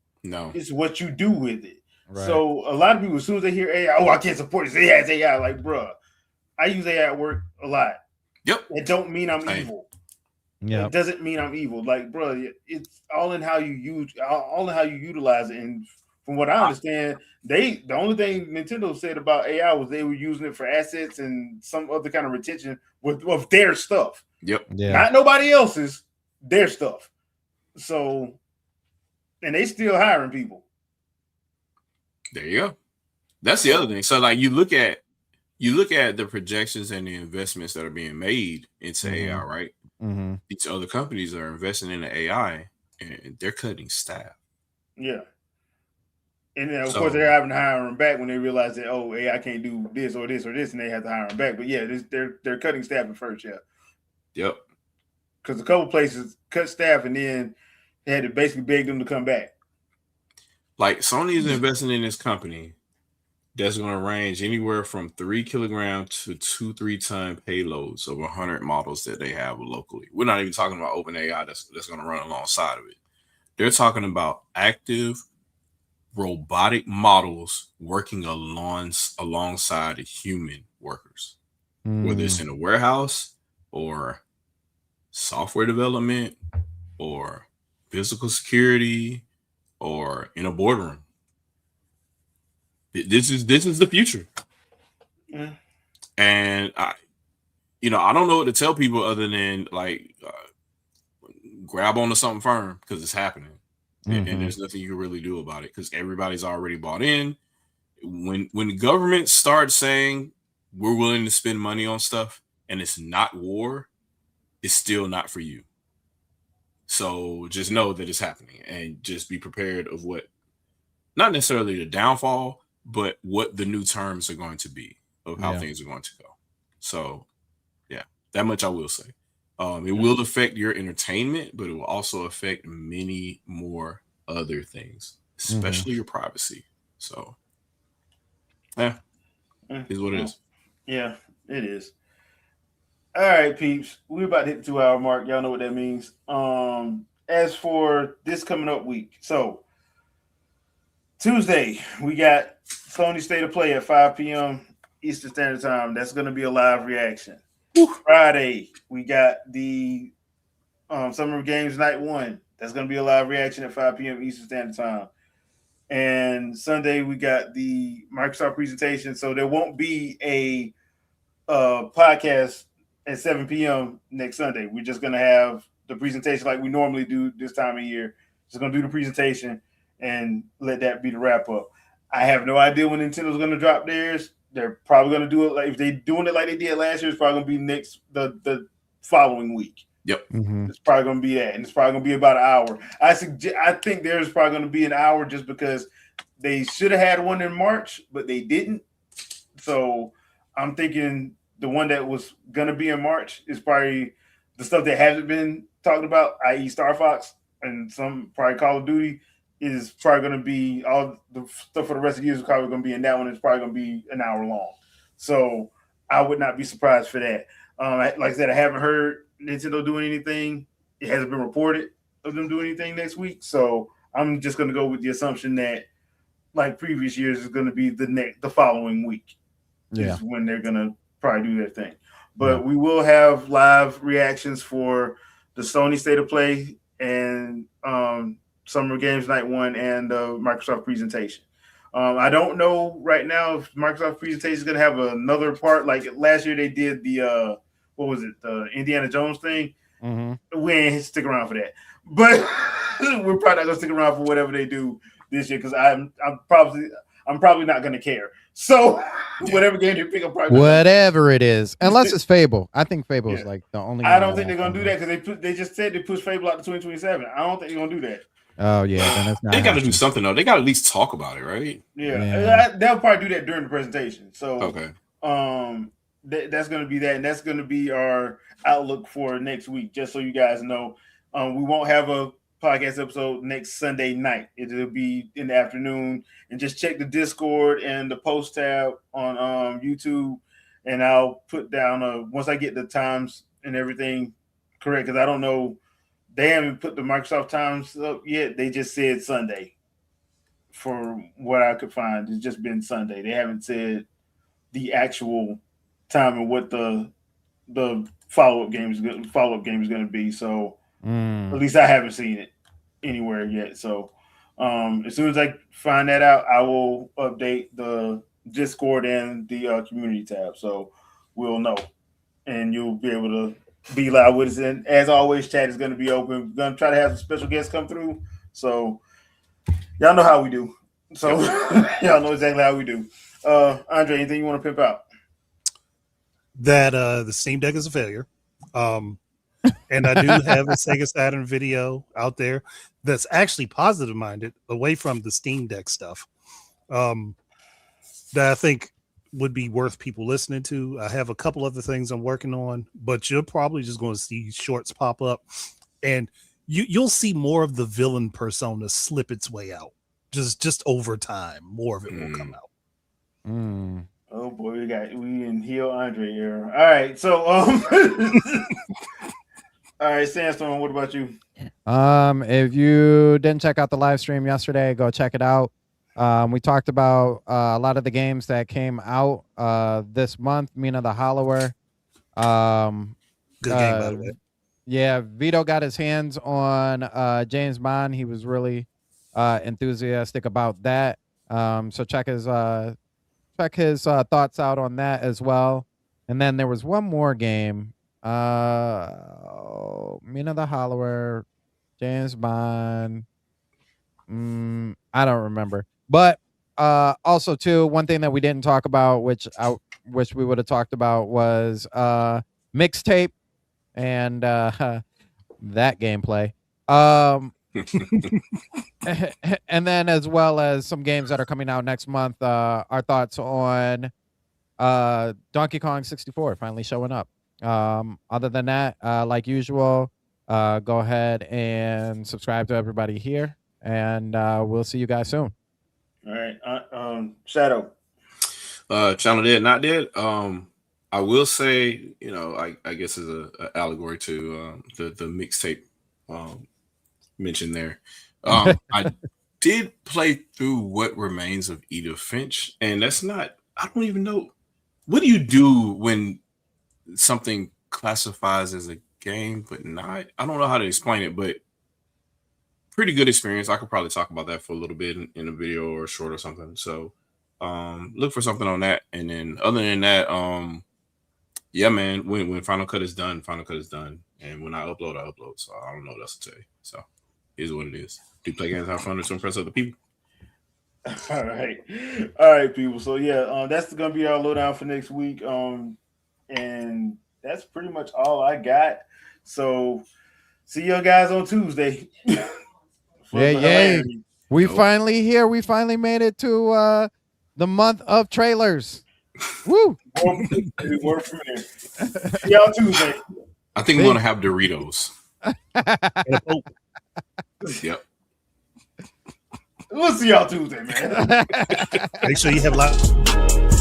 It's what you do with it. Right. So a lot of people, as soon as they hear AI, oh, I can't support this. AI is AI. Like, bruh, I use AI at work a lot. Yep. It don't mean I'm evil. Yeah. It doesn't mean I'm evil. Like, bro, it's all in how you utilize it. And from what I understand, the only thing Nintendo said about AI was they were using it for assets and some other kind of retention of their stuff. Yep. Yeah. Not nobody else's, their stuff. So, and they still hiring people. There you go. That's the other thing. So, like, you look at the projections and the investments that are being made into AI, right? These other companies are investing in the AI and they're cutting staff. Yeah. And then, of course, they're having to hire them back when they realize that, oh, AI can't do this or this or this, and they have to hire them back. But yeah, they're cutting staff at first, yeah. Yep. Because a couple places cut staff and then they had to basically beg them to come back. Like Sony is investing in this company that's going to range anywhere from 3 kilogram to 2-3 ton payloads of 100 models that they have locally. We're not even talking about OpenAI that's going to run alongside of it. They're talking about active robotic models working alongside human workers, whether it's in a warehouse or software development or physical security or in a boardroom. This is the future. Yeah. And I don't know what to tell people other than like grab onto something firm because it's happening. And there's nothing you can really do about it because everybody's already bought in. When the government starts saying we're willing to spend money on stuff and it's not war, it's still not for you. So just know that it's happening and just be prepared of what, not necessarily the downfall, but what the new terms are going to be of how things are going to go. So yeah, that much I will say. It will affect your entertainment, but it will also affect many more other things, especially your privacy. So, yeah, is what it is. Yeah, it is. All right, peeps. We're about to hit the 2-hour mark. Y'all know what that means. As for this coming up week, so Tuesday, we got Sony State of Play at 5 p.m. Eastern Standard Time. That's going to be a live reaction. Friday, we got the Summer Games Night 1. That's going to be a live reaction at 5 p.m. Eastern Standard Time. And Sunday, we got the Microsoft presentation. So there won't be a podcast at 7 p.m. next Sunday. We're just going to have the presentation like we normally do this time of year. Just going to do the presentation and let that be the wrap up. I have no idea when Nintendo's going to drop theirs. They're probably going to do it like if they're doing it like they did last year. It's probably going to be the following week. Yep. It's probably going to be that, and it's probably going to be about an hour. I think there's probably going to be an hour just because they should have had one in March, but they didn't. So I'm thinking the one that was going to be in March is probably the stuff that hasn't been talked about, i.e. Star Fox and some probably Call of Duty. is probably going to be all the stuff for the rest of the year is probably going to be in that one. It's probably going to be an hour long. So I would not be surprised for that. Like I said, I haven't heard Nintendo doing anything. It hasn't been reported of them doing anything next week. So I'm just going to go with the assumption that, like previous years, is going to be the following week. Yeah. Is when they're going to probably do their thing. But we will have live reactions for the Sony State of Play and Summer Games Night 1 and the Microsoft presentation. I don't know right now if Microsoft presentation is going to have another part. Like last year they did the, what was it, the Indiana Jones thing. Mm-hmm. We ain't stick around for that. But we're probably not going to stick around for whatever they do this year because I'm probably not going to care. So whatever game they pick up, probably whatever it is, unless it's Fable. I think Fable is like the only. I don't think they're gonna do that because they just said they pushed Fable out to 2027. I don't think they're gonna do that. Oh yeah, then it's not. They got to do something though. They got to at least talk about it, right? Yeah. They'll probably do that during the presentation. So okay, that's gonna be that, and that's gonna be our outlook for next week. Just so you guys know, we won't have a podcast episode next Sunday night. It'll be in the afternoon, and just check the Discord and the post tab on YouTube, and I'll put down once I get the times and everything correct, because I don't know, they haven't put the Microsoft times up yet. They just said Sunday. For what I could find, it's just been Sunday. They haven't said the actual time and what the follow-up game is going to be. So at least I haven't seen it anywhere yet. So as soon as I find that out, I will update the Discord and the community tab, so we'll know, and you'll be able to be live with us. And as always, chat is going to be open. We're going to try to have some special guests come through, so y'all know how we do. So y'all know exactly how we do. Andre, anything you want to pimp out? That the Steam Deck is a failure. And I do have a Sega Saturn video out there that's actually positive minded away from the Steam Deck stuff. That I think would be worth people listening to. I have a couple other things I'm working on, but you're probably just going to see shorts pop up, and you'll see more of the villain persona slip its way out. Just over time, more of it will come out. Oh boy, we in heel Andre here. All right, so all right, Sandstorm, what about you? If you didn't check out the live stream yesterday, go check it out. We talked about a lot of the games that came out this month. Mina the Hollower. Good game, by the way. Yeah, Vito got his hands on James Bond. He was really enthusiastic about that. So check his thoughts out on that as well. And then there was one more game. Mina the Hollower, James Bond. I don't remember. But also too, one thing that we didn't talk about, which I wish we would have talked about, was mixtape and that gameplay. And then as well as some games that are coming out next month, our thoughts on Donkey Kong 64 finally showing up. Other than that, like usual, go ahead and subscribe to everybody here, and we'll see you guys soon. All right, Shadow. Channel Dead, Not Dead. I will say, I guess is a allegory to the mixtape mentioned there. I did play through What Remains of Edith Finch, and that's not. I don't even know. What do you do when something classifies as a game but not? I don't know how to explain it, but pretty good experience. I could probably talk about that for a little bit in a video or a short or something. So look for something on that. And then other than that, yeah, man, when Final Cut is done, Final Cut is done. And when I upload, I upload. So I don't know what else to tell you. So here's what it is. Do play games, have fun, to impress other people. All right, people. So yeah, that's gonna be our lowdown for next week. And that's pretty much all I got. So see you guys on Tuesday. Yeah. We finally here. We finally made it to the month of trailers. Woo! More from there. See y'all Tuesday. I think we're gonna have Doritos. Yep. We'll see y'all Tuesday, man. Make sure you have a lot.